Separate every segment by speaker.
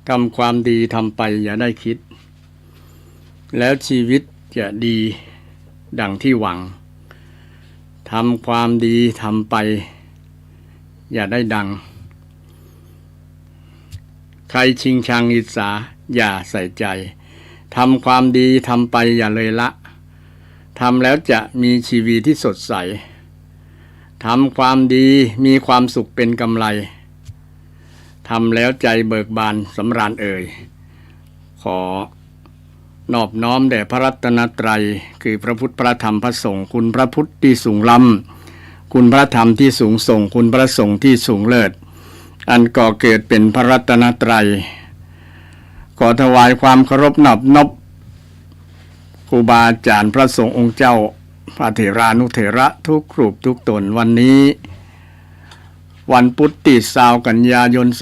Speaker 1: ทำความดีทำไปอย่าได้คิดแล้วชีวิตจะดีดังที่หวังทำความดีทำไปอย่าได้ดังใครชิงชังอิจฉาอย่าใส่ใจทำความดีทำไปอย่าเลยละทำแล้วจะมีชีวิตที่สดใสทำความดีมีความสุขเป็นกำไรทำแล้วใจเบิกบานสำราญเอ่ยขอนอบน้อมแด่พระรัตนตรัยคือพระพุทธพระธรรมพระสงฆ์คุณพระพุทธที่สูงล้ำคุณพระธรรมที่สูงส่งคุณพระสงฆ์ที่สูงเลิศอันก่อเกิดเป็นพระรัตนตรัยขอถวายความเคารพนอบน้อมครูบาอาจารย์พระสงฆ์องค์เจ้าพระเถรานุเถระทุกรูปทุกตนวันนี้วันพุธที่20 กันยายน 2566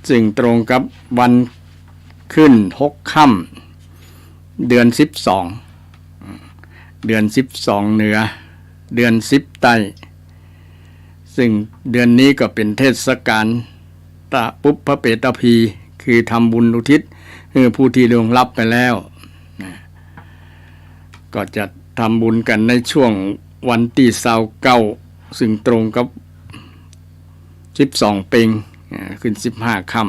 Speaker 1: ซึ่งตรงกับวันขึ้น6 ค่ำเดือน12เดือน12เหนือเดือน10ใต้ซึ่งเดือนนี้ก็เป็นเทศกาลตะปุพพเปตพีคือทำบุญอุทิศให้ผู้ที่ล่วงลับไปแล้วก็จะทำบุญกันในช่วงวันที่29ซึ่งตรงกับ12 เพ็งขึ้น15 ค่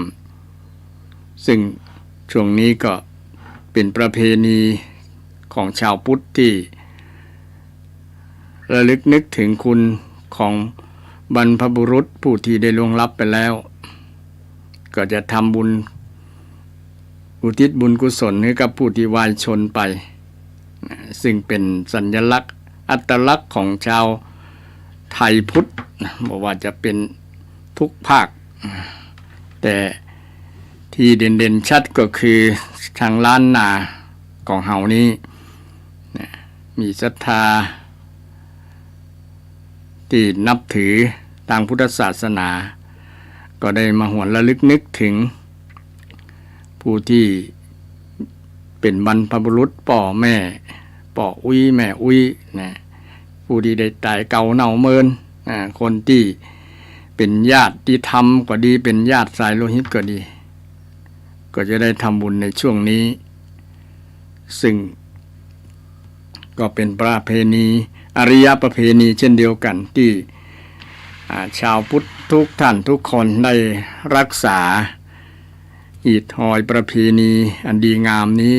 Speaker 1: ำซึ่งช่วงนี้ก็เป็นประเพณีของชาวพุทธที่ระลึกนึกถึงคุณของบรรพบุรุษผู้ที่ได้ล่วงลับไปแล้วก็จะทำบุญอุทิศบุญกุศลให้กับผู้ที่วายชนไปซึ่งเป็นสัญลักษณ์อัตลักษณ์ของชาวไทยพุทธบอกว่าจะเป็นทุกภาคแต่ที่เด่นๆชัดก็คือทางล้านนาของเฮานี้มีศรัทธาที่นับถือทางพุทธศาสนาก็ได้มาหวนระลึกนึกถึงผู้ที่เป็นบรรพบุรุษพ่อแม่พ่ออุ้ยแม่อุ้ยนะผู้ที่ได้ตายเก่าเน่าเมินคนที่เป็นญาติธรรมก็ดีเป็นญาติสายโลหิตก็ดีก็จะได้ทำบุญในช่วงนี้ซึ่งก็เป็นประเพณีอริยประเพณีเช่นเดียวกันที่ชาวพุทธทุกท่านทุกคนได้รักษาหีดหอยประเพณีอันดีงามนี้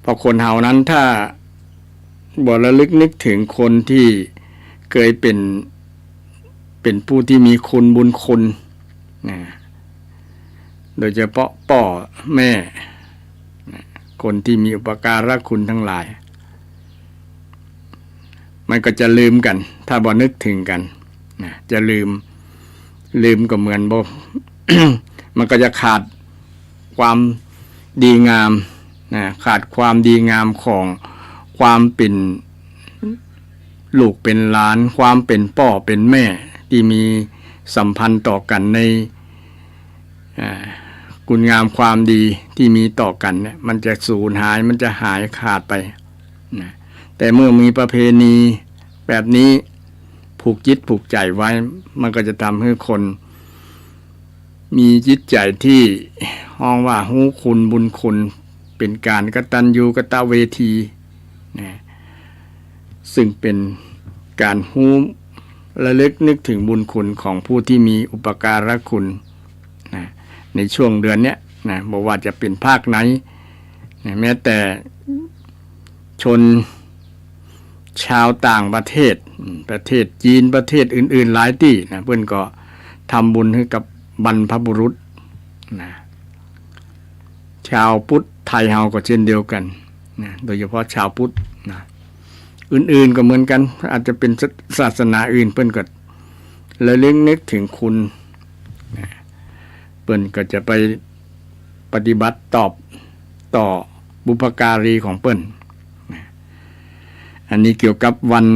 Speaker 1: เพราะคนเฮานั้นถ้าบ่ระลึกนึกถึงคนที่เคยเป็นผู้ที่มีคุณบุญคุณโดยเฉพาะพ่อแม่คนที่มีอุปการะคุณทั้งหลายมันก็จะลืมกันถ้าบ่นึกถึงกันจะลืมก็เหมือนบ่ มันก็จะขาดความดีงามขาดความดีงามของความเป็นลูกเป็นหลานความเป็นพ่อเป็นแม่ที่มีสัมพันธ์ต่อกันในคุณงามความดีที่มีต่อกันเนี่ยมันจะสูญหายมันจะหายขาดไปนะแต่เมื่อมีประเพณีแบบนี้ผูกจิตผูกใจไว้มันก็จะทำให้คนมีจิตใจที่ห้องว่าฮู้คุณบุญคุณเป็นการกตัญญูกตเวทีนะซึ่งเป็นการฮู้ระลึกนึกถึงบุญคุณของผู้ที่มีอุปการะคุณนะในช่วงเดือนนี้นะบอกว่าจะเป็นภาคไหนนะแม้แต่ชนชาวต่างประเทศจีนประเทศอื่นๆหลายที่นะเพื่อนก็ทำบุญให้กับบรรพบุรุษนะชาวพุทธไทยเฮาก็เช่นเดียวกันนะโดยเฉพาะชาวพุทธนะอื่นๆก็เหมือนกันอาจจะเป็นศาสนาอื่นเพื่อนก็ระลึกนึกถึงคุณนะเพื่อนก็จะไปปฏิบัติตอบต่อบุพการีของเพื่อนนะอันนี้เกี่ยวกับวัน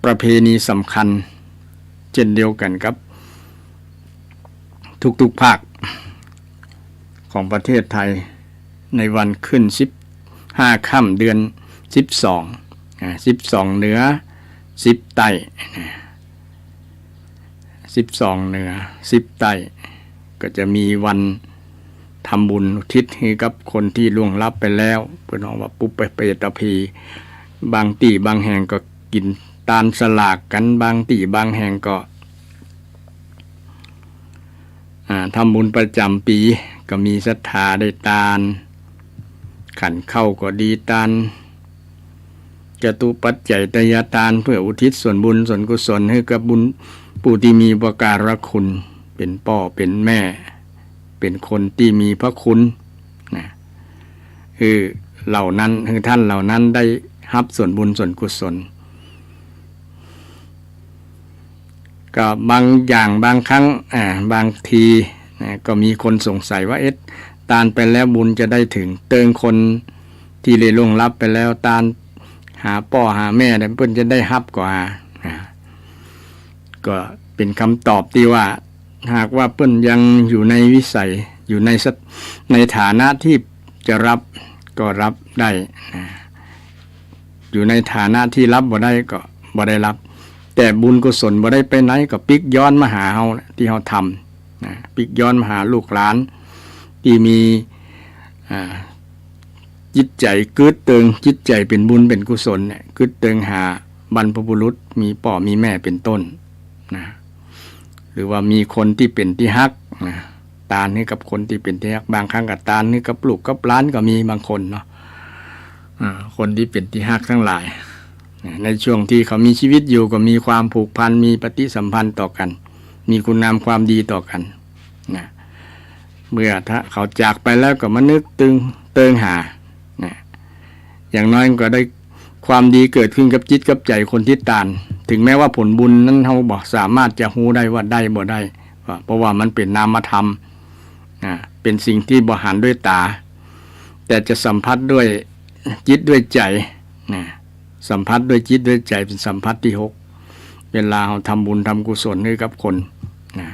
Speaker 1: ประเพณีสำคัญเช่นเดียวกันครับทุกๆภาคของประเทศไทยในวันขึ้น15 ค่ำเดือน12 12เหนือ10ใต้ 12เหนือ10ใต้ก็จะมีวันทำบุญอุทิศให้กับคนที่ล่วงลับไปแล้วเพื่อน้องว่าปุปเปตภีบางที่บางแห่งก็กินตาลสลากกันบางที่บางแห่งก็ทำบุญประจำปีก็มีศรัทธาได้ตาลขันเข้าก็ดีตาลจตุปัจจัยตยทานเพื่ออุทิศส่วนบุญส่วนกุศลให้กับบุญผู้ที่มีอุปการะคุณเป็นพ่อเป็นแม่เป็นคนที่มีพระคุณนะคือเหล่านั้นคือท่านเหล่านั้นได้รับส่วนบุญส่วนกุศลก็บางอย่างบางครั้งบางทีนะก็มีคนสงสัยว่าตานไปแล้วบุญจะได้ถึงเติงคนที่เลยล่วงลับไปแล้วตานหาพ่อหาแม่เพิ่นจะได้รับกว่าก็เป็นคำตอบที่ว่าหากว่าเพิ่นยังอยู่ในวิสัยอยู่ในฐานะที่จะรับก็รับได้อยู่ในฐานะที่รับบ่ได้ก็บ่ได้รับแต่บุญกุศลบ่ได้ไปไหนก็ปิกย้อนมาหาเฮาที่เฮาทำปิกย้อนมาหาลูกหลานที่มีจิตใจกึดเติงจิตใจเป็นบุญเป็นกุศลเนี่ยกึดเติงหาบรรพบุรุษมีพ่อมีแม่เป็นต้นนะหรือว่ามีคนที่เป็นที่ฮักนะตาลให้กับคนที่เป็นที่ฮักบางครั้งกับตาลให้กับลูกกับหลานก็มีบางคนเนาะคนที่เป็นที่ฮักทั้งหลายในช่วงที่เขามีชีวิตอยู่ก็มีความผูกพันมีปฏิสัมพันธ์ต่อกันมีคุณงามความดีต่อกันนะเมื่อถ้าเขาจากไปแล้วก็มานึกเติงหานะอย่างน้อยก็ได้ความดีเกิดขึ้นกับจิตกับใจคนที่ตานถึงแม้ว่าผลบุญนั้นเขาบอกสามารถจะรู้ได้ว่าได้บ่ได้เพราะว่ามันเป็นนามธรรมเป็นสิ่งที่บ่หันด้วยตาแต่จะสัมผัสด้วยจิตด้วยใจนะสัมผัสด้วยจิตด้วยใจเป็นสัมผัสที่6เวลาเราทำบุญทำกุศลให้กับคนนะ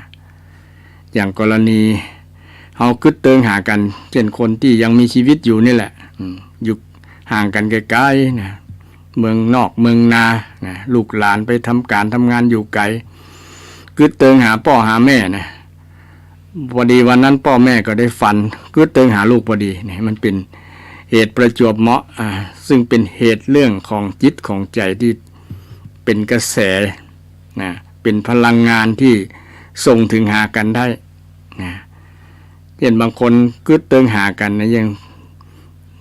Speaker 1: อย่างกรณีเรากึดเติงหากันเช่นคนที่ยังมีชีวิตอยู่นี่แหละอยู่ห่างกันไกลๆนะเมืองนอกเมืองนานะลูกหลานไปทำการทำงานอยู่ไกลกึดเติงหาพ่อหาแม่นะพอดีวันนั้นพ่อแม่ก็ได้ฝันกึดเติงหาลูกพอดีนี่มันเป็นเหตุประจวบเหมาะซึ่งเป็นเหตุเรื่องของจิตของใจที่เป็นกระแสนะเป็นพลังงานที่ส่งถึงหากันได้นะเช่นบางคนกึดเติงหากันนะยัง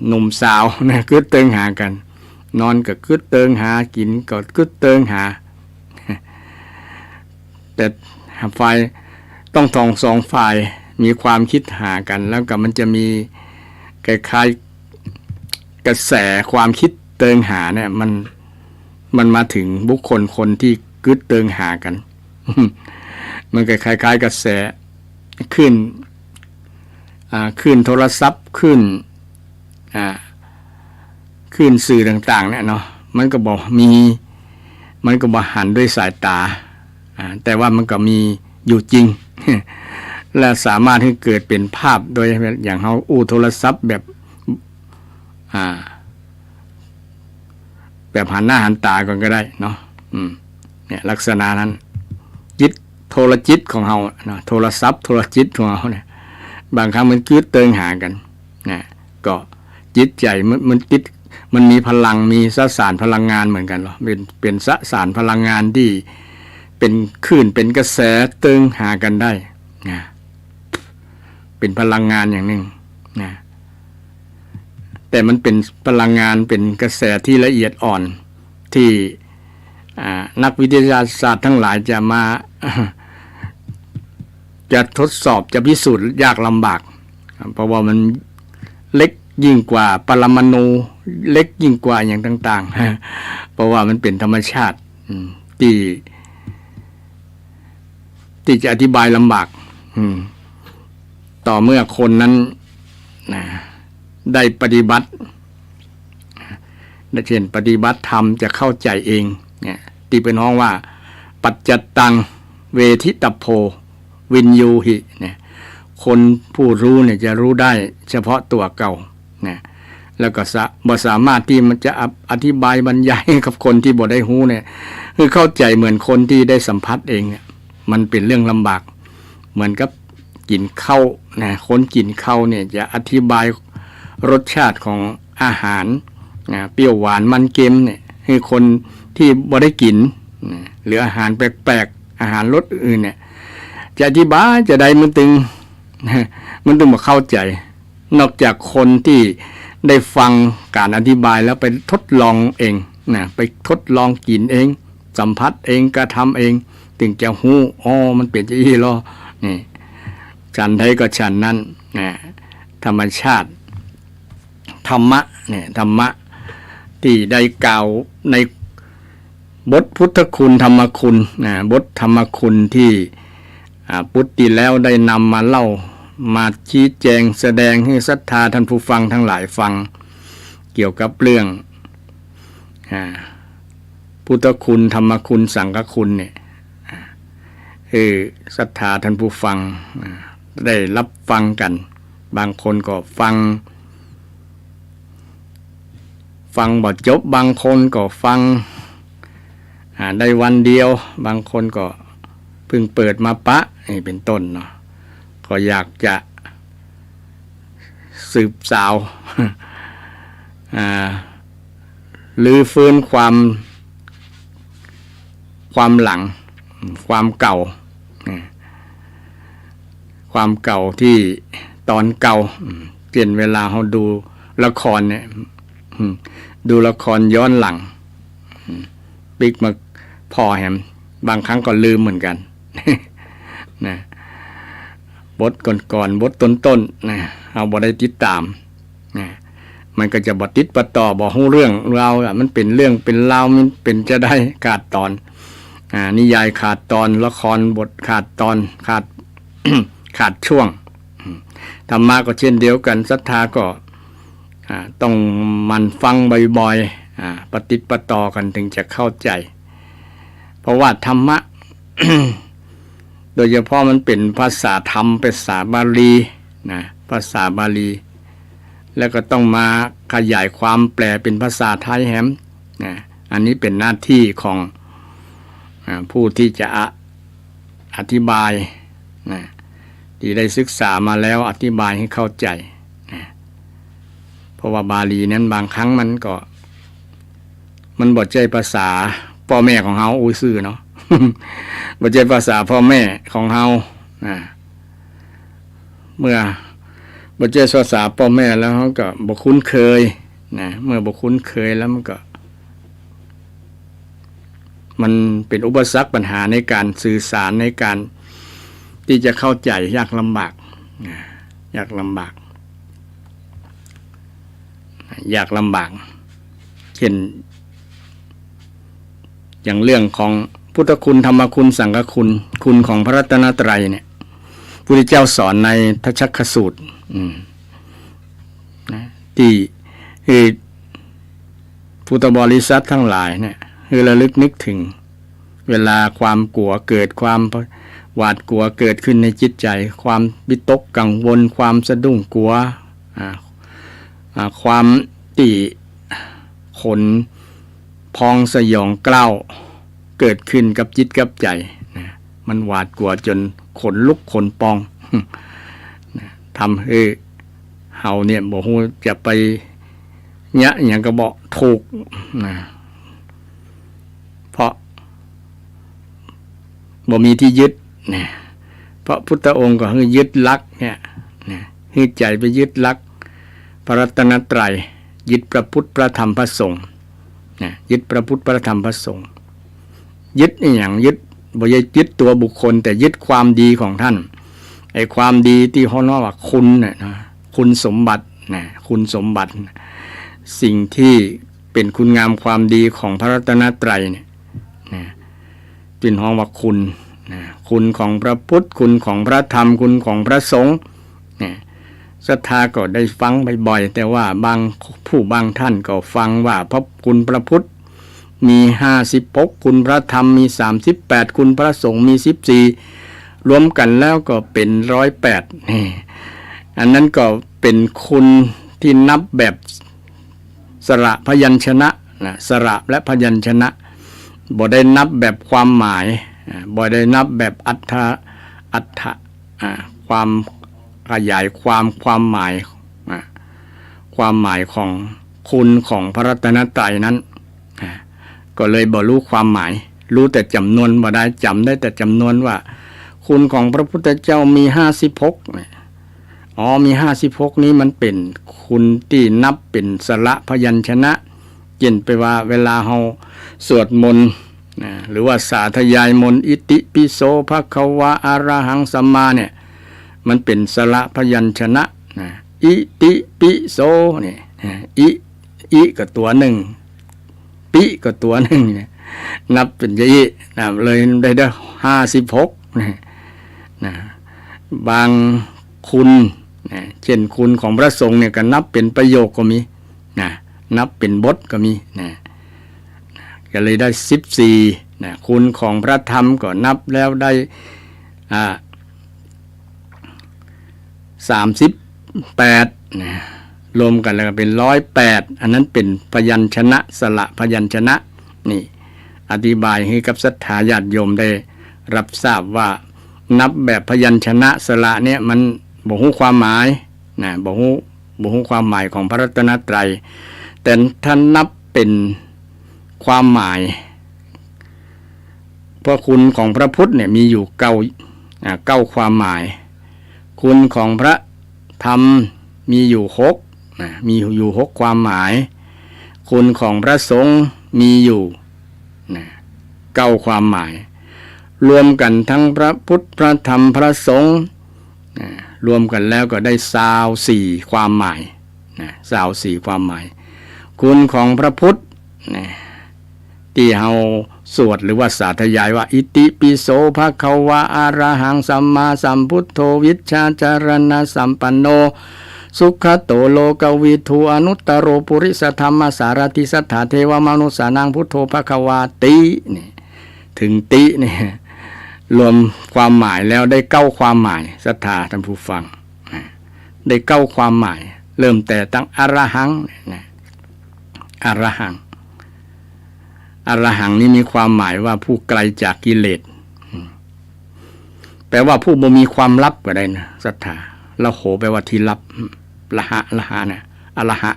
Speaker 1: หนุ่มสาวนะกึดเติงหากันนอนก็กึดเติงหากินก็กึดเติงหาแต่ฝ่ายต้องทองสองฝ่ายมีความคิดหากันแล้วก็มันจะมีคล้ายๆกระแสความคิดเติงหาเนี่ยมันมาถึงบุคคลคนที่กึดเติงหากันมันก็คล้ายๆกระแสขึ้นโทรศัพท์ขึ้นสื่อต่างๆเนี่ยเนาะมันก็บอกหันด้วยสายตาแต่ว่ามันก็มีอยู่จริง และสามารถให้เกิดเป็นภาพโดยอย่างเขาโทรศัพท์แบบหันหน้าหันตากันก็ได้เนาะเนี่ยลักษณะนั้นจิตโทรจิตของเราเนาะโทรศัพท์โทรจิตของเราเนี่ยบางครั้งมันกึดเติงหากันนะก็จิตใจมันมีพลังมีสสารพลังงานเหมือนกันหรอเป็นสสารพลังงานที่เป็นคลื่นเป็นกระแสเติงหากันได้นะเป็นพลังงานอย่างหนึ่งนะแต่มันเป็นพลังงานเป็นกระแสที่ละเอียดอ่อนที่นักวิทยาศาสตร์ทั้งหลายจะมา จะทดสอบจะพิสูจน์ยากลำบากเพราะว่ามันเล็กยิ่งกว่าปรมาณูเล็กยิ่งกว่าอย่างต่างๆ เพราะว่ามันเป็นธรรมชาติที่จะอธิบายลำบากต่อเมื่อคนนั้นได้ปฏิบัติเช่นปฏิบัติธรรมจะเข้าใจเองเนี่ยที่เป็นห้องว่าปัจจัตตังเวทิตโพวินยูหิเนี่ยคนผู้รู้เนี่ยจะรู้ได้เฉพาะตัวเก่าเนี่ยแล้วก็บ่สามารถที่มันจะอธิบายบรรยายกับคนที่บ่ได้รู้เนี่ยคือเข้าใจเหมือนคนที่ได้สัมผัสเองเนี่ย มันเป็นเรื่องลำบากเหมือนกับกินข้าวนะคนกินข้าวเนี่ยจะอธิบายรสชาติของอาหารนะเปรี้ยวหวานมันเค็มเนี่ยให้คนที่บ่ได้กินนะหรืออาหารแปลกๆอาหารรสอื่นเนี่ยจะอธิบายจะได้มันตึงมาเข้าใจนอกจากคนที่ได้ฟังการอธิบายแล้วไปทดลองเองนะไปทดลองกินเองสัมผัสเองกระทำเองถึงจะหู้มันเป็นอย่างนี้หรอนี่ฉันใดก็ฉันนั้นนะธรรมชาติธรรมะเนี่ยธรรมะที่ได้กล่าวในบทพุทธคุณธรรมคุณนะบทธรรมคุณที่พุทธิแล้วได้นำมาเล่ามาชี้แจงแสดงให้ศรัทธาท่านผู้ฟังทั้งหลายฟังเกี่ยวกับเรื่องพุทธคุณธรรมคุณสังฆคุณเนี่ยศรัทธาท่านผู้ฟังได้รับฟังกันบางคนก็ฟังบ่จบบางคนก็ฟังได้วันเดียวบางคนก็เพิ่งเปิดมาปะนี่เป็นต้นเนาะก็อยากจะสืบสาวลื้อฟื้นความหลังความเก่าที่ตอนเก่าเปลี่ยนเวลาเราดูละครเนี่ยดูละครย้อนหลังปิ๊กมาพอแฮมบางครั้งก็ลืมเหมือนกันนะบทก่อนบทต้นนะเอาบ่ได้ติดตามนะมันก็จะบ่ติดประต่อบ่ฮู้เรื่องเรามันเป็นเรื่องเป็นราวมันเป็นจะได้ขาดตอนนิยายขาดตอนละครบทขาดตอนขาด ขาดช่วงธรรมะก็เช่นเดียวกันศรัทธาก็ต้องมันฟังบ่อยๆปฏิปต่อกันถึงจะเข้าใจเพราะว่าธรรมะ โดยเฉพาะมันเป็นภาษาธรรมภาษาบาลีนะภาษาบาลีแล้วก็ต้องมาขยายความแปลเป็นภาษาไทยแฮมนะอันนี้เป็นหน้าที่ของผู้ที่จะอธิบายนะที่ได้ศึกษามาแล้วอธิบายให้เข้าใจนะเพราะว่าบาลีนั้นบางครั้งมันบ่ใช่ภาษาพ่อแม่ของเฮาซื่อเนาะ บ่ใช่ภาษาพ่อแม่ของเฮาเมื่อบ่ใช่ภาษาพ่อแม่แล้วเฮาก็บ่คุ้นเคยนะเมื่อบ่คุ้นเคยแล้วมันเป็นอุปสรรคปัญหาในการสื่อสารในการที่จะเข้าใจยากลำบากเช่นอย่างเรื่องของพุทธคุณธรรมคุณสังฆคุณของพระรัตนตรัยเนี่ยพระพุทธเจ้าสอนในทัชฌคสูตรที่พุทธบริษัททั้งหลายเนี่ยคือระลึกนึกถึงเวลาความกลัวเกิดความหวาดกลัวเกิดขึ้นในจิตใจความวิตกกังวลความสะดุ้งกลัวความขนพองสยองกล้าวเกิดขึ้นกับจิตกับใจนะมันหวาดกลัวจนขนลุกขนพอง ทำให้เฮาเนี่ยบ่ฮู้จะไปยะอย่างก็บ่ถูกนะเพราะบ่มีที่ยึดนะเพราะพุทธองค์ก็คือยึดลักเนี่ยนะให้ใจไปยึดลักพระรัตนตรัยยึดพระพุทธพระธรรมพระสงฆ์นะยึดพระพุทธพระธรรมพระสงฆ์ยึดอย่างยึดบ่ใช่ยึดตัวบุคคลแต่ยึดความดีของท่านไอ้ความดีที่เขาเรียกว่าคุณเนี่ยนะคุณสมบัตินะคุณสมบัติสิ่งที่เป็นคุณงามความดีของพระรัตนตรัยเนี่ยนะเป็นห้องว่าคุณนะคุณของพระพุทธคุณของพระธรรมคุณของพระสงฆ์เนี่ยศรัทธาก็ได้ฟังบ่อยๆแต่ว่าบางท่านก็ฟังว่าพระคุณพระพุทธมี56คุณพระธรรมมี38คุณพระสงฆ์มี14รวมกันแล้วก็เป็น108นี่อันนั้นก็เป็นคุณที่นับแบบสระพยัญชนะนะสระและพยัญชนะบ่ได้นับแบบความหมาย บ่ได้นับแบบอัตถะความขยายความหมายความหมายของคุณของพระรัตนตรัยนั้นก็เลยบ่รู้ความหมายรู้แต่จำนวนบ่ได้จำได้แต่จำนวนว่าคุณของพระพุทธเจ้ามี56มี56นี้มันเป็นคุณที่นับเป็นสระพยัญชนะเช่นไปว่าเวลาเฮาสวดมนต์หรือว่าสาธยายมนต์อิติปิโสภควาอะระหังสัมมาเนี่ยมันเป็นสระพยัญชนะอิติปิโสเนี่ยอิก็ตัวหนึ่งปิก็ตัวหนึ่งเนี่ยนับเป็นอิเลยได้56นะบางคุณเช่นคุณของพระสงฆ์เนี่ยก็นับเป็นประโยคก็มีนับเป็นบทก็มีก็เลยได้14คุณของพระธรรมก็นับแล้วได้38รวมกันแล้วก็เป็น108อันนั้นเป็นพยัญชนะสระพยัญชนะนี่อธิบายให้กับศรัทธาญาติโยมได้รับทราบว่านับแบบพยัญชนะสระเนี่ยมันบ่ฮู้ความหมายบ่ฮู้ความหมายของพระรัตนตรัยแต่ท่านนับเป็นความหมายเพราะคุณของพระพุทธเนี่ยมีอยู่เก้าความหมายคุณของพระธรรมมีอยู่6มีอยู่6ความหมายคุณของพระสงฆ์มีอยู่9ความหมายรวมกันทั้งพระพุทธพระธรรมพระสงฆ์รวมกันแล้วก็ได้24ความหมาย24ความหมายคุณของพระพุทธที่เฮาสวดหรือว่าสาธยายว่าอิติปิโสภควาอะระหังสัมมาสัมพุทโธวิชชาจารณะสัมปันโนสุขโตโลกวิทูอนุตตโรปุริสธรรมสารติสัทธาเทวมนุสสานังพุทโธภควาตินี่ถึงตินี่รวมความหมายแล้วได้9ความหมายศรัทธาท่านผู้ฟังได้9ความหมายเริ่มแต่ตั้งอรหังอรหังอรหังนี่มีความหมายว่าผู้ไกลจากกิเลสแปลว่าผู้บ่มีความลับก็ได้นะศรัทธาละโหแปลว่าที่ลับละหะนะอรหะ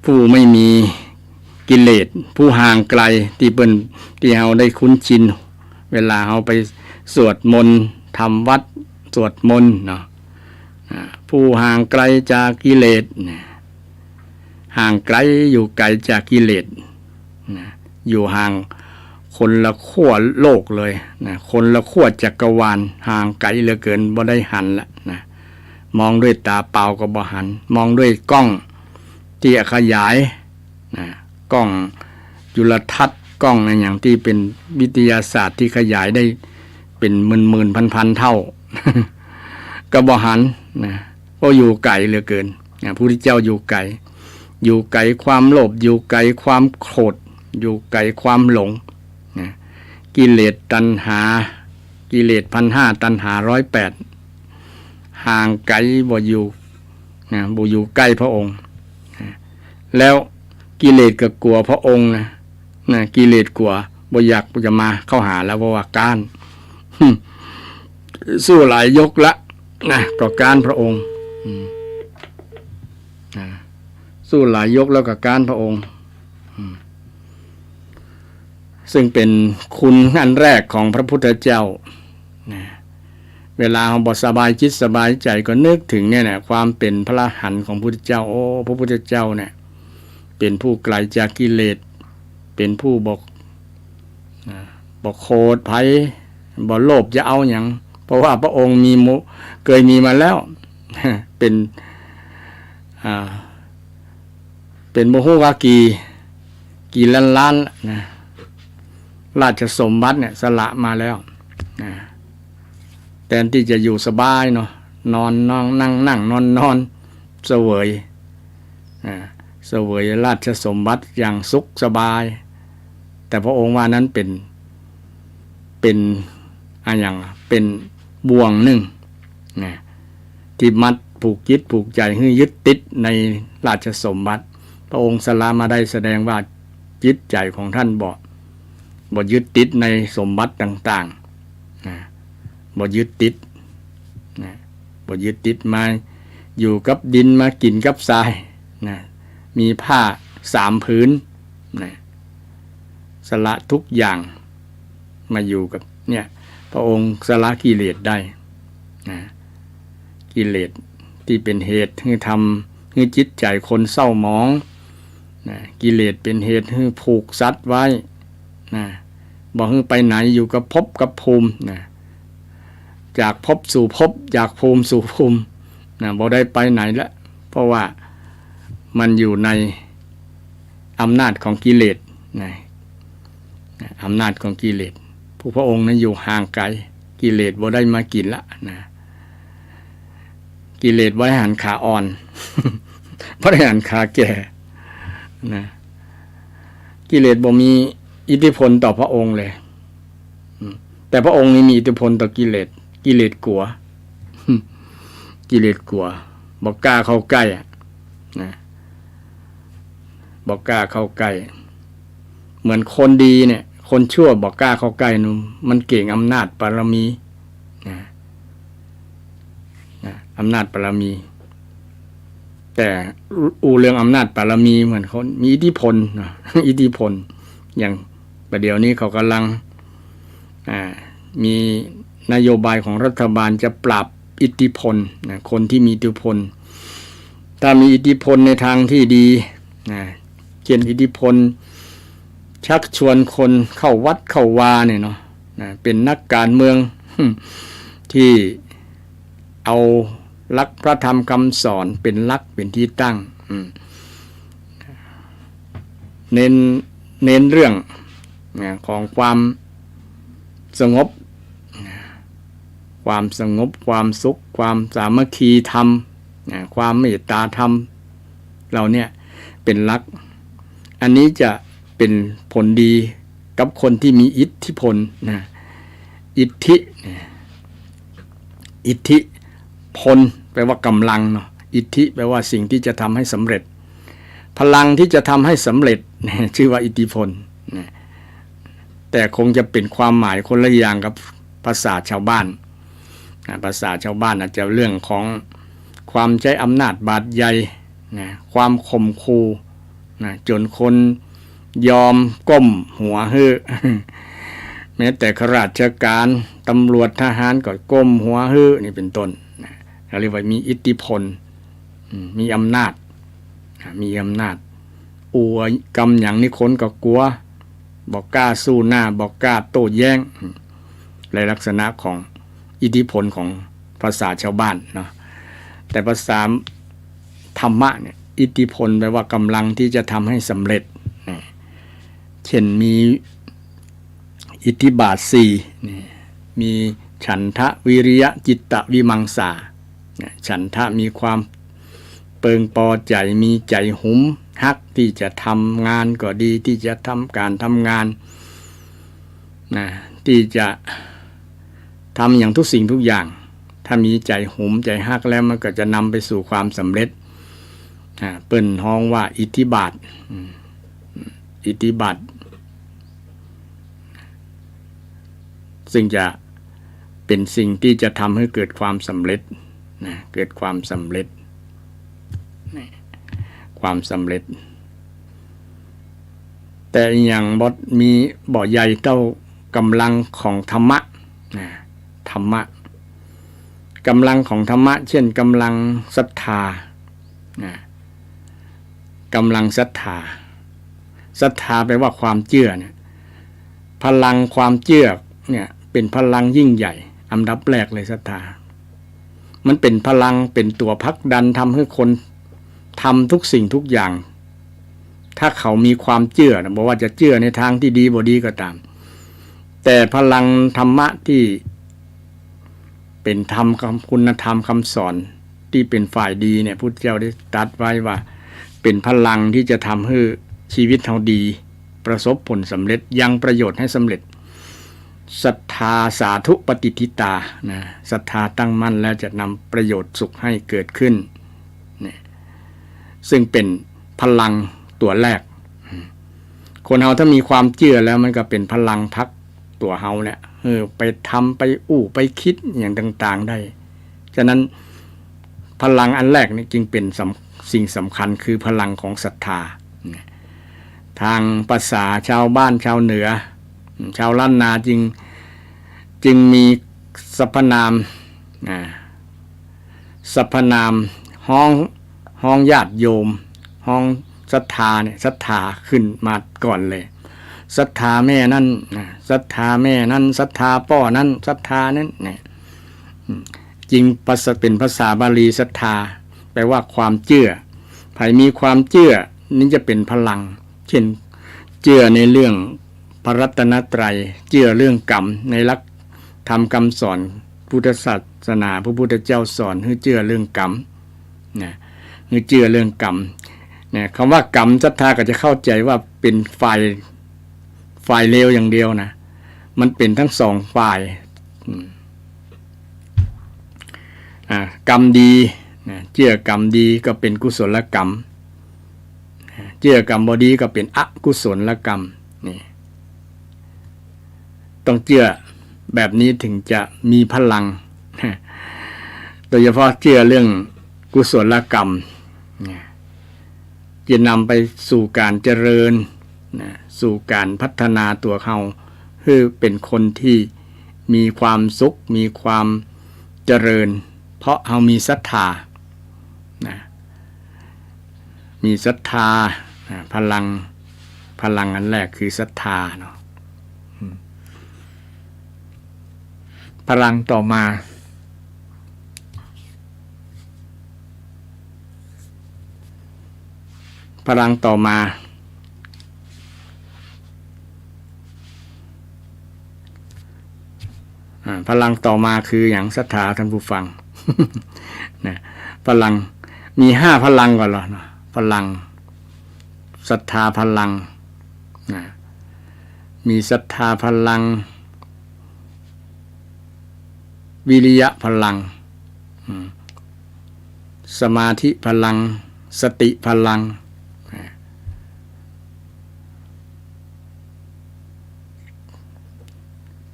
Speaker 1: ผู้ไม่มีกิเลสผู้ห่างไกลที่เฮาได้คุ้นชินเวลาเฮาไปสวดมนต์ทำวัดสวดมนต์เนาะผู้ห่างไกลจากกิเลสห่างไกลอยู่ไกลจากกิเลสอยู่ห่างคนละขั้วโลกเลยคนละขั้วจักรวาลห่างไกลเหลือเกินบ่ได้หันละมองด้วยตาเปล่าก็บ่หันมองด้วยกล้องที่ขยายกล้องจุลทรรศน์กล้องอะไรอย่างที่เป็นวิทยาศาสตร์ที่ขยายได้เป็นหมื่นพันเท่า ก็บ่หันเพราะอยู่ไกลเหลือเกินพระพุทธเจ้าอยู่ไกลความโลภอยู่ไกลความโกรธอยู่ไกลความหลงกิเลสตัณหากิเลส1,500ตัณหา108ห่างไกลบ่อยู่ใกล้พระองค์แล้วกิเลสก็กลัวพระองค์นะกิเลสกลัวบ่อยากจะมาเข้าหาแล้วเพราะว่าการสู้หลายยกละต่อการพระองค์สู้หลายยกแล้วกับการพระองค์ซึ่งเป็นคุณอันแรกของพระพุทธเจ้าเวลาเราบ่สบายจิตสบายใจก็นึกถึงเนี่ยนะความเป็นพระอรหันต์ของพระพุทธเจ้าพระพุทธเจ้าเนี่ยเป็นผู้ไกลจากกิเลสเป็นผู้บอกโคตรภัยบ่โลภจะเอาอย่างเพราะว่าพระองค์เคยมีมาแล้วเป็นโมโหวากี่ล้านนะราชสมบัติเนี่ยสละมาแล้วแทนที่จะอยู่สบายเนาะนอนนั่งนอนเสวยราชสมบัติอย่างสุขสบายแต่พระองค์ว่านั้นเป็นอย่างเป็นบ่วงหนึ่งที่มัดผูกจิตผูกใจให้ยึดติดในราชสมบัติพระองค์สละมาได้แสดงว่าจิตใจของท่าน บ่ยึดติดในสมบัติต่างๆนะบ่ยึดติดนะบ่ยึดติดมาอยู่กับดินมากินกับทรายนะมีผ้า3 ผืนนะสละทุกอย่างมาอยู่กับเนี่ยพระองค์สละกิเลสได้นะกิเลสที่เป็นเหตุให้ทำให้จิตใจคนเศร้าหมองนะกิเลสเป็นเหตุให้ผูกสัตว์ไว้นะบอกให้ไปไหนอยู่กับภพกับภูมินะจากภพสู่ภพจากภูมิสู่ภูมินะบ่ได้ไปไหนละเพราะว่ามันอยู่ในอำนาจของกิเลสนะอำนาจของกิเลสผู้พระองค์นั้นอยู่ห่างไกลกิเลสบ่ได้มากินละนะกิเลสไว้หันขาอ่อน เพราะได้หันขาแก่นะกิเลสบ่มีอิทธิพลต่อพระองค์เลยแต่พระองค์นี้มีอิทธิพลต่อกิเลสกิเลสกลัว กิเลสกลัวบอกกล้าเข้าใกล้นะบอกกล้าเข้าใกล้เหมือนคนดีเนี่ยคนชั่วบอกกล้าเข้าใกล้นู่นมันเก่งอำนาจบารมีนะอำนาจบารมี แต่เรื่องอำนาจบารมีเหมือนเขามีอิทธิพลนะอิทธิพลอย่างประเดี๋ยวนี้เขากำลังมีนโยบายของรัฐบาลจะปราบอิทธิพลนะคนที่มีอิทธิพลถ้ามีอิทธิพลในทางที่ดีนะเช่นอิทธิพลชักชวนคนเข้าวัดเข้าวาเนี่ยเนาะนะเป็นนักการเมืองที่เอาหลักพระธรรมคำสอนเป็นหลักเป็นที่ตั้งเน้นเรื่องของความสงบความสุขความสามัคคีธรรมความเมตตาธรรมเราเนี่ยเป็นหลักอันนี้จะเป็นผลดีกับคนที่มีอิทธิพลนะอิทธิพลแปลว่ากำลังเนาะอิทธิแปลว่าสิ่งที่จะทำให้สำเร็จพลังที่จะทำให้สำเร็จชื่อว่าอิทธิพลแต่คงจะเป็นความหมายคนละอย่างกับภาษาชาวบ้านภาษาชาวบ้านอาจจะเรื่องของความใช้อำนาจบาดใหญ่ความข่มขู่จนคนยอมก้มหัวฮื้อแม้แต่ข้าราชการตำรวจทหารก็ก้มหัวฮื้อนี่เป็นต้นเรียกว่ามีอิทธิพลมีอำนาจอวกรรมอย่างนี้คนก็กลัวบอกกล้าสู้หน้าบอกกล้าโต้แย้งในลักษณะของอิทธิพลของภาษาชาวบ้านเนาะแต่ภาษาธรรมะเนี่ยอิทธิพลแปลว่ากำลังที่จะทำให้สำเร็จเช่นมีอิทธิบาท4มีฉันทะวิริยะจิตตะวิมังสาฉันทะมีความเปิงปอใจมีใจหุมฮักที่จะทำงานก็ดีที่จะทำการทำงานที่จะทำอย่างทุกสิ่งทุกอย่างถ้ามีใจหุมใจฮักแล้วมันก็จะนำไปสู่ความสำเร็จเปิ้นฮ้องว่าอิทธิบาทซึ่งจะเป็นสิ่งที่จะทำให้เกิดความสำเร็จเกิดความสำเร็จแต่อย่างมีบ่อใหญ่เท่ากำลังของธรรมะกำลังของธรรมะเช่นกำลังศรัทธากำลังศรัทธาแปลว่าความเชื่อเนี่ยพลังความเชื่อเนี่ยเป็นพลังยิ่งใหญ่อันดับแรกเลยศรัทธามันเป็นพลังเป็นตัวผลักดันทำให้คนทำทุกสิ่งทุกอย่างถ้าเขามีความเชื่อบอกว่าจะเชื่อในทางที่ดีบ่ดีก็ตามแต่พลังธรรมะที่เป็นธรรมคุณธรรมคำสอนที่เป็นฝ่ายดีเนี่ยพุทธเจ้าได้ตรัสไว้ว่าเป็นพลังที่จะทำให้ชีวิตเราดีประสบผลสำเร็จยังประโยชน์ให้สำเร็จศรัทธาสาธุปฏิทิตาศรัทธาตั้งมั่นแล้วจะนำประโยชน์สุขให้เกิดขึ้นซึ่งเป็นพลังตัวแรก คนเฮาถ้ามีความเชื่อแล้วมันก็เป็นพลังพักตัวเฮาเนี่ยไปทำไปไปคิดอย่างต่างๆได้ฉะนั้นพลังอันแรกนี่จึงเป็นสิ่งสำคัญคือพลังของศรัทธาทางภาษาชาวบ้านชาวเหนือชาวล้านนาจึงมีสรรพนามห้องญาติโยมห้องศรัทธาเนี่ยศรัทธาขึ้นมาก่อนเลยศรัทธาแม่นั่นศรัทธาแม่นั่นศรัทธาพ่อนั่นศรัทธานั้นเนี่ยจริงเป็นภาษาบาลีศรัทธาแปลว่าความเชื่อใครมีความเชื่อนี่จะเป็นพลังเช่นเชื่อในเรื่องพระรัตนตรัยเชื่อเรื่องกรรมในหลักธรรมคำสอนพุทธศาสนาพระพุทธเจ้าสอนให้เชื่อเรื่องกรรมนะให้เชื่อเรื่องกรรมเนี่ยคำว่ากรรมศรัทธาก็จะเข้าใจว่าเป็นฝ่ายเลวอย่างเดียวนะมันเป็นทั้งสองฝ่ายกรรมดีเชื่อกรรมดีก็เป็นกุศลกรรมเชื่อกรรมบ่ดีก็เป็นอกุศลกรรมนี่ต้องเชื่อแบบนี้ถึงจะมีพลังโดยเฉพาะเชื่อเรื่องกุศลกรรมจะนำไปสู่การเจริญสู่การพัฒนาตัวเขาให้เป็นคนที่มีความสุขมีความเจริญเพราะเขามีศรัทธามีศรัทธาพลังอันแรกคือศรัทธาเนาะพลังต่อมาพลังต่อมาคืออย่างศรัทธาท่านผู้ฟัง นะพลังมี5พลังก่อนเหรอนะพลังศรัทธาพลังนะมีศรัทธาพลังวิริยะพลังสมาธิพลังสติพลัง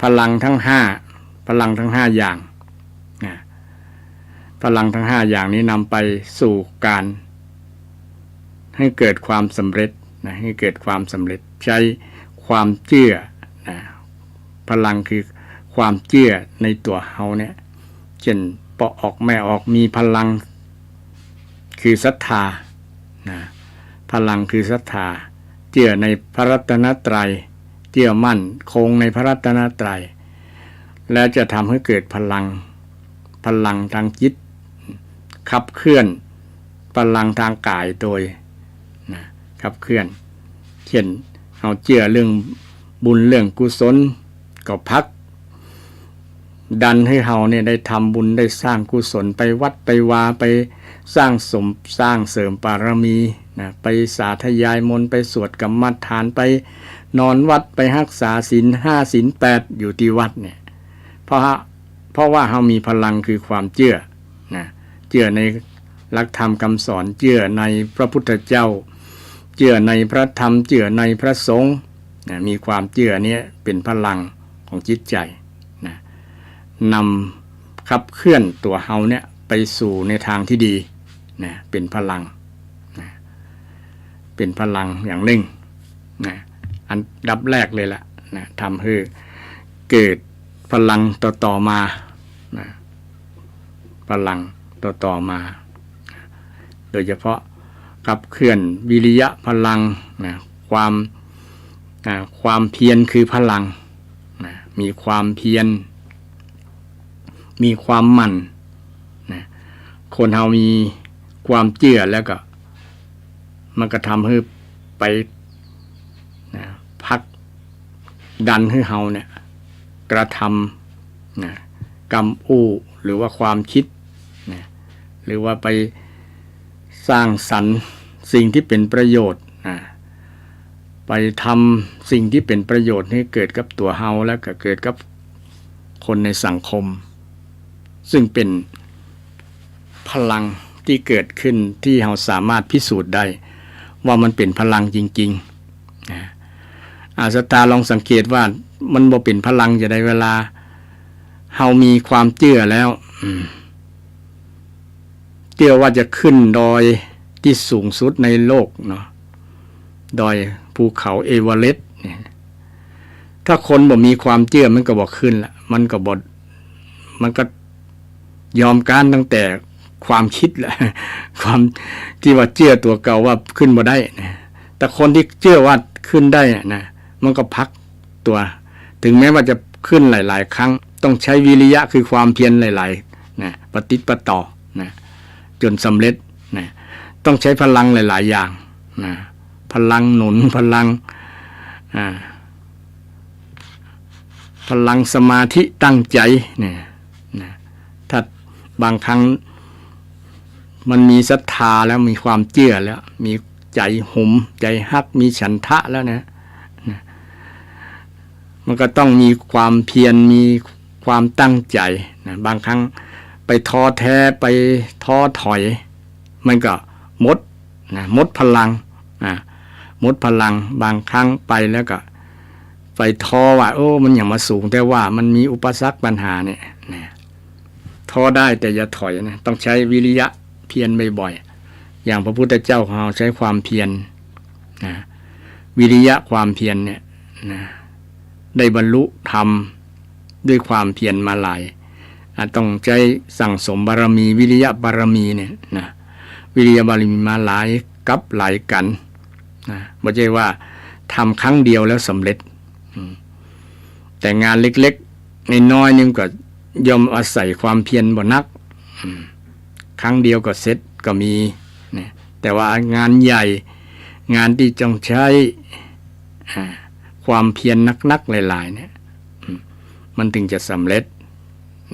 Speaker 1: พลังทั้ง5อย่างนะพลังทั้ง5อย่างนี้นำไปสู่การให้เกิดความสำเร็จนะให้เกิดความสำเร็จใช้ความเชื่อนะพลังคือความเชื่อในตัวเฮาเนี่ยเช่นปอออกแม่ออกมีพลังคือศรัทธานะพลังคือศรัทธาเชื่อในพระรัตนตรัยเชื่อมั่นคงในพระรัตนตรัยและจะทำให้เกิดพลังทางจิตขับเคลื่อนพลังทางกายโดยขับเคลื่อนเช่นเอาเชื่อเรื่องบุญเรื่องกุศลก็พักดันให้เฮาเนี่ยได้ทำบุญได้สร้างกุศลไปวัดไปวาไปสร้างเสริมบารมีนะไปสาธยายมนต์ไปสวดกรรมฐานไปนอนวัดไปรักษาศีล5ศีล8อยู่ที่วัดเนี่ยเพราะว่าเฮามีพลังคือความเชื่อนะเชื่อในหลักธรรมคำสอนเชื่อในพระพุทธเจ้าเชื่อในพระธรรมเชื่อในพระสงฆ์นะมีความเชื่อนี้เป็นพลังของจิตใจนะนำขับเคลื่อนตัวเฮาเนี่ยไปสู่ในทางที่ดีนะเป็นพลังนะเป็นพลังอย่างหนึ่งนะอันดับแรกเลยล่ะนะทำให้เกิดพลังต่อมานะพลังต่อมาโดยเฉพาะขับเคลื่อนวิริยะพลังนะความเพียรคือพลังนะมีความเพียรมีความหมั่นนะคนเฮามีความเชื่อแล้วก็มันก็ทำให้ไปนะพักดันให้เฮาเนี่ยกระทำนะกรรมหรือว่าความคิดนะหรือว่าไปสร้างสรรค์สิ่งที่เป็นประโยชน์นะไปทำสิ่งที่เป็นประโยชน์ให้เกิดกับตัวเฮาและก็เกิดกับคนในสังคมซึ่งเป็นพลังที่เกิดขึ้นที่เราสามารถพิสูจน์ได้ว่ามันเป็นพลังจริงๆนะ ศรัทธาลองสังเกตว่ามันบ่เป็นพลังจะได้เวลาเฮามีความเชื่อแล้วเชื่อว่าจะขึ้นดอยที่สูงสุดในโลกเนาะดอยภูเขาเอเวอเรสต์ถ้าคนบ่มีความเชื่อมันก็บ่ขึ้นละมันก็ยอมการตั้งแต่ความคิดแหละความที่ว่าเชื่อตัวเก่าว่าขึ้นบ่ได้นะแต่คนที่เชื่อว่าขึ้นได้นะมันก็พักตัวถึงแม้ว่าจะขึ้นหลายๆครั้งต้องใช้วิริยะคือความเพียรหลายๆนะปฏิปต่อนะจนสำเร็จนะต้องใช้พลังหลายๆอย่างนะพลังหนุนพลังสมาธิตั้งใจเนี่ยนะถ้าบางครั้งมันมีศรัทธาแล้วมีความเชื่อแล้วมีใจหุมใจฮักมีฉันทะแล้วนะมันก็ต้องมีความเพียรมีความตั้งใจนะบางครั้งไปท้อแท้ไปท้อถอยมันก็หมดพลังหมดพลังบางครั้งไปแล้วก็ไปท้อว่าโอ้มันอย่างมาสูงแต่ว่ามันมีอุปสรรคปัญหาเนี่ยท้อได้แต่อย่าถอยนะต้องใช้วิริยะเพียรบ่อยๆอย่างพระพุทธเจ้าของเราใช้ความเพียรนะวิริยะความเพียรเนี่ยนะได้บรรลุธรรมด้วยความเพียรมาหลายต้องใช้สั่งสมบารมีวิริยะบารมีเนี่ยนะวิริยะบารมีมาหลายกับหลายกันนะไม่ใช่ว่าทำครั้งเดียวแล้วสำเร็จแต่งานเล็กๆน้อยๆนึงก็ยอมอาศัยความเพียรบ่นักครั้งเดียวก็เสร็จก็มีนะแต่ว่างานใหญ่งานที่ต้องใช้ความเพียรนักๆหลายๆเนี่ยมันถึงจะสำเร็จ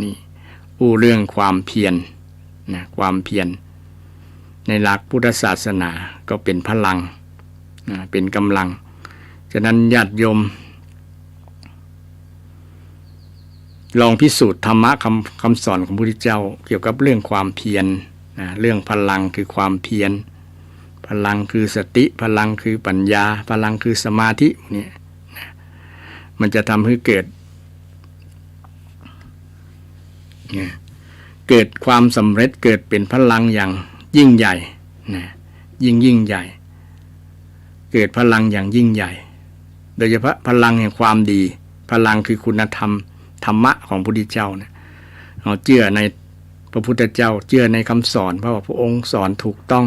Speaker 1: นี่เรื่องความเพียรนะความเพียรในหลักพุทธศาสนาก็เป็นพลังนะเป็นกำลังฉะนั้นญาติโยมลองพิสูจน์ธรรมะคำสอนของพระพุทธเจ้าเกี่ยวกับเรื่องความเพียรนะเรื่องพลังคือความเพียรพลังคือสติพลังคือปัญญาพลังคือสมาธิเนี่ยนะมันจะทำให้เกิดความสำเร็จเกิดเป็นพลังอย่างยิ่งใหญ่นะยิ่งใหญ่เกิดพลังอย่างยิ่งใหญ่โดยเฉพาะพลังแห่งความดีพลังคือคุณธรรมธรรมะของพระพุทธเจ้าเนี่ยเราเชื่อในพระพุทธเจ้าเชื่อในคำสอนเพราะว่าพระองค์สอนถูกต้อง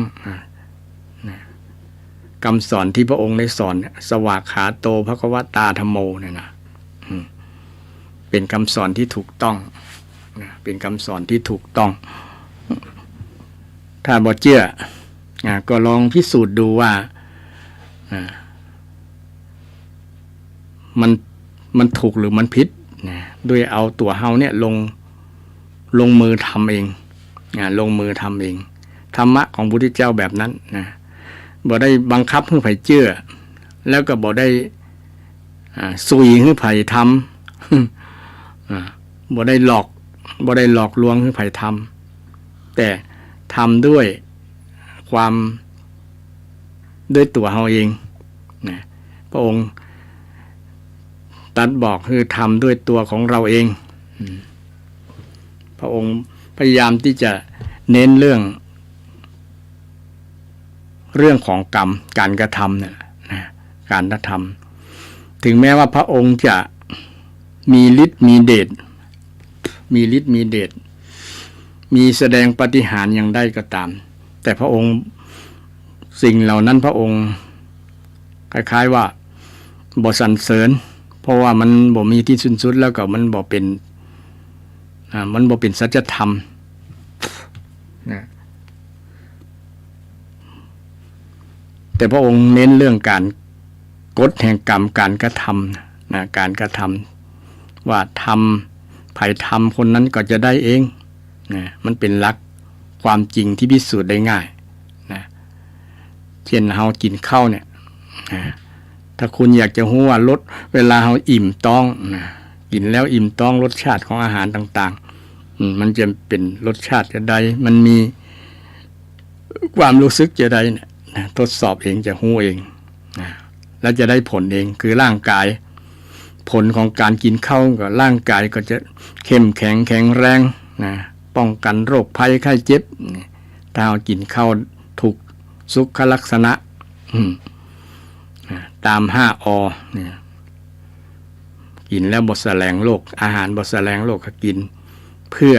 Speaker 1: คำสอนที่พระองค์ได้สอนสวากขาโตภควตาธัมโมเนี่ยนะเป็นคำสอนที่ถูกต้องเป็นคำสอนที่ถูกต้องถ้าบ่เชื่อก็ลองพิสูจน์ดูว่ามันถูกหรือมันผิดด้วยเอาตัวเฮาเนี่ยลงมือทำเองลงมือทำเองธรรมะของพระพุทธเจ้าแบบนั้นนะบ่ได้บังคับให้ไผเชื่อแล้วก็บ่ได้ซุยให้ไผทำบ่ได้หลอกลวงให้ไผทำแต่ทำด้วยตัวเฮาเองนะพระองค์ตรัสบอกคือทำด้วยตัวของเราเองพระองค์พยายามที่จะเน้นเรื่องของกรรมการกระทำเนี่ยนะการกระทำถึงแม้ว่าพระองค์จะมีฤทธิ์มีเดชมีแสดงปาฏิหาริย์อย่างใดก็ตามแต่พระองค์สิ่งเหล่านั้นพระองค์คล้ายๆว่าบ่สรรเสริญเพราะว่ามันบ่มีที่สิ้นสุดแล้วก็มันบ่เป็นสัจธรรมนะแต่พระองค์เน้นเรื่องการกฎแห่งกรรมการกระทำนะการกระทำว่าทำไผ่ทำคนนั้นก็จะได้เองนะมันเป็นหลักความจริงที่พิสูจน์ได้ง่ายนะเช่นเรากินข้าวเนี่ยนะถ้าคุณอยากจะรู้ว่ารสเวลาเราอิ่มท้องนะกินแล้วอิ่มท้องรสชาติของอาหารต่างๆมันจะเป็นรสชาติจะใดมันมีความรู้สึกจะใดเนี่ยทดสอบเองจะรู้เองนะ แล้วจะได้ผลเองคือร่างกายผลของการกินข้าวกับร่างกายก็จะเข้มแข็งแข็งแรงนะป้องกันโรคภัยไข้เจ็บถ้าเรากินข้าวถูกสุขลักษณะตาม5 อเนี่ยกินแล้วบ่แสลงโรคอาหารบ่แสลงโรคก็กินเพื่อ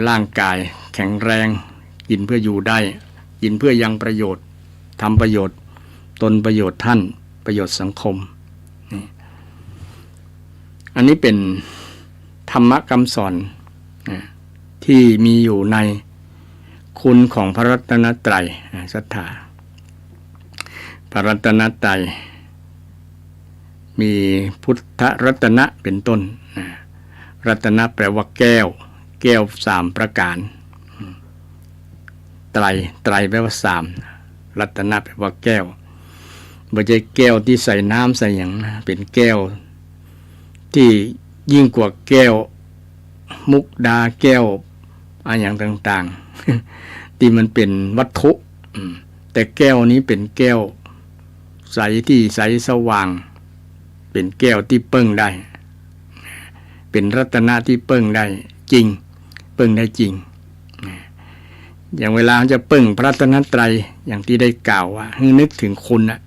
Speaker 1: ร่างกายแข็งแรงกินเพื่ออยู่ได้กินเพื่อยังประโยชน์ทำประโยชน์ตนประโยชน์ท่านประโยชน์สังคมนี่อันนี้เป็นธรรมคำสอนที่มีอยู่ในคุณของพระรัตนตรัยศรัทธาพระรัตนตรัยมีพุทธรัตนะเป็นต้นรัตนะแปลว่าแก้วแก้ว3 ประการไตรแปลว่า3รัตนะแปลว่าแก้วไม่ใช่แก้วที่ใส่น้ำใส่อย่างนะเป็นแก้วที่ยิ่งกว่าแก้วมุกดาแก้วอะไรอย่างต่างๆที่มันเป็นวัตถุแต่แก้วนี้เป็นแก้วใสที่ใสสว่างเป็นแก้วที่เปิ้งได้เป็นรัตนะที่เปิ้งได้จริงเปิ้งได้จริงอย่างเวลาจะเปิ้งพระรัตนตรัยอย่างที่ได้กล่าวว่าให้นึกถึงคุณนะ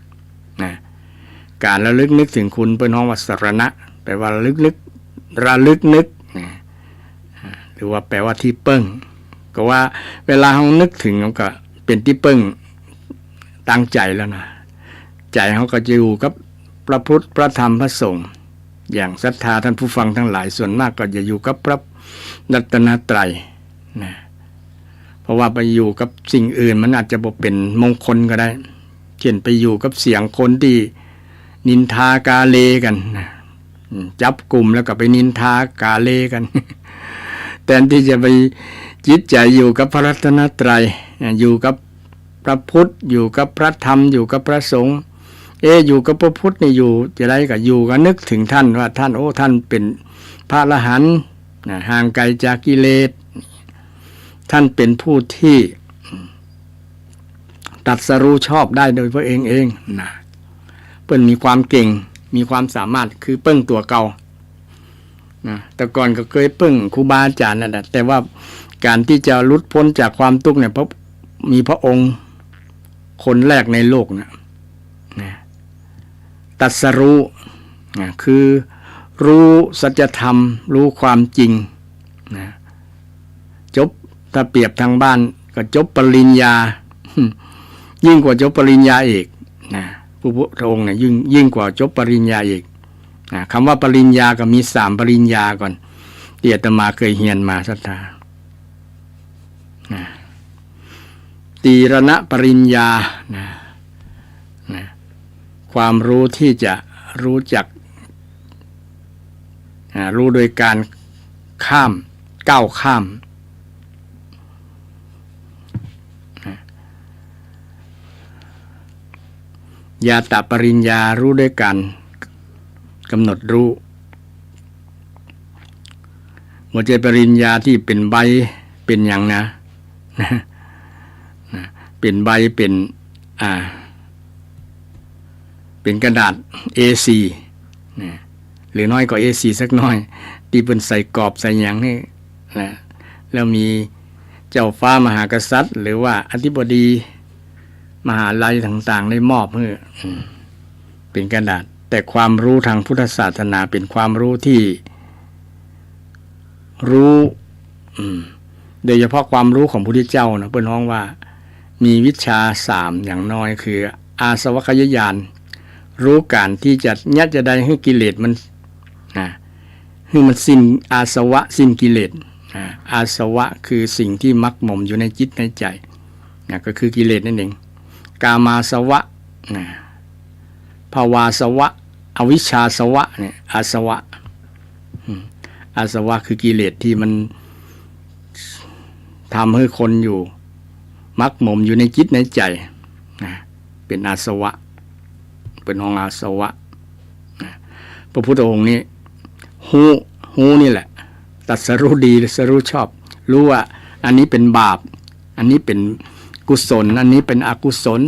Speaker 1: การระลึกนึกถึงคุณเป็นห้องวัสรณะแปลว่าระลึกนึกหรือว่าแปลว่าที่เปิ้งก็ว่าเวลาเรานึกถึงก็เป็นที่เปิ้งตั้งใจแล้วนะใจเขาก็จะอยู่กับพระพุทธพระธรรมพระสงฆ์อย่างศรัทธาท่านผู้ฟังทั้งหลายส่วนมากก็จะอยู่กับพระรัตนตรัยนะเพราะว่าไปอยู่กับสิ่งอื่นมันอาจจะบ่เป็นมงคลก็ได้เช่นไปอยู่กับเสียงคนที่นินทากาเลกันจับกลุ่มแล้วก็ไปนินทากาเลกันแทนที่จะไปจิตใจอยู่กับพระรัตนตรัยอยู่กับพระพุทธอยู่กับพระธรรมอยู่กับพระสงฆ์อยู่กับพระพุทธนี่อยู่จะได้ก็อยู่ก็นึกถึงท่านว่าท่านท่านเป็นพระอรหันต์ห่างไกลจากกิเลสท่านเป็นผู้ที่ตรัสรู้ชอบได้โดยพระเองนะเปิ้นมีความเก่งมีความสามารถคือเปิ้งตัวเก่านะแต่ก่อนก็เคยเปิ้งครูบาอาจารย์นั่นแหละแต่ว่าการที่จะหลุดพ้นจากความทุกข์เนี่ยเพราะมีพระองค์คนแรกในโลกนะตรัสรู้คือรู้สัจธรรมรู้ความจริงนะจบถ้าเปรียบทางบ้านก็จบปริญญายิ่งกว่าจบปริญญาเอกนะพระองค์เนี่ยยิ่งกว่าจบปริญญาเอกคำว่าปริญญาก็มี3 ปริญญาก่อนที่อาตมาเคยเรียนมาศรัทธาตีรณปริญญาความรู้ที่จะรู้จักรู้โดยการก้าวข้ามญาตปริญญารู้ด้วยการกำหนดรู้หัวใจปริญญาที่เป็นใบเป็นอย่างนะเป็นใบเป็นกระดาษ A4 หรือน้อยกว่า A4 สักน้อยที่เป็นใส่กรอบใส่อย่างนี่นะแล้วมีเจ้าฟ้ามหากษัตริย์หรือว่าอธิบดีมหาลัยต่างๆได้มอบให้เป็นกระดาษแต่ความรู้ทางพุทธศาสนาเป็นความรู้ที่รู้โดยเฉพาะความรู้ของพระพุทธเจ้านะเปิ้นฮ้องว่ามีวิชา3อย่างน้อยคืออาสวัคยญาณรู้การที่จะยัดจะได้ให้กิเลสมันให้มันสิ้นอาสวะสิ้นกิเลสอาสวะคือสิ่งที่มักหมมอยู่ในจิตในใจก็คือกิเลสนั่นเองกามาสวะภาวาสวะอวิชชาสวะเนี่ยอาสวะคือกิเลสที่มันทำให้คนอยู่มักหมมอยู่ในจิตในใจเป็นอาสวะเป็นห้องอาสวะพระพุทธองค์นี้หูนี่แหละตรัสรู้ดีตรัสรู้ชอบรู้ว่าอันนี้เป็นบาปอันนี้เป็นกุศลอันนี้เป็นอกุศล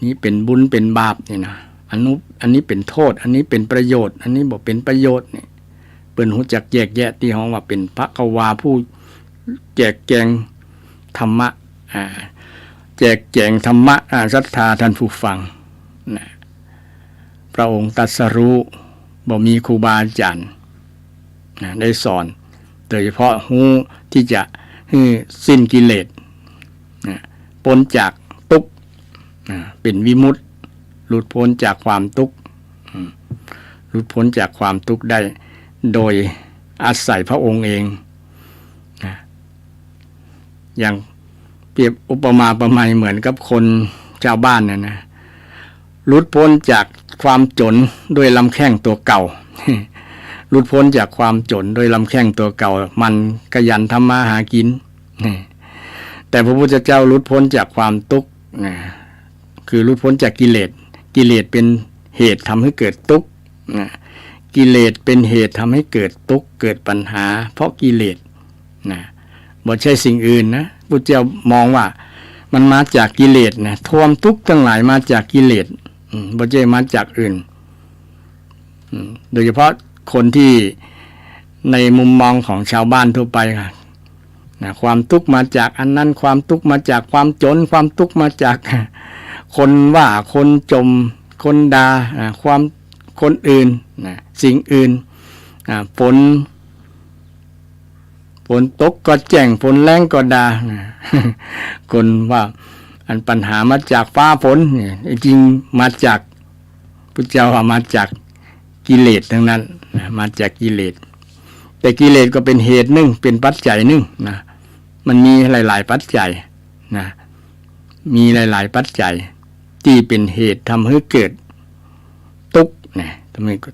Speaker 1: นี้เป็นบุญเป็นบาปนี่นะอันนี้เป็นโทษอันนี้เป็นประโยชน์อันนี้บอกเป็นประโยชน์นี่เปิ้นรู้จักแยกแยะที่ห้องว่าเป็นพระกวาผู้แจกแจงธรรมะแจกแจงธรรมะศรัทธาท่านผู้ฟังนะพระองค์ตรัสรู้บ่มีครูบาอาจารย์นะได้สอนโดยเฉพาะฮู้ที่จะให้สิ้นกิเลสนะพ้นจากทุกข์เป็นวิมุตติหลุดพ้นจากความทุกข์หลุดพ้นจากความทุกข์ได้โดยอาศัยพระองค์เองนะอย่างเปรียบอุปมาประไมยเหมือนกับคนชาวบ้านนะหลุดพ้นจากความจนด้วยลำแข้งตัวเก่าหลุดพ้นจากความจนโดยลำแข้งตัวเก่ามันขยันทำมาหากินแต่พระพุทธเจ้าหลุดพ้นจากความทุกข์คือหลุดพ้นจากกิเลสกิเลสเป็นเหตุทำให้เกิดทุกข์กิเลสเป็นเหตุทำให้เกิดทุกข์เกิดปัญหาเพราะกิเลสนะบ่ใช่สิ่งอื่นนะพุทธเจ้ามองว่ามันมาจากกิเลสนะความทุกข์ทั้งหลายมาจากกิเลสบ่ใช่มาจากอื่นโดยเฉพาะคนที่ในมุมมองของชาวบ้านทั่วไปค่ะนะความทุกข์มาจากอันนั้นความทุกข์มาจากความจนความทุกข์มาจากคนว่าคนจมคนด่าความคนอื่นนะสิ่งอื่นฝนตกก็แจ้งฝนแรงก็ด่าคนว่าอันปัญหามาจากฟ้าฝนจริงมาจากพุทธเจ้าว่ามาจากกิเลสทั้งนั้นมาจากกิเลสแต่กิเลสก็เป็นเหตุหนึ่งเป็นปัจจัยหนึ่งนะมันมีหลายๆปัจจัยนะมีหลายๆปัจจัยที่เป็นเหตุทำให้เกิดทุกข์นะ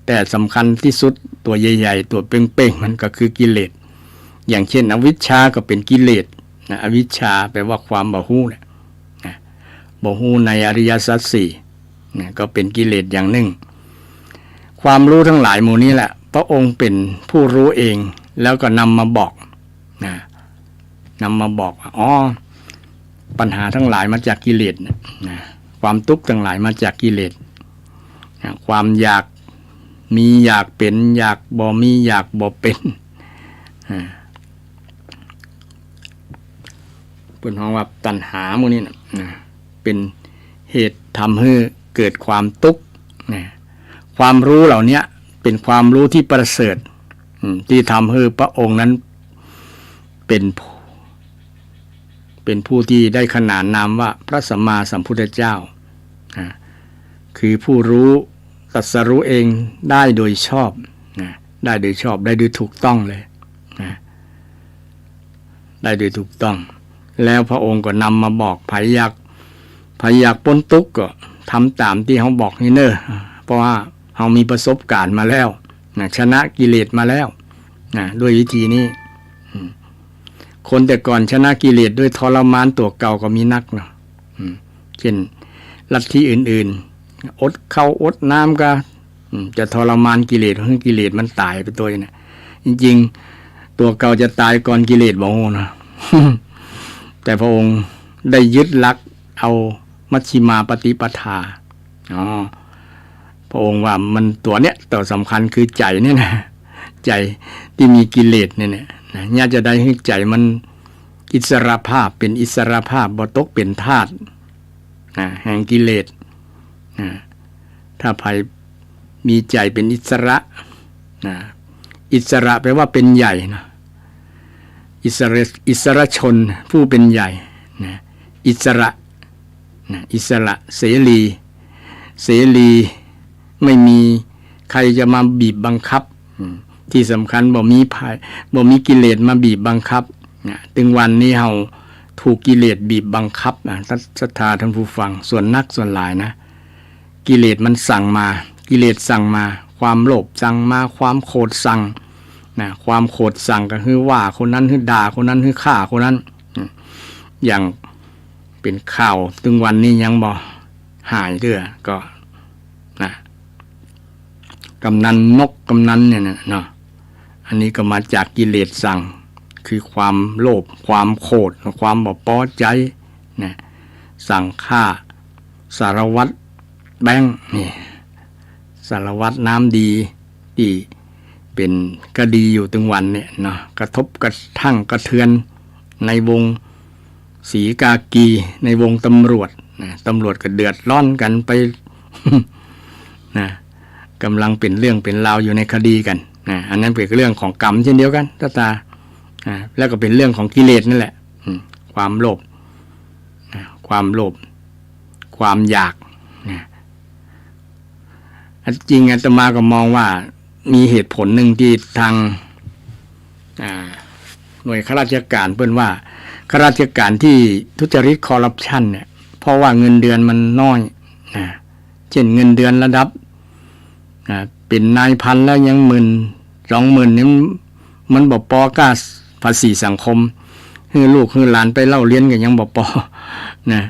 Speaker 1: แต่สำคัญที่สุดตัวใหญ่ๆตัวเป้งๆมันก็คือกิเลสอย่างเช่นอวิชชาก็เป็นกิเลสนะอวิชชาแปลว่าความบ่ฮู้นะบ่ฮู้ในอริยสัจสี่นะก็เป็นกิเลสอย่างหนึ่งความรู้ทั้งหลายหมู่นี้แหละพระองค์เป็นผู้รู้เองแล้วก็นำมาบอกนะนำมาบอกอ๋อปัญหาทั้งหลายมาจากกิเลสนะความทุกข์ทั้งหลายมาจากกิเลสนะความอยากมีอยากเป็นอยากบ่มีอยากบ่เป็นเป็นของว่าตัณหาหมู่นี้นะเป็นเหตุทำให้เกิดความทุกข์นะความรู้เหล่านี้เป็นความรู้ที่ประเสริฐที่ทำให้พระองค์นั้นเป็นผู้ที่ได้ขนานนามว่าพระสัมมาสัมพุทธเจ้าคือผู้รู้ตรัสรู้เองได้โดยชอบได้โดยชอบได้โดยถูกต้องเลยได้โดยถูกต้องแล้วพระองค์ก็นำมาบอกไผอยากพ้นทุกข์ก็ทำตามที่เขาบอกนี่เนอะเพราะว่าเขามีประสบการณ์มาแล้วชนะกิเลสมาแล้วด้วยวิธีนี้คนแต่ก่อนชนะกิเลสด้วยทรมานตัวเก่าก็มีนักเนาะเช่นลัทธิอื่นๆอดข้าวอดน้ำก็จะทรมานกิเลสให้กิเลสมันตายไปตัวนะจริงๆตัวเก่าจะตายก่อนกิเลสบ่โหนะ แต่พระองค์ได้ยึดหลักเอามัชฌิมาปฏิปทาพระองค์ว่ามันตัวเนี้ยตัวสำคัญคือใจเนี่ยนะใจที่มีกิเลสเนี่ยน่าจะได้ให้ใจมันอิสรภาพเป็นอิสรภาพบ่ตกเป็นทาสแห่งกิเลสถ้าใครมีใจเป็นอิสระอิสระแปลว่าเป็นใหญ่นะอิสระชนผู้เป็นใหญ่อิสระเสรีไม่มีใครจะมาบีบบังคับที่สำคัญบ่มีกิเลสมาบีบบังคับถึงวันนี้เฮาถูกกิเลสบีบบังคับศรัทธาท่านผู้ฟังส่วนนักส่วนหลายนะกิเลสมันสั่งมากิเลสสั่งมาความโลภสั่งมาความโกรธสั่งความโกรธสั่งก็คือว่าคนนั้นคือด่าคนนั้นคือฆ่าคนนั้นอย่างเป็นข่าวถึงวันนี้ยังบ่หายเด้อก็กำนันนกกำนันเนี่ยเนาะอันนี้ก็มาจากกิเลสสั่งคือความโลภความโกรธความบ่พอใจสั่งฆ่า สารวัตรแบงค์นี่สารวัตรน้ำดีที่เป็นคดีอยู่ถึงวันเนี่ยเนาะกระทบกระทั่งกระเทือนในวงศรีกากีในวงตำรวจนะตำรวจก็เดือดร้อนกันไป นะกำลังเป็นเรื่องเป็นราวอยู่ในคดีกันนะอันนั้นเป็นเรื่องของกรรมเช่นเดียวกันตาแล้วก็เป็นเรื่องของกิเลสนั่นแหละความโลภความโลภความอยากนะจริงอาตมาก็มองว่ามีเหตุผลหนึ่งที่ทางหน่วยข้าราชการเปิ้นว่าข้าราชการที่ทุจริตคอร์รัปชันเนี่ยเพราะว่าเงินเดือนมันน้อยเช่นเงินเดือนระดับเป็นนายพันแล้วยัง10,000-20,000นี่มันบ่พอค่าภาษีสังคมคือลูกคือหลานไปเล่าเรียนก็ยังบ่พอนะ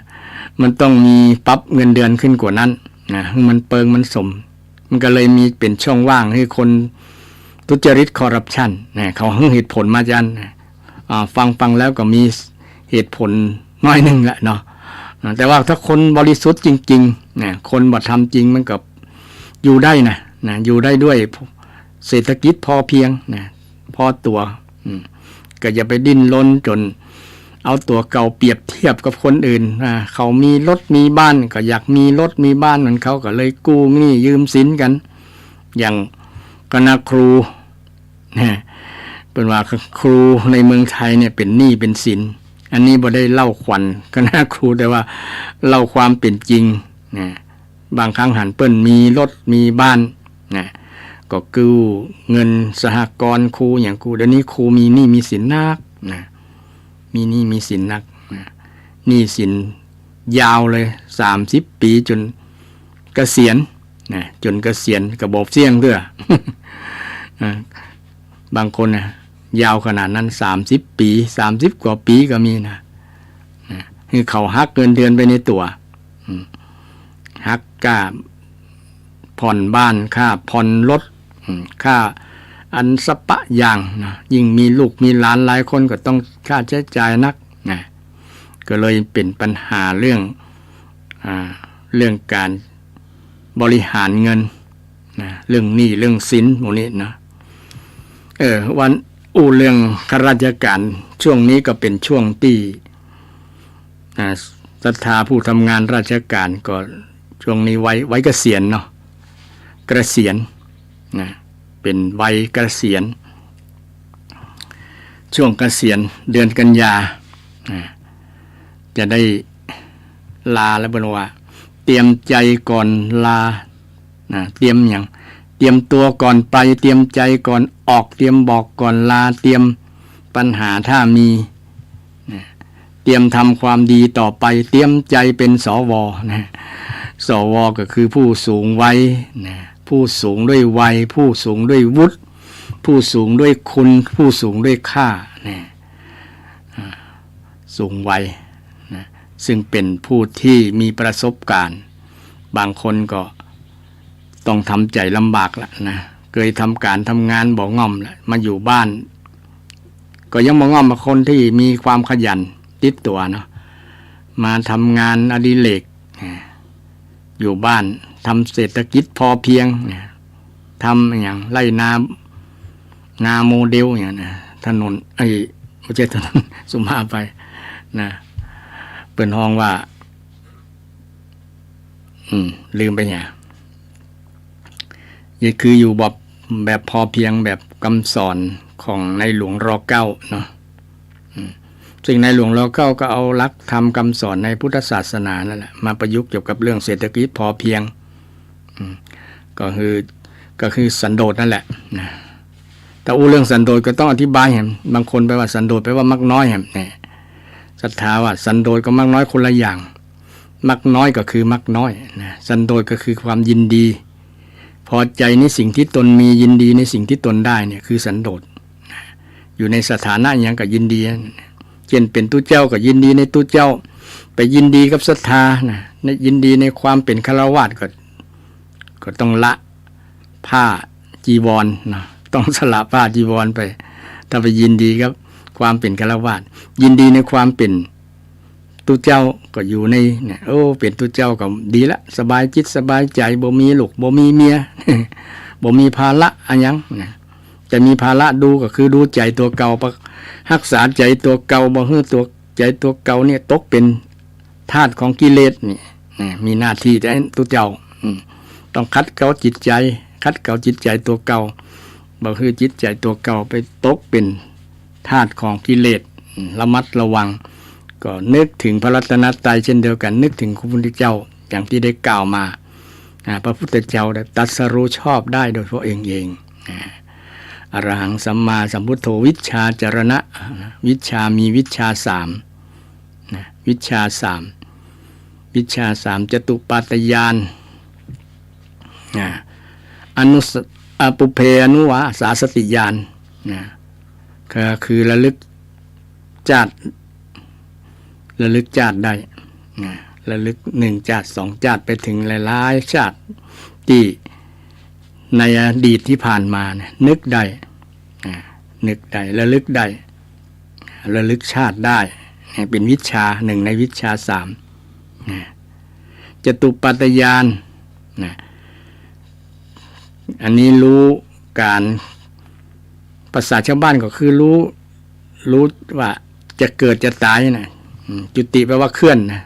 Speaker 1: มันต้องมีปรับเงินเดือนขึ้นกว่านั้นนะมันเปิงมันสมมันก็เลยมีเป็นช่องว่างให้คนทุจริตคอร์รัปชันนะเขาให้เหตุผลมาจันฟังแล้วก็มีเหตุผลน้อยนึงแหละเนาะแต่ว่าถ้าคนบริสุทธิ์จริงๆนะคนบ่ทำจริงมันก็อยู่ได้นะอยู่ได้ด้วยเศรษฐกิจพอเพียงนะพอตัวก็อย่าไปดิ้นรนจนเอาตัวเก่าเปรียบเทียบกับคนอื่นเขามีรถมีบ้านก็อยากมีรถมีบ้านเหมือนเขาก็เลยกู้หนี้ยืมสินกันอย่างคณะครูเนี่ยเป็นว่าครูในเมืองไทยเนี่ยเป็นหนี้เป็นสินอันนี้บ่ได้เล่าขวัญคณะครูแต่ว่าเล่าความเป็นจริงนะบางครั้งหันเปิ้นมีรถมีบ้านนะก็กู้เงินสหกรณ์ครูอย่างครูเดี๋ยวนี้ครูมีหนี้มีสินนักนะมีหนี้มีสินนักหนี้สินยาวเลย30 ปีจนเกษียณนะจนเกษียณกระบอกเสี่ยงเด้อบางคนนะยาวขนาดนั้น30 ปี30 กว่าปีก็มีนะคือเขาหักเงินเดือนไปในตัวหักค่าผ่อนบ้านค่าผ่อนรถค่าอันสปะอย่างนะยิ่งมีลูกมีหลานหลายคนก็ต้องค่าใช้จ่ายนักนะก็เลยเป็นปัญหาเรื่องการบริหารเงินนะเรื่องหนี้เรื่องสินพวกนี้นะวันเรื่องข้าราชการช่วงนี้ก็เป็นช่วงที่ศรัทธาผู้ทำงานราชการก็ช่วงนี้ไว้เกษียณเนาะเกษียณนะเป็นวัยเกษียณช่วงเกษียณเดือนกันยาจะได้ลาแล้วบอกว่าเตรียมใจก่อนลาเตรียมอย่างเตรียมตัวก่อนไปเตรียมใจก่อนออกเตรียมบอกก่อนลาเตรียมปัญหาถ้ามีเตรียมทำความดีต่อไปเตรียมใจเป็นสวนะสวก็คือผู้สูงวัยนะผู้สูงด้วยวัยผู้สูงด้วยวุฒิผู้สูงด้วยคุณผู้สูงด้วยค่านะสูงวัยนะซึ่งเป็นผู้ที่มีประสบการณ์บางคนก็ต้องทำใจลำบากละนะเคยทำการทำงานบ่ง่อมละมาอยู่บ้านก็ยังบ่ง่อมบางคนที่มีความขยันติดตัวเนาะมาทำงานอดิเรกอยู่บ้านทำเศรษฐกิจพอเพียงทำอย่างไร่นาโมเดลอย่างนะถนนไม่ใช่ถนนสุมาไปนะเปิดห้องว่าลืมไปเนี่ยนี่คืออยู่แบบพอเพียงแบบคำสอนของในหลวงร.9เนาะซึ่งในหลวงร.9ก็เอาหลักธรรมคำสอนในพุทธศาสนานั่นแหละมาประยุกต์เกี่ยวกับเรื่องเศรษฐกิจพอเพียงก็คือสันโดษนั่นแหละนะแต่เรื่องสันโดษก็ต้องอธิบายแหมบางคนแปลว่าสันโดษแปลว่ามักน้อยแหมเนี่ยศรัทธาว่าสันโดษกับมักน้อยคนละอย่างมักน้อยก็คือมักน้อยนะสันโดษก็คือความยินดีพอใจในสิ่งที่ตนมียินดีในสิ่งที่ตนได้เนี่ยคือสันโดษอยู่ในสถานะอย่างกับยินดีเช่นเป็นตู้เจ้าก็ยินดีในตู้เจ้าไปยินดีกับศรัทธานะยินดีในความเป็นฆราวาสก็ต้องละผ้าจีวรนะต้องสละผ้าจีวรไปถ้าไปยินดีกับความเป็นฆราวาสยินดีในความเป็น ตุเจ้าก็อยู่ในเนี่ยโอ้เป็นตุเจ้าก็ดีละสบายจิตสบายใจบ่มีลูกบ่มีเมีย บ่มีภาระอันยังนะจะมีภาระดูก็คือดูใจตัวเก่ารักษาใจตัวเก่าบ่ให้ตัวใจตัวเก่าเนี่ยตกเป็นธาตุของกิเลสนี่มีหน้าที่แต่ตุเจ้าต้องคัดเกลาจิตใจคัดเกลาจิตใจตัวเก่าบ่คือจิตใจตัวเก่าไปตกเป็นธาตุของกิเลสระมัดระวังก็นึกถึงพระรัตนตรัยเช่นเดียวกันนึกถึงพระพุทธเจ้าอย่างที่ได้กล่าวมาพระพุทธเจ้าได้ตรัสรู้ชอบได้โดยพระเองอรหังสัมมาสัมพุทโธวิชชาจรณะวิชามีวิชา3วิชา3วิชา3จตุปาตญาณปุเพอนุวาสาสติญาณก็คือระลึกชาติได้ระลึก1ชาติ2ชาติไปถึงหลายๆชาติที่ในอดีตที่ผ่านมานึกได้ระลึกได้ระลึกชาติได้เป็นวิชา1ในวิชา3จตุปัฏฐญาณอันนี้รู้การภาษาชาวบ้านก็คือรู้ว่าจะเกิดจะตายนะจุติแปลว่าเคลื่อนนะ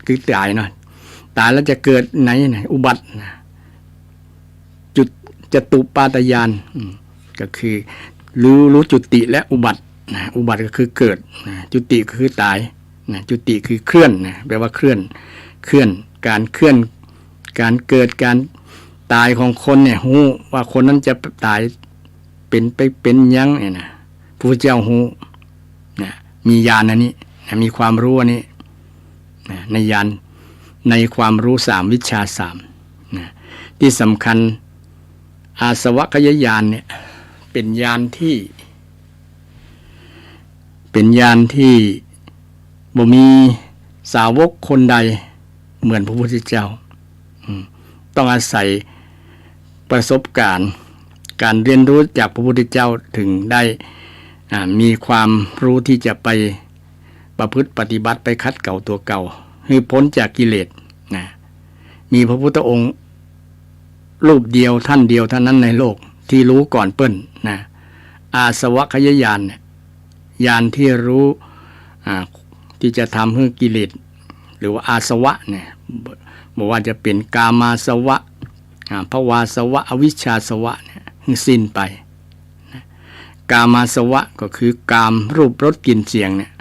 Speaker 1: คือตายเนาะตายแล้วจะเกิดไหนอุบัติจุดจตุปาตญาณก็คือรู้จุติและอุบัติอุบัติก็คือเกิดจุติก็คือตายจุติคือเคลื่อนแปลว่าเคลื่อนการเคลื่อนการเกิดการตายของคนเนี่ยฮู้ว่าคนนั้นจะตายเป็นยังเนี่ยนะพระพุทธเจ้าฮู้มีญาณอันนี้มีความรู้อันนี้ในญาณในความรู้3วิชา3ที่สำคัญอาสวัคยญาณเนี่ยเป็นญาณที่บ่มีสาวกคนใดเหมือนพระพุทธเจ้าต้องอาศัยประสบการณ์การเรียนรู้จากพระพุทธเจ้าถึงได้มีความรู้ที่จะไปประพฤติปฏิบัติไปคัดเก่าตัวเก่าให้พ้นจากกิเลสมีพระพุทธองค์รูปเดียวท่านเดียวเท่านั้นในโลกที่รู้ก่อนเปิ้นอาสวัคยญาณญาณที่รู้ที่จะทำให้กิเลสหรือว่าอาสวะเนี่ยบอกว่าจะเป็นกามาสวะภวาสวะอวิชชาสวะเนี่ยสิ้นไปกามาสวะก็คือกามรูปรสกลิ่นเสียงเนี่ย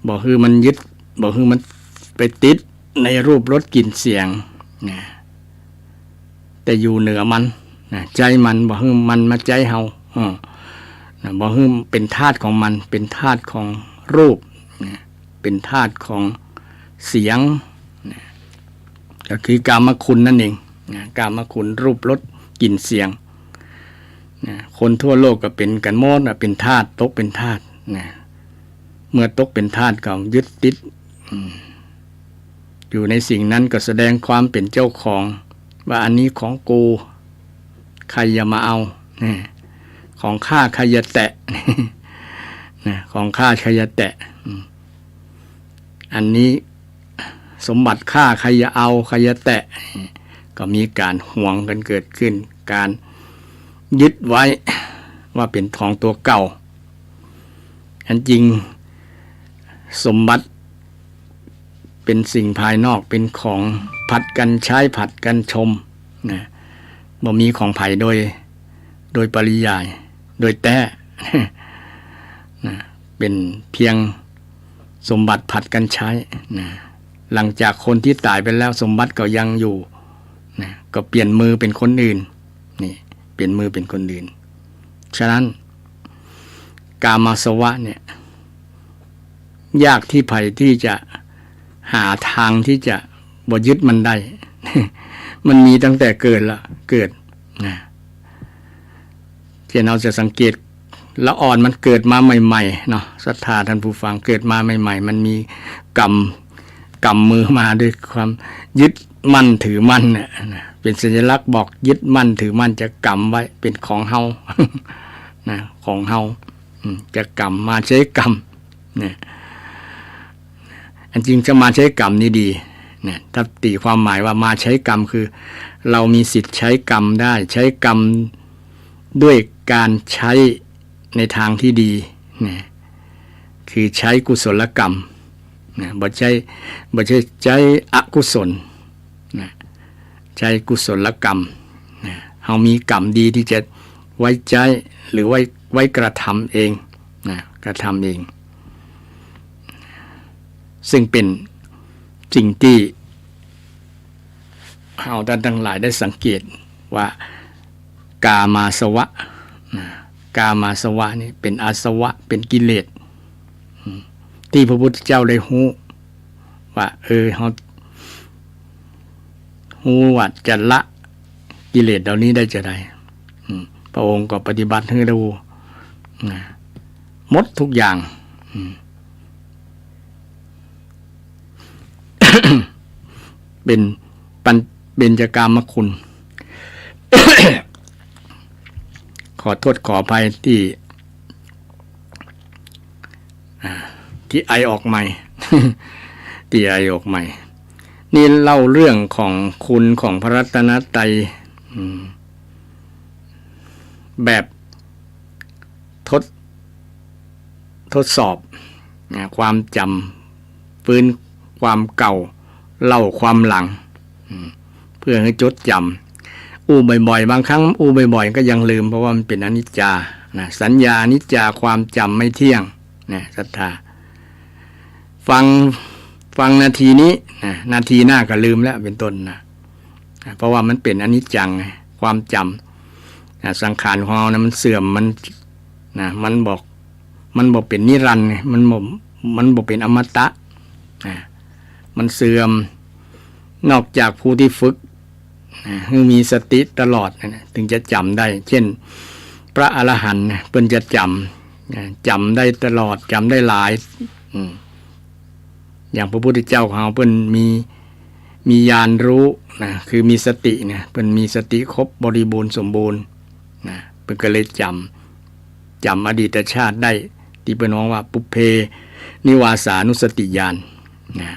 Speaker 1: บอกคือมันยึดบอกคือมันไปติดในรูปรสกลิ่นเสียงแต่อยู่เหนือมันใจมันบอกคือมันมาใจเฮาบอกคือเป็นธาตุของมันเป็นธาตุของรูปเป็นธาตุของเสียงก็คือกามคุณนั่นเองกามคุณรูปรสกลิ่นเสียงคนทั่วโลกก็เป็นกันหมดเป็นธาตุตกเป็นธาตุเมื่อตกเป็นธาตุก็ยึดติดอยู่ในสิ่งนั้นก็แสดงความเป็นเจ้าของว่าอันนี้ของกูใครอย่ามาเอาของข้าใครอย่าแตะของข้าใครอย่าแตะอันนี้สมบัติข้าใครอย่าเอาใครอย่าแตะก็มีการหวงกันเกิดขึ้นการยึดไว้ว่าเป็นของตัวเก่าอันจริงสมบัติเป็นสิ่งภายนอกเป็นของผัดกันใช้ผัดกันชมบ่มีของไผ่โดยปริยายโดยแท้เป็นเพียงสมบัติผัดกันใช้หลังจากคนที่ตายไปแล้วสมบัติก็ยังอยู่ก็เปลี่ยนมือเป็นคนอื่นเปลี่ยนมือเป็นคนอื่นฉะนั้นกามาสวะเนี่ยยากที่ไผ่ที่จะหาทางที่จะบ่ยึดมันได้ มันมีตั้งแต่เกิดเช่นเราจะสังเกตละอ่อนมันเกิดมาใหม่ๆเนาะศรัทธาท่านผู้ฟังเกิดมาใหม่ๆมันมีกรรมมือมาด้วยความยึดมั่นถือมั่นเนี่ยเป็นสัญลักษณ์บอกยึดมั่นถือมั่นจะกรรมไว้เป็นของเฮา ของเฮาจะกรรมมาใช้กรรมเนี่ย อันจริงจะมาใช้กรรมนี่ดีเนี่ยถ้าตีความหมายว่ามาใช้กรรมคือเรามีสิทธิ์ใช้กรรมได้ใช้กรรมด้วยการใช้ในทางที่ดีเนี่ยคือใช้กุศลกรรมนะบ่ใช้อกุศลนะใช้กุศลกรรมนะเฮามีกรรมดีที่จะไว้ใจหรือไว้กระทำเองนะกระทำเองซึ่งเป็นสิ่งที่เราท่านทั้งหลายได้สังเกตว่ากามาสวะกามาสวะนี่เป็นอาสวะเป็นกิเลสที่พระพุทธเจ้าได้ฮู้ว่าเขาฮู้ว่าจะละกิเลสเหล่านี้ได้จะได้พระองค์ก็ปฏิบัติให้ดูหมดทุกอย่างเป็นเบญจกามคุณ ขอโทษขออภัยที่ไอออกใหม่ ที่ไอออกใหม่นี่เล่าเรื่องของคุณของพระรัตนตรัยแบบทดสอบความจำฟื้นความเก่าเล่าความหลังเพื่อให้จดจำอู้บ่อยๆบางครั้งอู้บ่อยๆก็ยังลืมเพราะว่ามันเป็นอนิจจานะสัญญาอนิจจาความจำไม่เที่ยงนะศรัทธาฟังนาทีนี้นะนาทีหน้าก็ลืมแล้วเป็นต้นนะเพราะว่ามันเป็นอนิจจังความจำนะสังขารของเรานะมันเสื่อมมันบอกเป็นนิรันดร์มันบอกเป็นอมตะนะมันเสื่อมนอกจากผู้ที่ฝึกคือมีสติตลอดนะถึงจะจำได้เช่นพระอรหันต์เพิ่นจะจำได้ตลอดจำได้หลายอย่างพระพุทธเจ้าของเราเพิ่นมีญาณรู้นะคือมีสติเนี่ยเพิ่นมีสติครบบริบูรณ์สมบูรณ์นะเพิ่นก็เลยจำอดีตชาติได้ที่เพิ่นว่าปุพเพนิวาสานุสติญาณนะ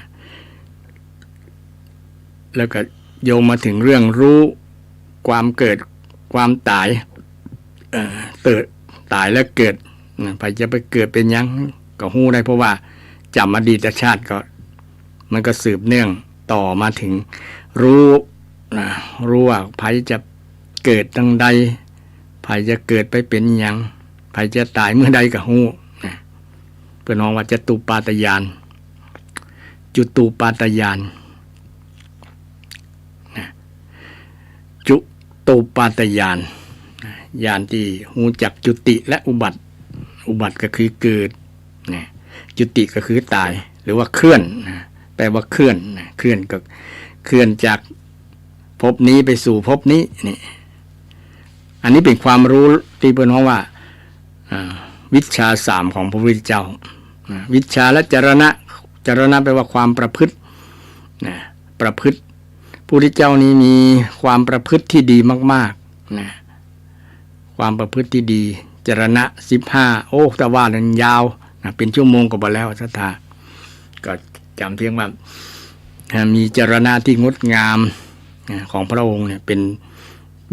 Speaker 1: แล้วก็โยงมาถึงเรื่องรู้ความเกิดความตายตายแล้วเกิดใครจะไปเกิดเป็นยังก็ฮู้ได้เพราะว่าจำอดีตชาติก็มันก็สืบเนื่องต่อมาถึงรู้ว่าใครจะเกิดตั้งใดใครจะเกิดไปเป็นยังใครจะตายเมื่อใดก็ฮู้เพื่อนน้องว่าจตุปาตญาณจุตูปาตญาณจุตูปาตญาณญาณที่หูจักจุติและอุบัติก็คือเกิดจุติก็คือตายหรือว่าเคลื่อนแปลว่าเคลื่อนเคลื่อนก็เคลื่อนจากภพนี้ไปสู่ภพนี้นี่อันนี้เป็นความรู้ที่เพิ่นว่าวิชชา3ของพระพุทธเจ้าวิชชาและจรณะแปลว่าความประพฤติประพฤติพระพุทธเจ้านี้มีความประพฤติที่ดีมากๆความประพฤติที่ดีจรณะ15โอ้แต่ว่านั้นยาวเป็นชั่วโมงก็บ่แล้วศรัทธาก็จำเพียงว่ามีจรณะที่งดงามของพระองค์เนี่ยเป็น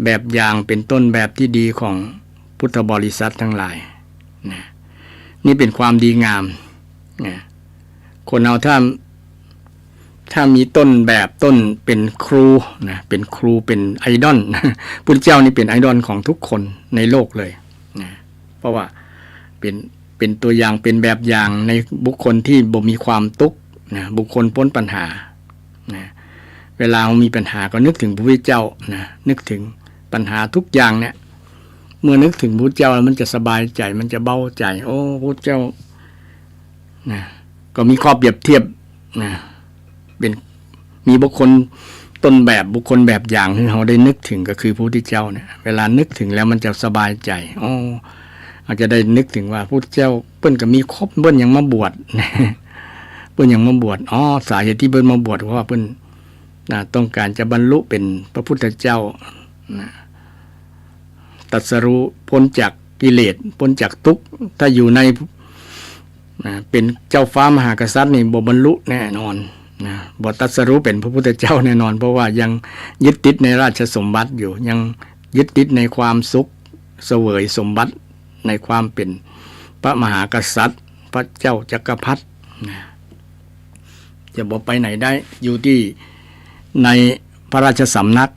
Speaker 1: แบบอย่างเป็นต้นแบบที่ดีของพุทธบริษัททั้งหลายนี่เป็นความดีงามคนเราถ้ามีต้นแบบต้นเป็นครูเป็นครูเป็นไอดอลพุทธเจ้านี่เป็นไอดอลของทุกคนในโลกเลยเพราะว่าเป็นตัวอย่างเป็นแบบอย่างในบุคคลที่บ่มีความทุกข์บุคคลพ้นปัญหาเวลามีปัญหาก็นึกถึงพระพุทธเจ้านึกถึงปัญหาทุกอย่างเนี่ยเมื่อนึกถึงพระพุทธเจ้าแล้วมันจะสบายใจมันจะเบาใจโอ้พระพุทธเจ้าก็มีข้อเปรียบเทียบเป็นมีบุคคลต้นแบบบุคคลแบบอย่างที่เราได้นึกถึงก็คือพระพุทธเจ้าเนี่ยเวลานึกถึงแล้วมันจะสบายใจอาจจะได้นึกถึงว่าพระพุทธเจ้าเปิ้นก็มีครบเปิ้นยังมาบวชเปิ้นยังมาบวชสาเหตุที่เปิ้นมาบวชเพราะว่าเปิ้นต้องการจะบรรลุเป็นพระพุทธเจ้าตรัสรู้พ้นจากกิเลสพ้นจากทุกข์ถ้าอยู่ใน เป็นเจ้าฟ้ามหากษัตริย์นี่บ่บรรลุแน่นอนนะบ่ตรัสรู้เป็นพระพุทธเจ้าแน่นอนเพราะว่ายังยึดติดในราชสมบัติอยู่ยังยึดติดในความสุขเสวยสมบัติในความเป็นพระมหากษัตริย์พระเจ้าจักรพรรดินะจะบ่ไปไหนได้อยู่ที่ในพระราชสำนัก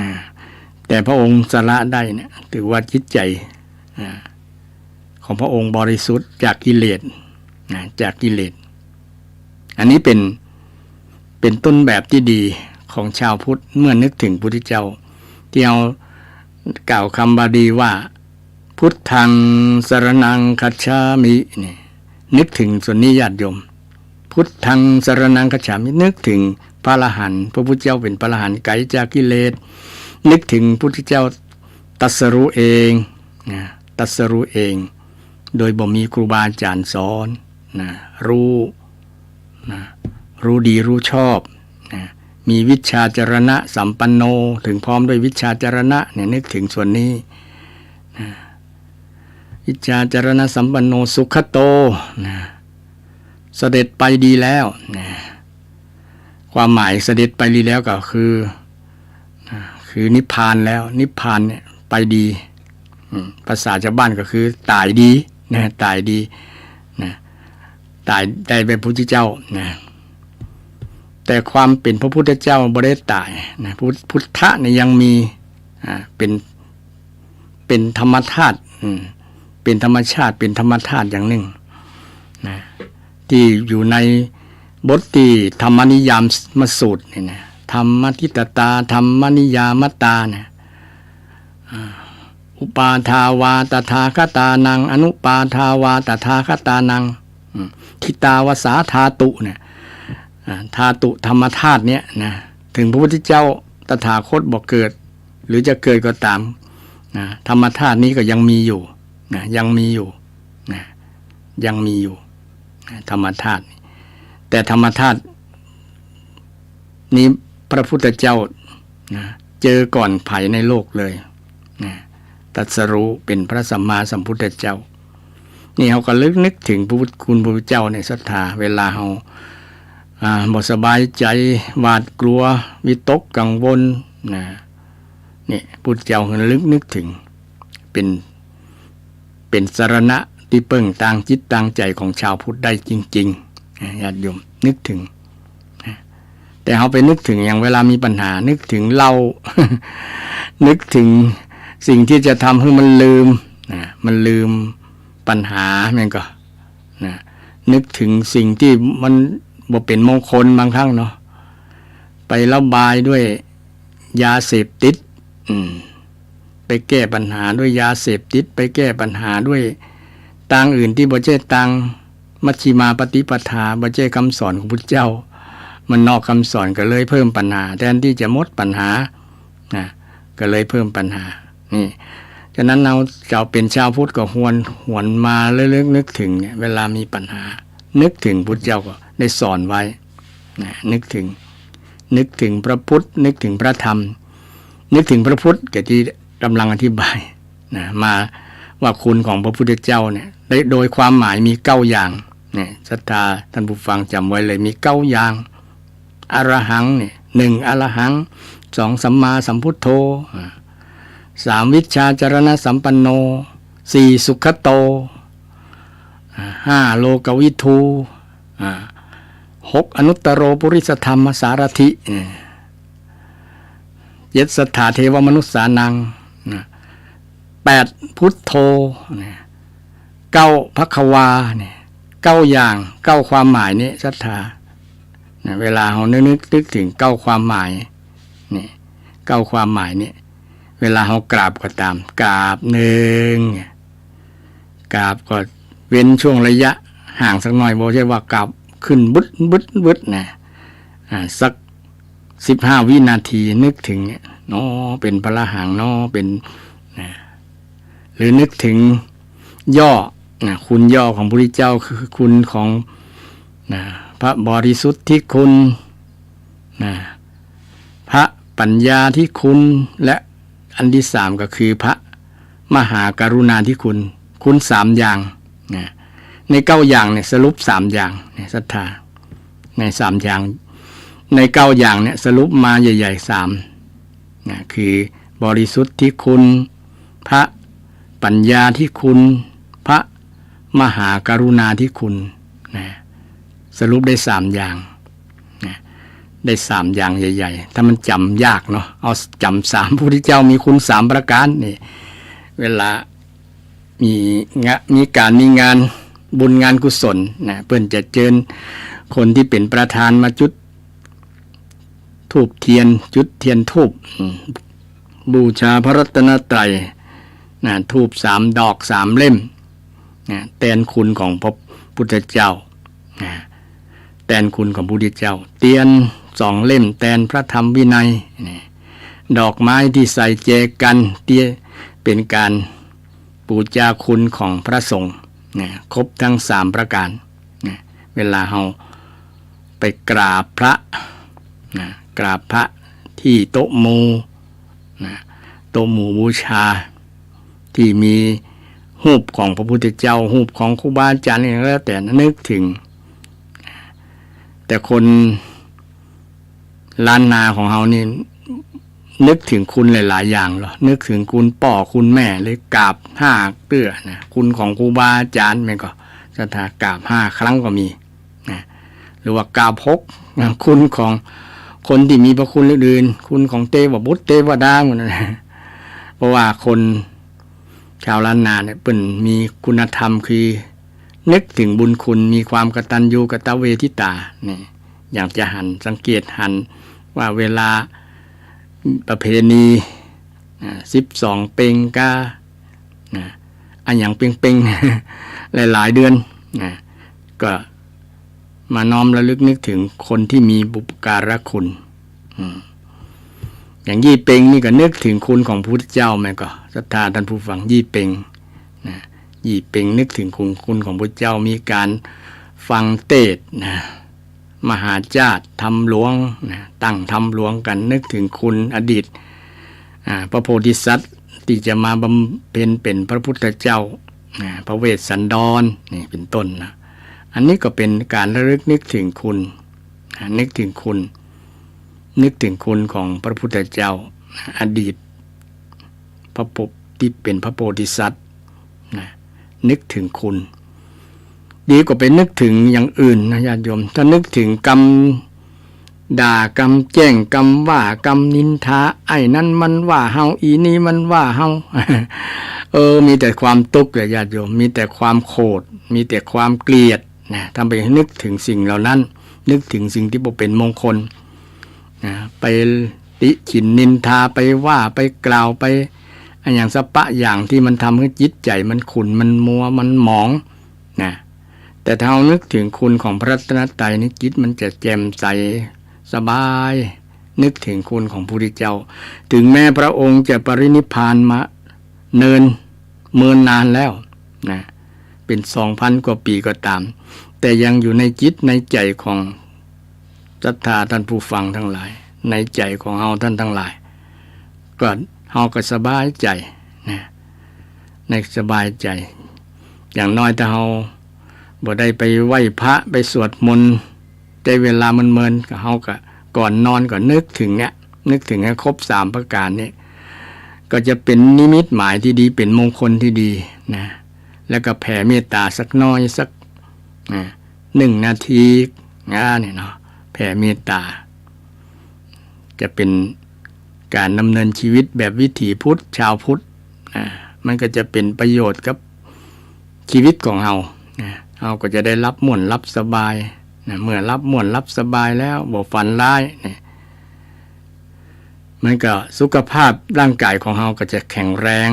Speaker 1: นะแต่พระองค์สละได้เนี่ยถือว่าจิตใจของพระองค์บริสุทธิ์จากกิเลสจากกิเลสอันนี้เป็นต้นแบบที่ดีของชาวพุทธเมื่อนึกถึงพระพุทธเจ้าที่เอากล่าวคำบาลีว่าพุทธังสรณังคัจฉามินี่นึกถึงส่วนนี้ญาติโยมพุทธังสรณังคัจฉามินึกถึงพระอรหันต์พระพุทธเจ้าเป็นพระอรหันต์ไกลจากกิเลสนึกถึงพระพุทธเจ้าตรัสรู้เองตรัสรู้เองโดยบ่มีครูบาอาจารย์สอนรู้ดีรู้ชอบมีวิชชาจรณะสัมปันโนถึงพร้อมด้วยวิชชาจรณะเนี่ยนึกถึงส่วนนี้วิชชาจรณะสัมปันโนสุขโตเสด็จไปดีแล้วความหมายเสด็จไปดีแล้วก็คือนิพพานแล้วนิพพานเนี่ยไปดีภาษาชาวบ้านก็คือตายดีตายดีตายได้เป็นพระพุทธเจ้าแต่ความเป็นพระพุทธเจ้าบ่ได้ตายพุทธะเนี่ยยังมีเป็นธรรมธาตุเป็นธรรมชาติเป็นธรรมธาตุอย่างหนึ่งที่อยู่ในบทที่ธรรมนิยามมสูตรนี่นะธรรมทิฏฐตาธรรมนิยามตาเนี่ยอุปาทาวาตถาคตานังอนุปาทาวาตถาคตานังทิตาวสาธาตุเนี่ยธาตุธรรมธาตุเนี่ยนะถึงพระพุทธเจ้าตถาคตบอกเกิดหรือจะเกิดก็ตามธรรมธาตุนี้ก็ยังมีอยู่ยังมีอยู่ยังมีอยู่ธรรมธาตุแต่ธรรมธาตุนี้พระพุทธเจ้าเจอก่อนไผในโลกเลยตรัสรู้เป็นพระสัมมาสัมพุทธเจ้านี่เขาก็นึกถึงพระพุทธคุณพระพุทธเจ้าในศรัทธาเวลาเขาบ่สบายใจหวาดกลัววิตกกังวลนี่พุทธเจ้านึกถึงเป็นสรณะที่เปิ้งต่างจิตต่างใจของชาวพุทธได้จริงๆญาติโยมนึกถึงแต่เขาไปนึกถึงอย่างเวลามีปัญหานึกถึงเรา นึกถึงสิ่งที่จะทำให้มันลืมปัญหามันก็นึกถึงสิ่งที่มันบ่เป็นมงคลบางครั้งเนาะไประบายด้วยยาเสพติดไปแก้ปัญหาด้วยยาเสพติดไปแก้ปัญหาด้วยทางอื่นที่บ่ใช่ทางมัชฌิมาปฏิปทาบ่ใช่คำสอนของพุทธเจ้ามันนอกคำสอนก็เลยเพิ่มปัญหาแทนที่จะหมดปัญหาก็เลยเพิ่มปัญหานี่ฉะนั้นเราจะเป็นชาวพุทธก็หวนมาเรื่อยๆนึกถึงเนี่ยเวลามีปัญหานึกถึงพุทธเจ้าก็ได้สอนไว้นึกถึงพระพุทธนึกถึงพระธรรมนึกถึงพระพุทธก็ที่กำลังอธิบายมาว่าคุณของพระพุทธเจ้าเนี่ยโดยความหมายมี9อย่างเนี่ยศรัทธาท่านผู้ฟังจำไว้เลยมี9อย่างอรหังเนี่ย1อรหัง2สัมมาสัมพุทโธ3วิชชาจรณะสัมปันโน4สุขโต5โลกวิทู6อนุตตโรปุริสธรรมสารถิ7สัทธาเทวมนุษสานัง8พุทโธ9ภควาเนี่ย9อย่าง9ความหมายนี้ศรัทธาเวลาเรานึกถึง9ความหมายนี่9ความหมายนี้เวลาเรากราบก็ตามกราบ1กราบก็เว้นช่วงระยะห่างสักหน่อยบ่ใช่ว่ากราบขึ้นบึดนะสัก15วินาทีนึกถึงเนี่ยเนาะเป็นพระอรหันต์เนาะเป็นหรือนึกถึงย่อคุณย่อของพระพุทธเจ้าคือคุณของพระบริสุทธิคุณพระปัญญาที่คุณและอันที่3ก็คือพระมหากรุณาธิคุณ3อย่าง ใน9อย่างเนี่ยสรุป3อย่างเนี่ยศรัทธาใน3อย่างใน9อย่างเนี่ยสรุปมาใหญ่ๆ3นะคือบริสุทธิ์ที่คุณพระปัญญาที่คุณพระมหากรุณาที่คุณนะสรุปได้3อย่างนะได้3อย่างใหญ่ๆถ้ามันจำยากเนาะเอาจำ3พระพุทธเจ้ามีคุณ3ประการนี่เวลามีการมีงานบุญงานกุศลนะเพิ่นจะเชิญคนที่เป็นประธานมาจุดธูปเทียนจุดเทียนธูปบูชาพระรัตนตรัยนะธูป3 ดอก 3 เล่มนะแทนคุณของพระพุทธเจ้านะแทนคุณของพระพุทธเจ้าเทียน2 เล่มแทนพระธรรมวินัยนะดอกไม้ที่ใส่แจกันเตี้ยเป็นการบูชาคุณของพระสงฆ์นะครบทั้ง3ประการนะเวลาเราไปกราบพระนะกราบพระที่โต๊ะหมู่นะโต๊ะหมู่บูชาที่มีรูปของพระพุทธเจ้ารูปของครูบาอาจารย์อะไรก็แล้วแต่นึกถึงแต่คนล้านนาของเรานี่นึกถึงคุณหลายๆอย่างหรอนึกถึงคุณป่อคุณแม่เลยกราบ5 เตื้อนะคุณของครูบาอาจารย์มันก็ศรัทธากราบ5 ครั้งก็มีนะหรือว่ากราบ6นะคุณของคนที่มีพระคุณอื่นๆคุณของเทวบุตรเทวดาหมดนะเพราะว่าคนชาวล้านนาเนี่ยเป็นมีคุณธรรมคือนึกถึงบุญคุณมีความกตัญญูกตเวทิตานี่อย่างจะหันสังเกตหันว่าเวลาประเพณี12 เพ็งกาอันอย่างเพ็งๆหลายๆเดือนก็มาน้อมระลึกนึกถึงคนที่มีบุปการะคุณอย่างยี่เพ็งนี่ก็นึกถึงคุณของพระพุทธเจ้าแม่ก็ศรัทธาท่านผู้ฟังยี่เพ็งยี่เพ็งนึกถึงคุณของพระพุทธเจ้ามีการฟังเทศน์มหาญาติธรรมหลวงตั้งธรรมหลวงกันนึกถึงคุณอดีตพระโพธิสัตว์ที่จะมาบำเพ็ญเป็นพระพุทธเจ้าพระเวสสันดรนี่เป็นต้นนะอันนี้ก็เป็นการระลึกนึกถึงคุณนึกถึงคุณนึกถึงคุณของพระพุทธเจ้าอดีตพระปุที่เป็นพระโพธิสัตว์นึกถึงคุณดีกว่าไปนึกถึงอย่างอื่นนะญาติโยมถ้านึกถึงกรรมด่ากรรมแจ้งกรรมว่ากรรมนินทาไอ้นั่นมันว่าเฮาอีนี้มันว่าเฮา มีแต่ความทุกข์เลยญาติโยมมีแต่ความโกรธมีแต่ความเกลียดนะทำไปนึกถึงสิ่งเหล่านั้นนึกถึงสิ่งที่บ่เป็นมงคลนะไปติฉินนินทาไปว่าไปกล่าวไปอย่างสปะอย่างที่มันทำให้จิตใจมันขุ่นมันมัวมันหมองนะแต่ถ้าเรานึกถึงคุณของพระรัตนตรัยนี่จิตมันจะแจ่มใสสบายนึกถึงคุณของพระพุทธเจ้าถึงแม้พระองค์จะปรินิพพานมาเนินเมินนานแล้วนะเป็น 2,000 กว่าปีก็ตามแต่ยังอยู่ในจิตในใจของศรัทธาท่านผู้ฟังทั้งหลายในใจของเฮาท่านทั้งหลายก็เฮาก็สบายใจนะในสบายใจอย่างน้อยถ้าเฮาบ่ได้ไปไหว้พระไปสวดมนต์แต่เวลามันเมินก็เฮาก็ก่อนนอนก็นึกถึงเนี่ยนึกถึงให้ครบ3ประการนี้ก็จะเป็นนิมิตหมายที่ดีเป็นมงคลที่ดีนะแล้วก็แผ่เมตตาสักน้อยสัก1 นาทีเนี่ยเนาะแผ่เมตตาจะเป็นการดำเนินชีวิตแบบวิถีพุทธชาวพุทธมันก็จะเป็นประโยชน์กับชีวิตของเราเราก็จะได้รับม่วนรับสบายเมื่อรับม่วนรับสบายแล้วบ่ฝันร้ายมันก็สุขภาพร่างกายของเราก็จะแข็งแรง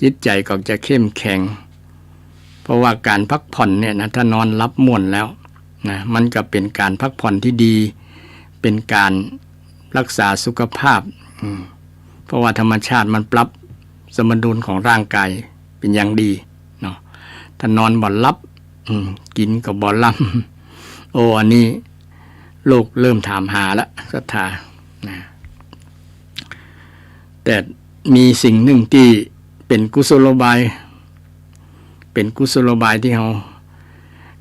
Speaker 1: จิตใจก็จะเข้มแข็งเพราะว่าการพักผ่อนเนี่ยนะถ้านอนรับม่วนแล้วนะมันก็เป็นการพักผ่อนที่ดีเป็นการรักษาสุขภาพเพราะว่าธรรมชาติมันปรับสมดุลของร่างกายเป็นอย่างดีเนาะถ้านอนบ่หลับกินก็บ่หลับโอ้อันนี้โลกเริ่มถามหาแล้วศรัทธานะแต่มีสิ่งหนึ่งที่เป็นกุศโลบายที่เรา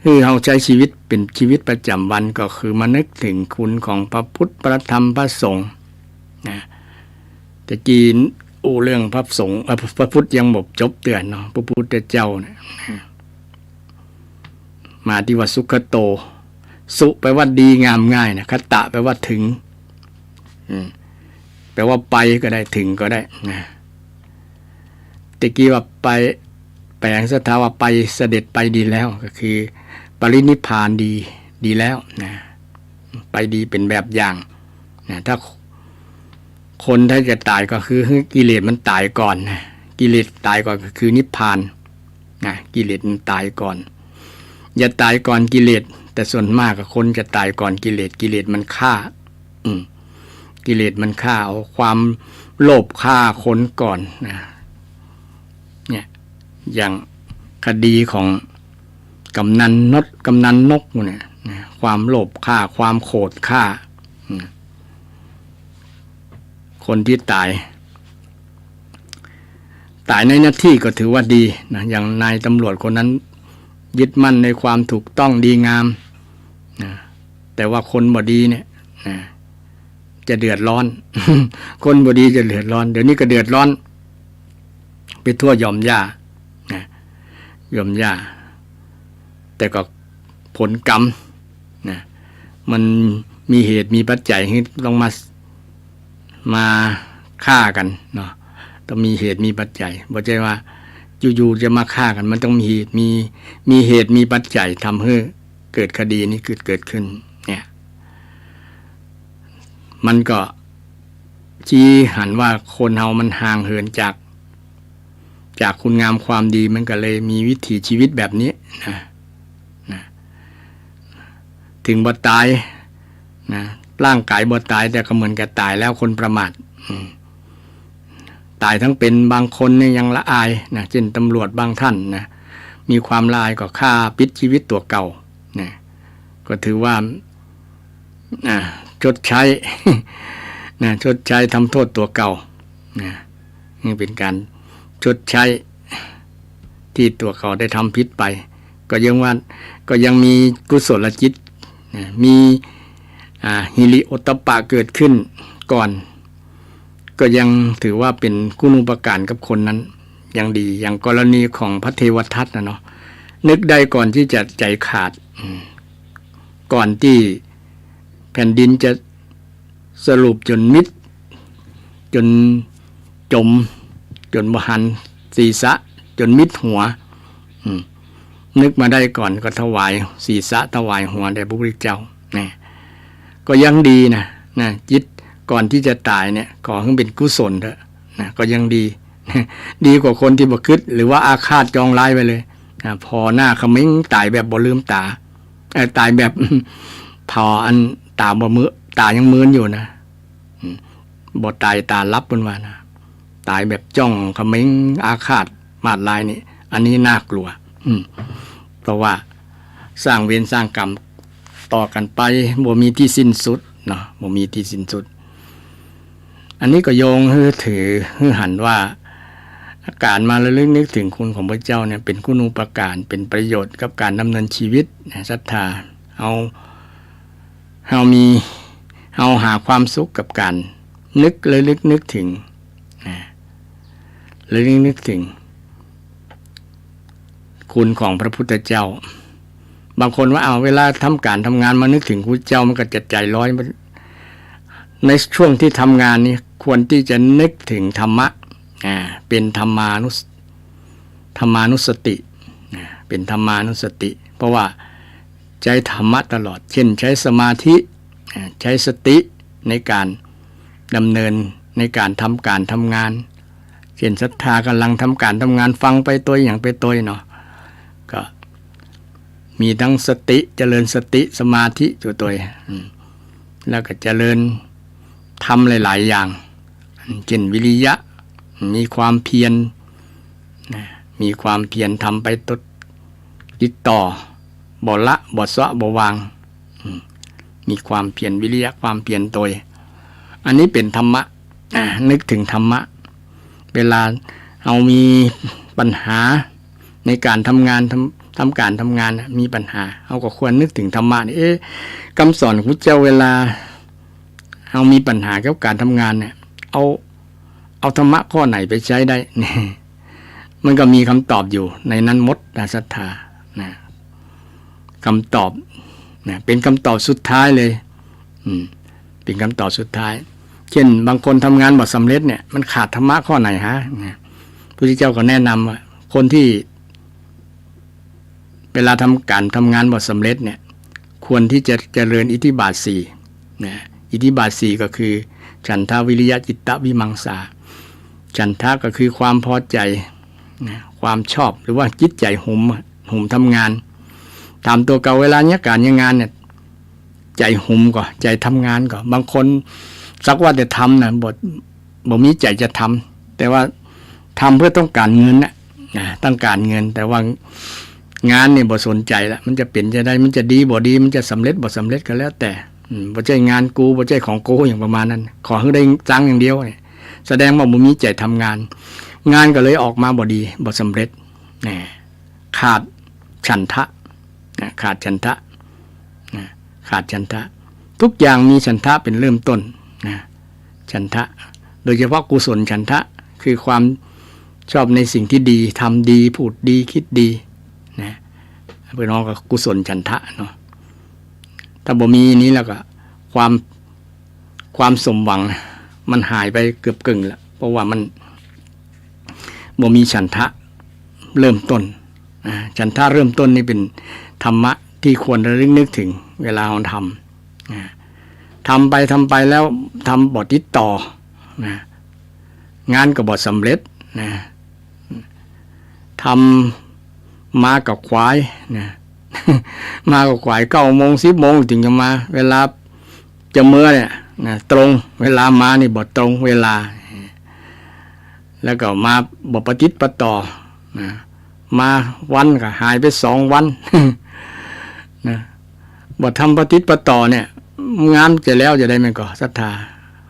Speaker 1: คือเราใช้ชีวิตเป็นชีวิตประจำวันก็คือมานึกถึงคุณของพระพุทธพระธรรมพระสงฆ์นะแต่กี้เรื่องพระสงฆ์พระพุทธยังบอกจบเตือนเนาะพระพุทธเจ้าเนี่ยมาที่ว่าสุขโตสุแปลว่าดีงามง่ายนะคตะแปลว่าถึงแปลว่าไปก็ได้ถึงก็ได้นะตะกี้ว่าไปแปลงสถาว่าไปเสด็จไปดีแล้วก็คือปรินิพพานดีแล้วนะไปดีเป็นแบบอย่างนะถ้าคนถ้าจะตายก็คือกิเลสมันตายก่อนนะกิเลสตายก่อนก็คือนิพพานนะกิเลสมันตายก่อนอย่าตายก่อนกิเลสแต่ส่วนมากคนจะตายก่อนกิเลสกิเลสมันฆ่ากิเลสมันฆ่าเอาความโลภฆ่าคนก่อนนะเนี่ยอย่างคดีของกำนันนกเนี่ยความโลภฆ่าความโกรธฆ่าคนที่ตายในหน้าที่ก็ถือว่าดีนะอย่างนายตำรวจคนนั้นยึดมั่นในความถูกต้องดีงามนะแต่ว่าคนบ่ดีเนี่ยนะจะเดือดร้อน คนบ่ดีจะเดือดร้อนเดี๋ยวนี้ก็เดือดร้อนไปทั่วหย่อมหญ้านะหย่อมหญ้าแต่ก็ผลกรรมนะมันมีเหตุมีปัจจัยให้ต้องมาฆ่ากันเนาะต้องมีเหตุมีปัจจัยบ่ใช่ว่าอยู่ๆจะมาฆ่ากันมันต้องมีเหตุมีปัจจัยทำให้เกิดคดีนี้เกิดขึ้นเนี่ยมันก็ชี้หันว่าคนเฮามันห่างเหินจากคุณงามความดีมันก็เลยมีวิถีชีวิตแบบนี้นะถึงบ่ตายนะร่างกายบ่ตายแต่ก็เหมือนกับตายแล้วคนประมาทตายทั้งเป็นบางคนเนี่ยยังละอายนะเช่นตำรวจบางท่านนะมีความละอายก็ฆ่าปิดชีวิตตัวเก่านะก็ถือว่าชดใช้ นะชดใช้ทำโทษตัวเก่านะนี่เป็นการชดใช้ที่ตัวเขาได้ทำผิดไปก็ยังมีกุศลจิตนะมีฮิริโอตตัปปะเกิดขึ้นก่อนก็ยังถือว่าเป็นคุณูปการกับคนนั้นยังดีอย่างกรณีของพระเทวทัตนะเนาะนึกได้ก่อนที่จะใจขาดก่อนที่แผ่นดินจะสรุปจนมิดจนจมจนบหันศีรษะจนมิดหัวนึกมาได้ก่อนก็ถวายศีรษะถวายหัวแด่พระพุทธเจ้าเนี่ยก็ยังดีนะจิตก่อนที่จะตายเนี่ยขอให้เป็นกุศลเถอะนะก็ยังดี ดีกว่าคนที่บ่คิดหรือว่าอาฆาตจองร้ายไปเลยนะพอหน้าเขมิ้งตายแบบบ่ลืมตาตายแบบ พออันตาบ่มือตายังมืนอยู่นะบ่ตายตาลับบนว่านะตายแบบจ้องเขมิ้งอาฆาตมาดลายนี่อันนี้น่ากลัวเพราะว่าสร้างเวรสร้างกรรมต่อกันไปบ่มีที่สิ้นสุดเนาะบ่มีที่สิ้นสุดอันนี้ก็โยงถือหันว่าการมาระลึกนึกถึงคุณของพระเจ้าเนี่ยเป็นคุณูปการเป็นประโยชน์กับการดำเนินชีวิตศรัทธาเฮาหาความสุขกับการระลึกนึกถึงระลึกนึกถึงคุณของพระพุทธเจ้าบางคนว่าเวลาทำการทำงานมานึกถึงพระเจ้ามันก็จะใจร้อยในช่วงที่ทำงานนี้ควรที่จะนึกถึงธรรมะเป็นธรรมานุสติเป็นธรรมานุสติเพราะว่าใช้ธรรมะตลอดเช่นใช้สมาธิใช้สติในการดำเนินในการทำการทำงานเช่นศรัทธากำลังทำการทำงานฟังไปตัวอย่างไปตัวเนาะก็มีทั้งสติเจริญสติสมาธิอยู่ตัวแล้วก็เจริญทำหลายๆอย่างเช่นวิริยะมีความเพียรทำไปติดต่อบ่ละบ่ซะบ่วางมีความเพียรวิริยะความเพียรตัวอันนี้เป็นธรรมะนึกถึงธรรมะเวลาเอามีปัญหาในการทำงาน ทำการทำงานมีปัญหาเราก็ควรนึกถึงธรรมะนี่คำสอนของพระเจ้าเวลาเรามีปัญหาเกี่ยวกับการทำงานเนี่ยเอาธรรมะข้อไหนไปใช้ได้เนี่ยมันก็มีคำตอบอยู่ในนั้นมดศรัทธานะคำตอบนะเป็นคำตอบสุดท้ายเลยเป็นคำตอบสุดท้ายเช่นบางคนทำงานบ่สำเร็จเนี่ยมันขาดธรรมะข้อไหนฮะพระพุทธเจ้าก็แนะนำว่าคนที่เวลาทำการทำงานบ่สำเร็จเนี่ยควรที่จะเจริญอิทธิบาท4นะอิทธิบาท4ก็คือฉันทาวิริยะจิตตวิมังสาฉันทะก็คือความพอใจนะความชอบหรือว่าจิตใจหุ่มทำงานตามตัวเก่าเวลาเนี้ยการงานเนี่ยใจหุ่มก็ใจทำงานก็บางคนสักว่าแต่ทำนะบ่มีใจจะทำแต่ว่าทำเพื่อต้องการเงินนะต้องการเงินแต่ว่างานเนี่ยบ่สนใจละมันจะเป็นจะได้มันจะดีบ่ดีมันจะสำเร็จบ่สำเร็จก็แล้วแต่บ่ใช่งานกูบ่ใช่ของกูอย่างประมาณนั้นขอให้ได้จังอย่างเดียวเนี่ยแสดงว่าบ่มีใจทำงานก็เลยออกมาบ่ดีบ่สำเร็จขาดฉันทะขาดฉันทะขาดฉันทะทุกอย่างมีฉันทะเป็นเริ่มต้นฉันทะโดยเฉพาะกุศลฉันทะคือความชอบในสิ่งที่ดีทำดีพูดดีคิดดีนะเพื่อนน้องก็กุศลฉันทะเนาะถ้าบ่มีนี้แล้วก็ความสมหวังมันหายไปเกือบกึ่งแล้วเพราะว่ามันบ่มีฉันทะเริ่มต้นฉันทะเริ่มต้นนี่เป็นธรรมะที่ควรระลึกนึกถึงเวลาเราทำไปแล้วทำบ่ติดต่องานก็บ่สำเร็จทำมากับควายมากับควาย9 โมง 10 โมงถึงจะมาเวลาจะเมื่อเนี่ยตรงเวลามานี่บ่ตรงเวลาแล้วก็มาบ่ปฏิปต่อมาวันก็หายไป2 วันบ่ทำปฏิปต่อเนี่ยงานจะแล้วจะได้ไหมก็ศรัทธา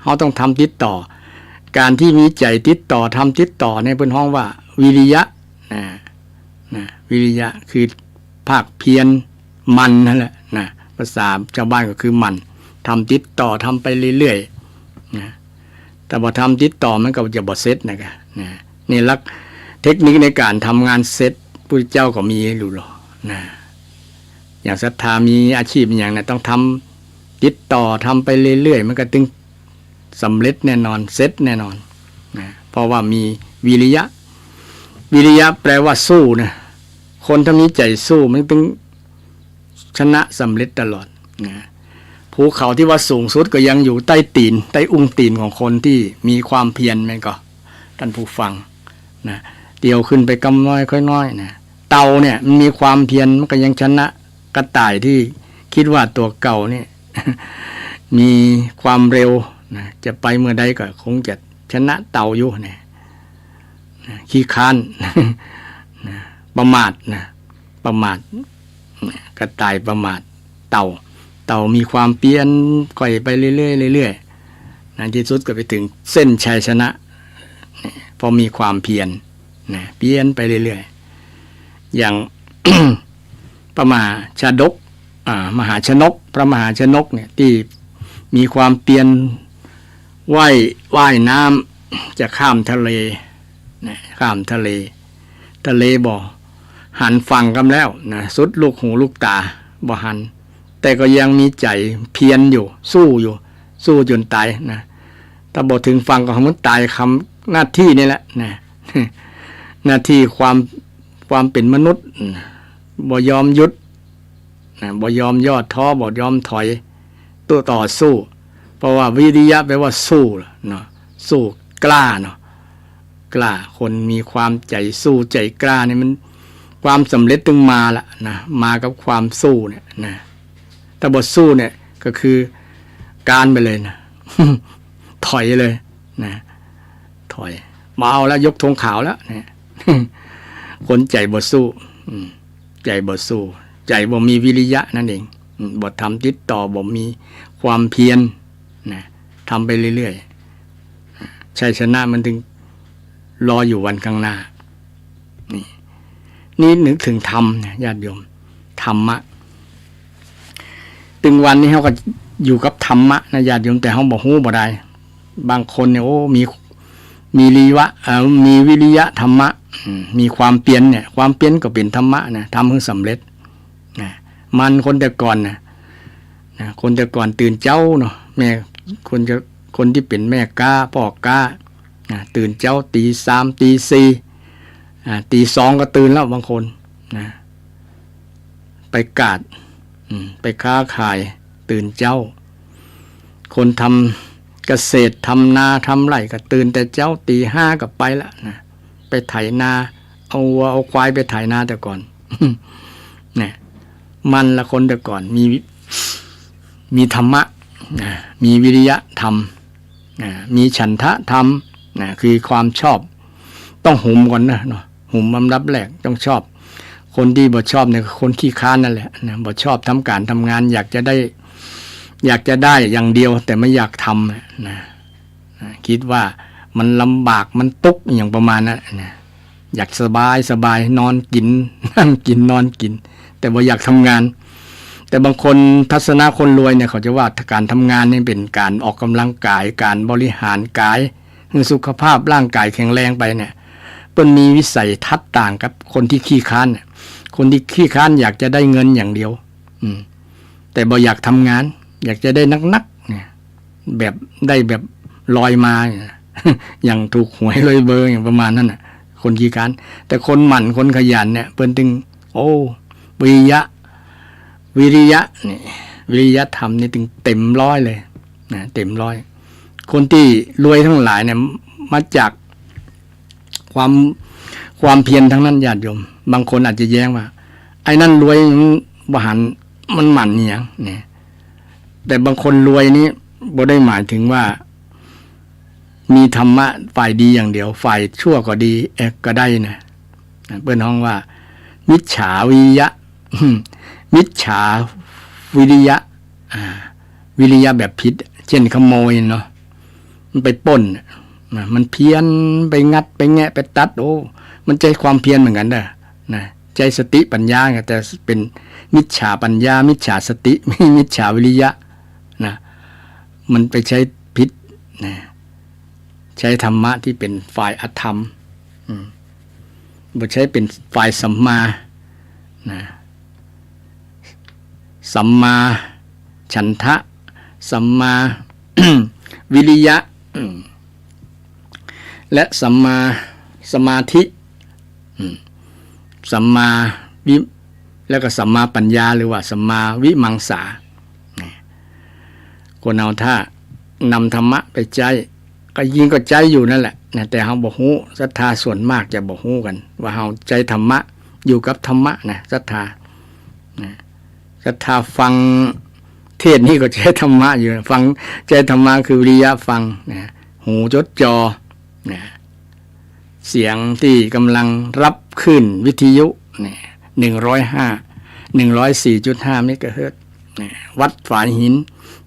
Speaker 1: เขาต้องทำติดต่อการที่มีใจติดต่อทำติดต่อในเป็นห้องว่าวิริยะวิริยะคือภาคเพียรมันนั่นแหละภาษาชาวบ้านก็คือมันทำติดต่อทำไปเรื่อยๆแต่พอทำติดต่อมันก็จะบ่เสร็จนะครับนี่ลักเทคนิคในการทำงานเสร็จพุทธเจ้าก็มีอยู่หรออย่างศรัทธามีอาชีพอย่างนั้นต้องทำติดต่อทำไปเรื่อยๆมันก็ถึงสำเร็จแน่นอนเสร็จแน่นอนเพราะว่ามีวิริยะแปลว่าสู้นะคนถ้ามีใจสู้มันถึงชนะสำเร็จตลอดภูเขาที่ว่าสูงสุดก็ยังอยู่ใต้อุ้งตีนของคนที่มีความเพียรมันก็ท่านผู้ฟังเดี่ยวขึ้นไปกำน้อยค่อยน้อยเต่าเนี่ยมันมีความเพียรมันก็ยังชนะกระต่ายที่คิดว่าตัวเก่านี่ มีความเร็วจะไปเมื่อใดก็คงจะชนะเต่าอยู่ขี้ค้าน ประมาทกระต่ายประมาทเต่ามีความเพียรค่อยไปเรื่อยๆในที่สุดก็ไปถึงเส้นชัยชนะพอมีความเพียรไปเรื่อยๆอย่าง พระมหาชนกพระมหาชนกเนี่ยที่มีความเพียรว่ายน้ำจะข้ามทะเลบ่หันฝั่งกันแล้วสุดลูกหูลูกตาบ่หันแต่ก็ยังมีใจเพียรอยู่สู้จนตายถ้าบ่ถึงฝั่งก็มันตายคำหน้าที่นี่แหละหน้าที่ความเป็นมนุษย์บ่ยอมหยุดบ่ยอมย่อท้อบ่ยอมถอยตัวต่อสู้เพราะว่าวิริยะแปลว่าสู้สู้กล้ากล้าคนมีความใจสู้ใจกล้านี่มันความสำเร็จตึงมาละมากับความสู้เนี่ยแต่บ่สู้เนี่ยก็คือการไปเลยถอยเลยถอยมาเอาแล้วยกธงขาวแล้วคนใจบ่สู้ใจบ่มีวิริยะนั่นเองบ่ทำติดต่อบ่มีความเพียรทำไปเรื่อยๆชัยชนะมันถึงรออยู่วันข้างหน้า นี่นึกถึงธรรมเนี่ยญาติโยมธรรมะตึงวันนี้เขาก็อยู่กับธรรมะนะญาติโยมแต่เขาบอกฮู้บ่ได้บางคนเนี่ยโอ้มีมีวิริยะธรรมะมีความเปลี่ยนเนี่ยความเปลี่ยนก็เป็นธรรมะนะทำให้สำเร็จนะมันคนแต่ก่อนนะคนแต่ก่อนตื่นเจ้าเนาะแม่คนที่เป็นแม่ก้าพ่อก้าตื่นเจ้าตี 3ตี 4ตี 2ก็ตื่นแล้วบางคนนะไปกาดไปค้าขายตื่นเจ้าคนทำเกษตรทำนาทำไร่ก็ตื่นแต่เจ้าตี 5ก็ไปละนะไปไถนาเอาวัวเอาควายไปไถนาแต่ก่อน เนี่ยมันละคนแต่ก่อนมีธรรมะมีวิริยะธรรมมีฉันทะธรรมคือความชอบต้องหุมก่อนนะเนาะหุมลำดับแรกต้องชอบคนที่บ่ชอบเนี่ยคนขี้ค้านนั่นแหละนะบ่ชอบทำการทำงานอยากจะได้อย่างเดียวแต่ไม่อยากทำนะคิดว่ามันลำบากมันตุกอย่างประมาณนั้นนะอยากสบายนอนกินนั่งกินนอนกินแต่บ่อยากทำงานแต่บางคนทัศนะคนรวยเนี่ยเขาจะว่าการทำงานนี่เป็นการออกกำลังกายการบริหารกายให้สุขภาพร่างกายแข็งแรงไปเนี่ยเปิ้นมีวิสัยทัศน์ต่างกับคนที่ขี้ค้านคนที่ขี้ค้านอยากจะได้เงินอย่างเดียวแต่บ่อยากทำงานอยากจะได้นักๆเนี่ยแบบได้แบบลอยมา อย่างถูกหวยเลยเบอร์อย่างประมาณนั้นน่ะคนขี้ค้านแต่คนหมั่นคนขยันเนี่ยเปิ้นถึงโอ้วิริยะนี่วิริยะธรรมนี่ถึงเต็มร้อยเลยนะเต็มร้อยคนที่รวยทั้งหลายเนี่ยมาจากความเพียรทั้งนั้นญาติโยมบางคนอาจจะแย้งว่าไอ้นั่นรวยบ่หันมันหมั่นเนี่ยเนี่ยแต่บางคนรวยนี้บ่ได้หมายถึงว่ามีธรรมะฝ่ายดีอย่างเดียวฝ่ายชั่วก็ดีก็ได้นะเปิ้นฮ้องว่ามิจฉาวิริยะมิจฉาวิริยะวิริยะแบบผิดเช่นขโมยเนาะมันไปปล้นมันเพี้ยนไปงัดไปแงะไปตัดโอ้มันใจความเพียรเหมือนกันเด้อนะใจสติปัญญาไงแต่เป็นมิจฉาปัญญามิจฉาสติไม่มิจฉาวิริยะนะมันไปใช้ผิดนะใช้ธรรมะที่เป็นฝ่ายอธรรมบ่ใช้เป็นฝ่ายสัมมานะสัมมาฉันทะสัมมา วิริยะและสัมมาสมาธิสัมมาวิแล้วก็สัมมาปัญญาหรือว่าสัมมาวิมังสาคนเอาถ้านำธรรมะไปใจก็ยิงก็ใจอยู่นั่นแหละแต่เฮาบ่ฮู้ศรัทธาส่วนมากจะบ่ฮู้กันว่าเฮาใจธรรมะอยู่กับธรรมะนะศรัทธาฟังเทศนี่ก็ใช้ธรรมะอยู่ฟังใจธรรมะคือวิริยะฟังหูจดจ่อเสียงที่กำลังรับขึ้นวิทยุ104.5 เมกะเฮิรตซ์วัดฝายหิน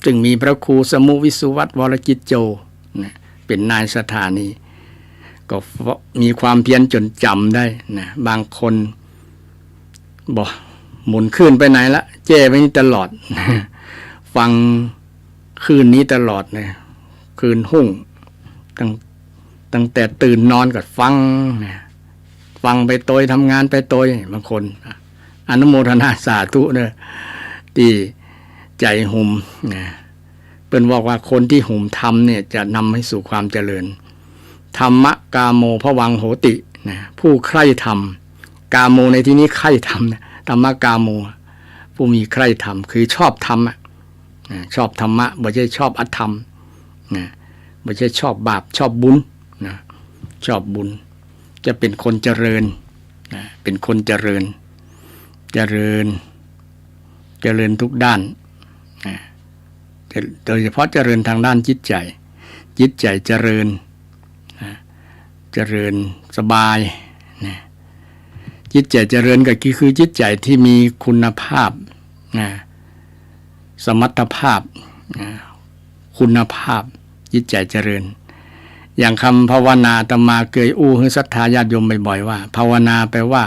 Speaker 1: จึงมีพระครูสมุวิสุวัตรวรกิจโจเป็นนายสถานีก็มีความเพียรจนจำได้นะบางคนบอกหมุนขึ้นไปไหนละแจ้ไปนี่ตลอด ฟังคืนนี้ตลอดเลยคืนหุ่งตั้งแต่ตื่นนอนก็ฟังไปโตยทำงานไปโตยบางคนอนุโมทนาสาธุเนอะที่ใจหุ่มเป็นบอกว่าคนที่หุ่มทำเนี่ยจะนำให้สู่ความเจริญธรรมะกาโมภวังโหติผู้ใคร่ธรรมกาโมในที่นี้ใคร่ธรรมธรรมะกาโมผู้มีใคร่ธรรมคือชอบธรรมชอบธรรมะไม่ใช่ชอบอธรรมไม่ใช่ชอบบาปชอบบุญชอบบุญจะเป็นคนเจริญเป็นคนเจริญทุกด้านโดยเฉพาะเจริญทางด้านจิตใจเจริญสบายจิตใจเจริญก็คือจิตใจที่มีคุณภาพสมรรถภาพคุณภาพจิตใจเจริญอย่างคำภาวนาอาตมาเคยอู้ให้ศรัทธาญาติโยมบ่อยๆว่าภาวนาแปลว่า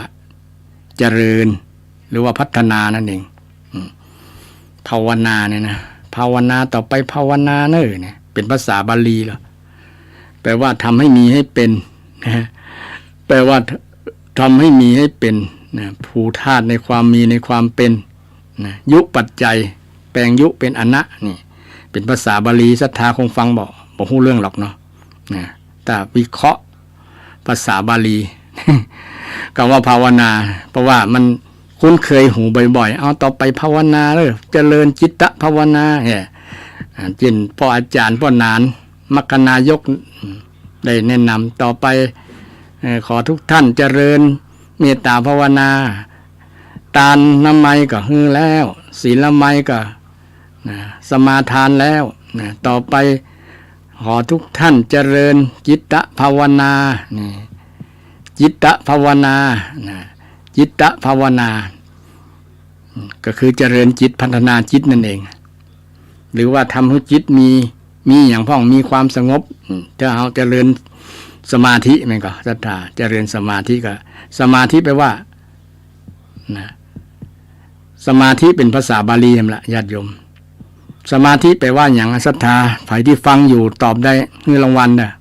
Speaker 1: เจริญหรือว่าพัฒนานั่นเองภาวนาเนี่ยนะภาวนาต่อไปภาวนาเนอเนี่ยเป็นภาษาบาลีเหรอแปลว่าทำให้มีให้เป็นนะแปลว่าทำให้มีให้เป็นนะภูธาตุในความมีในความเป็นนะยุปัจจัยแปลงยุเป็นอนะนี่เป็นภาษาบาลีศรัทธาคงฟังบอกรู้เรื่องหรอกเนาะนะแต่วิเคราะห์ภาษาบาลีคำว่าภาวนาเพราะว่ามันคุ้นเคยหูบ่อยๆเอาต่อไปภาวนาเลยเจริญจิตตภาวนาเนี่ยจินพ่ออาจารย์พ่อนานมัคคณายกได้แนะนำต่อไปขอทุกท่านเจริญเมตตาภาวนาทานน้ำไมก็ฮือแล้วศีลไมก็สมาทานแล้วต่อไปขอทุกท่านเจริญจิตตภาวนาจิตตภาวนาจิตตภาวนาก็คือเจริญจิตพัฒนาจิตนั่นเองหรือว่าทำให้จิตมีอย่างพ่องมีความสงบถ้าเอาเจริญสมาธิมันก็ศรัทธาเจริญสมาธิก็สมาธิแปลว่าสมาธิเป็นภาษาบาลีนั่นแหละญาติโยมสมาธิแปลว่าอย่างศรัทธาใครที่ฟังอยู่ตอบได้เงินรางวัลน่ะ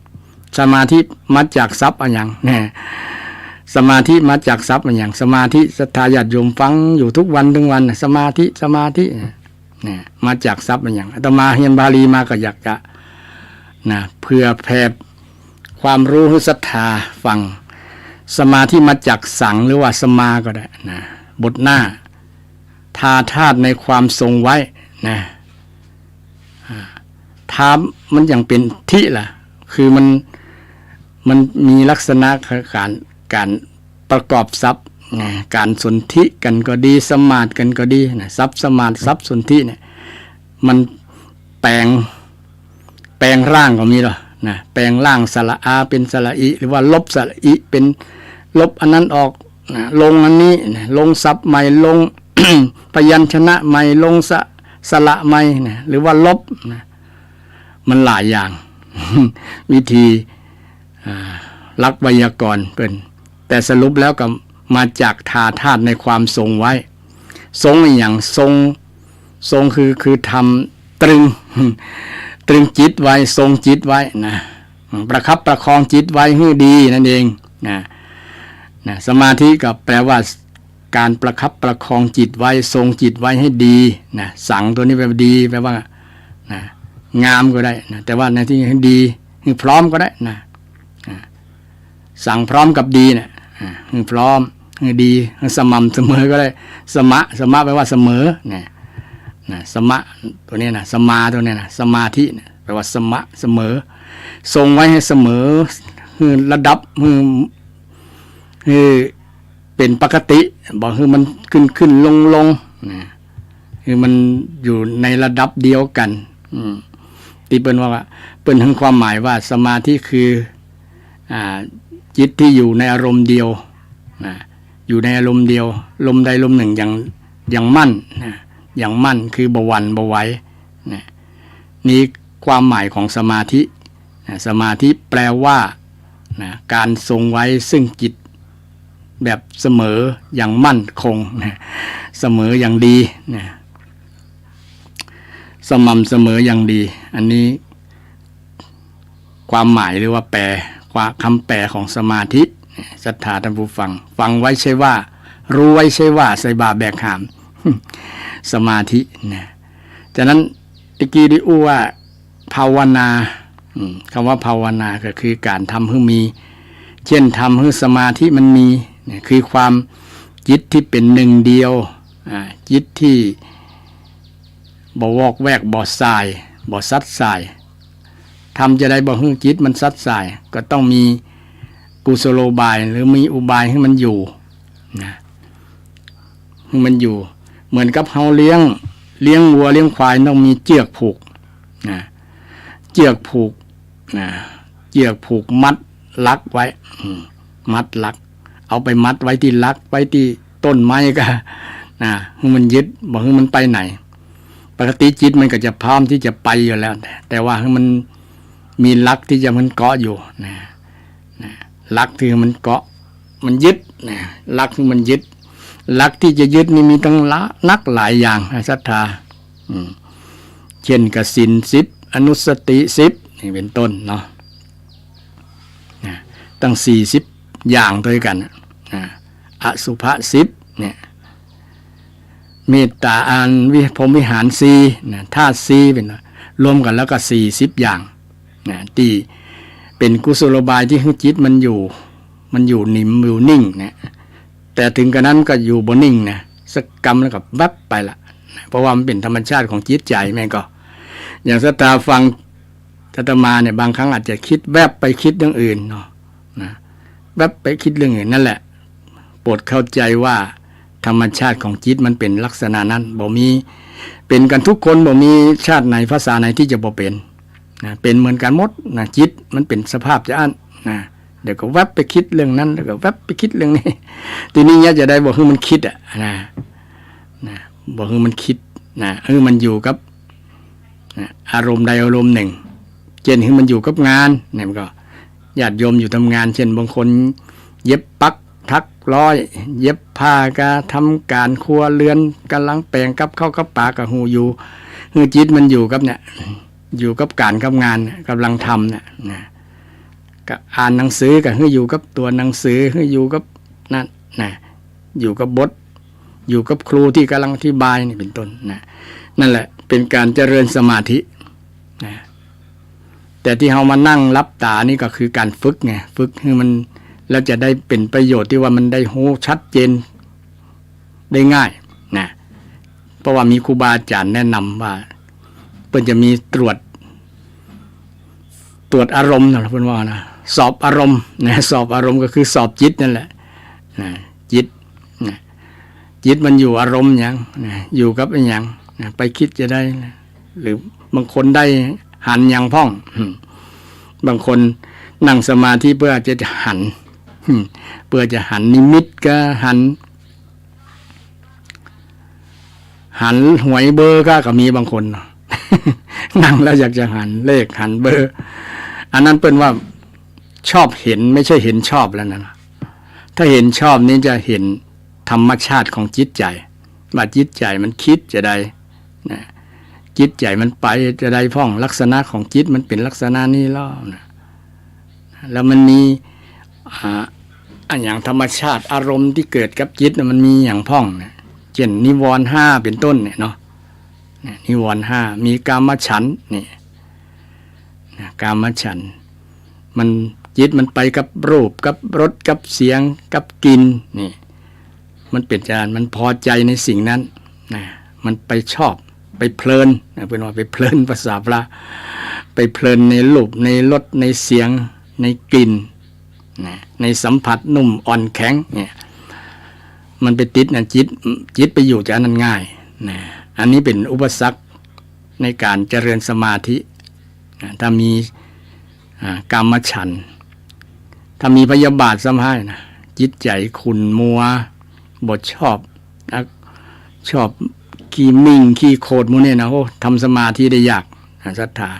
Speaker 1: สมาธิมาจากทรัพย์อย่างเนี่ยสมาธิมาจากทรัพย์อย่างสมาธิศรัทธาญาติโยมฟังอยู่ทุกวันทั้งวันสมาธิเนี่ยมาจากทรัพย์อย่างอาตมาเรียนบาลีมาก็อยากจะเพื่อแผ่ความรู้ให้ศรัทธาฟังสมาธิมาจากสังหรือว่าสมาก็ได้นะบทหน้าทาธาตุในความทรงไว้นะทามันอย่างเป็นทิล่ะคือมันมีลักษณะการประกอบทรัพย์การสนธิกันก็ดีสมาธิกันก็ดีนะทรัพย์สมาธิทรัพย์สนธิเนี่ยมันแปลงร่างก็มีหรอนะแปลงร่างสระอาเป็นสระอิหรือว่าลบสระอิเป็นลบอันนั้นออกนะลงอันนี้นะลงศัพท์ใหม่ลง พยัญชนะใหม่ลงสระใหม่นะหรือว่าลบนะมันหลายอย่าง วิธีลักไวยากรณ์เป็นแต่สรุปแล้วก็มาจากทาธาตุในความทรงไว้ทรงอย่างทรงคือทำตรึง ตรึงจิตไว้ทรงจิตไว้นะประคับประคองจิตไว้ให้ดีนั่นเองนะสมาธิก็แปลว่าการประคับประคองจิตไว้ทรงจิตไว้ให้ดีนะสังตัวนี้แปลว่าดีแปลว่านะงามก็ได้นะแต่ว่าในที่ให้ดีให้พร้อมก็ได้นะสั่งพร้อมกับดีนะให้พร้อมให้ดีให้สม่ำเสมอก็ได้สมะแปลว่าเสมอนะสมะตัวนี้นะสมาตัวนี้นะสมาธินะแปลว่าสมะเสมอทรงไว้ให้เสมอคือระดับคือเป็นปกติบอกคือมันขึ้นลงนะคือมันอยู่ในระดับเดียวกันที่เป็นว่าเป็นถึงความหมายว่าสมาธิคือจิตที่อยู่ในอารมณ์เดียวอยู่ในอารมณ์เดียวลมใดลมหนึ่งอย่างมั่นอย่างมั่นคือบ่หวั่นบ่ไหวนี่ความหมายของสมาธิสมาธิแปลว่าการทรงไว้ซึ่งจิตแบบเสมออย่างมั่นคงเสมออย่างดีสม่ำเสมออย่างดีอันนี้ความหมายหรือว่าแปลคำแปลของสมาธิศรัทธาท่านผู้ฟังไว้ใช่ว่ารู้ไว้ใช่ว่าใส่บาแบกหามสมาธินะจากนั้นตะกี้ได้อู้ว่าภาวนาคำว่าภาวนาก็คือการทำให้มีเช่นทำให้สมาธิมันมีคือความจิตที่เป็นหนึ่งเดียวจิตที่บ่วอกแวกบ่สายบ่ซัดสายทำจะได้บ่ให้จิตมันซัดสายก็ต้องมีกุศโลบายหรือมีอุบายให้มันอยู่นะให้มันอยู่เหมือนกับเฮาเลี้ยงวัวเลี้ยงควายต้องมีเชือกผูกนะเชือกผูกมัดลักไว้มัดลักเอาไปมัดไว้ที่ลักไว้ที่ต้นไม้ก็ให้มันยึดบอกให้มันไปไหนปกติจิตมันก็จะพร้อมที่จะไปอยู่แล้วแต่ว่าให้มันมีลักที่จะมันเกาะอยู่ลักที่มันเกาะมันยึดลักที่มันยึด หลักที่จะยึดนี่มีตั้งนักหลายอย่างศรัทธาเช่นกสิน10อนุสติ10นี่เป็นต้นเนาะตั้ง40อย่างด้วยกันอสุภะ10เนี่ยเมตตาอันพรหมวิหาร4นะธาตุ4เป็นรวมกันแล้วก็40อย่างนะที่เป็นกุศโลบายที่จิตมันอยู่นิ่มอยู่นิ่งนะแต่ถึงกระนั้นก็อยู่บนนิ่งนะสักกรรมแล้วก็แวบไปละเพราะว่ามันเป็นธรรมชาติของจิตใจแม่ก็อย่างศรัทธาฟังอาตมาเนี่ยบางครั้งอาจจะคิดแวบไปคิดเรื่องอื่นเนาะนะแวบไปคิดเรื่องอื่นนั่นแหละโปรดเข้าใจว่าธรรมชาติของจิตมันเป็นลักษณะนั้นบ่มีเป็นกันทุกคนบ่มีชาติไหนภาษาไหนที่จะบ่เป็นนะเป็นเหมือนกันหมดนะจิตมันเป็นสภาพจะอันนะเดี๋ยวก็แวบไปคิดเรื่องนั้นแล้วก็แวบไปคิดเรื่องนี้ทีนี้เนี่ยจะได้บอกให้มันคิดนะบอกให้มันคิดนะมันอยู่กับอารมณ์ใดอารมณ์หนึ่งเช่นให้มันอยู่กับงานเนี่ยมันก็ญาติโยมอยู่ทำงานเช่นบางคนเย็บปักทักร้อยเย็บผ้าก็ทำการครัวเรือนกำลังแปลงกับข้าวกับปลากับหูอยู่จิตมันอยู่กับเนี่ยอยู่กับการกับงานกำลังทำเนี่ยนะก็อ่านหนังสือก็อยู่กับตัวหนังสืออยู่กับนั่นนะอยู่กับบทอยู่กับครูที่กำลังอธิบายนี่เป็นต้นนะนั่นแหละเป็นการเจริญสมาธินะแต่ที่เรามานั่งรับตานี่ก็คือการฝึกไงฝึกให้มันแล้วจะได้เป็นประโยชน์ที่ว่ามันได้โหชัดเจนได้ง่ายนะเพราะว่ามีครูบาอาจารย์แนะนำว่าเพิ่นจะมีตรวจอารมณ์นะเพิ่นว่านะสอบอารมณ์นะสอบอารมณ์ก็คือสอบจิตนั่นแหละนะจิตนะจิตมันอยู่อารมณ์อย่างนะอยู่กับอย่างนะไปคิดจะได้นะหรือบางคนได้หันอย่างพ่องบางคนนั่งสมาธิเพื่อจะหันเพื่อจะหันนิมิตก็หันหวยเบอร์ก็มีบางคนนั่งแล้วอยากจะหันเลขหันเบอร์อันนั้นเป็นว่าชอบเห็นไม่ใช่เห็นชอบแล้วนะถ้าเห็นชอบนี่จะเห็นธรรมชาติของจิตใจว่าจิตใจมันคิดจะได้นะจิตใจมันไปจะได้พ่องลักษณะของจิตมันเป็นลักษณะนี้แล้วนะแล้วมันมีอย่างธรรมชาติอารมณ์ที่เกิดกับจิตมันมีอย่างพ่องนะเช่นนิวรณ์5เป็นต้นเนี่ยเนาะนิวรณ์5มีกามฉันท์นี่กามฉันท์มันจิตมันไปกับรูปกับรสกับเสียงกับกลิ่นนี่มันเป็นจานมันพอใจในสิ่งนั้นนะมันไปชอบไปเพลินเป็นว่าไปเพลินภาษาพระไปเพลินในรูปในรสในเสียงในกลิ่นนะในสัมผัสนุ่มอ่อนแข็งเนี่ยมันไปติดนะจิตไปอยู่จากนั้นง่ายนะอันนี้เป็นอุปสรรคในการเจริญสมาธินะถ้ามีกามฉันท์ถ้ามีพยาบาทซ้ำให้นะจิตใจขุ่นมัวบทชอบขี้มิ่งขี้โคดมูเนี่ยนะโอ้ทำสมาธิได้ยากศรัทธา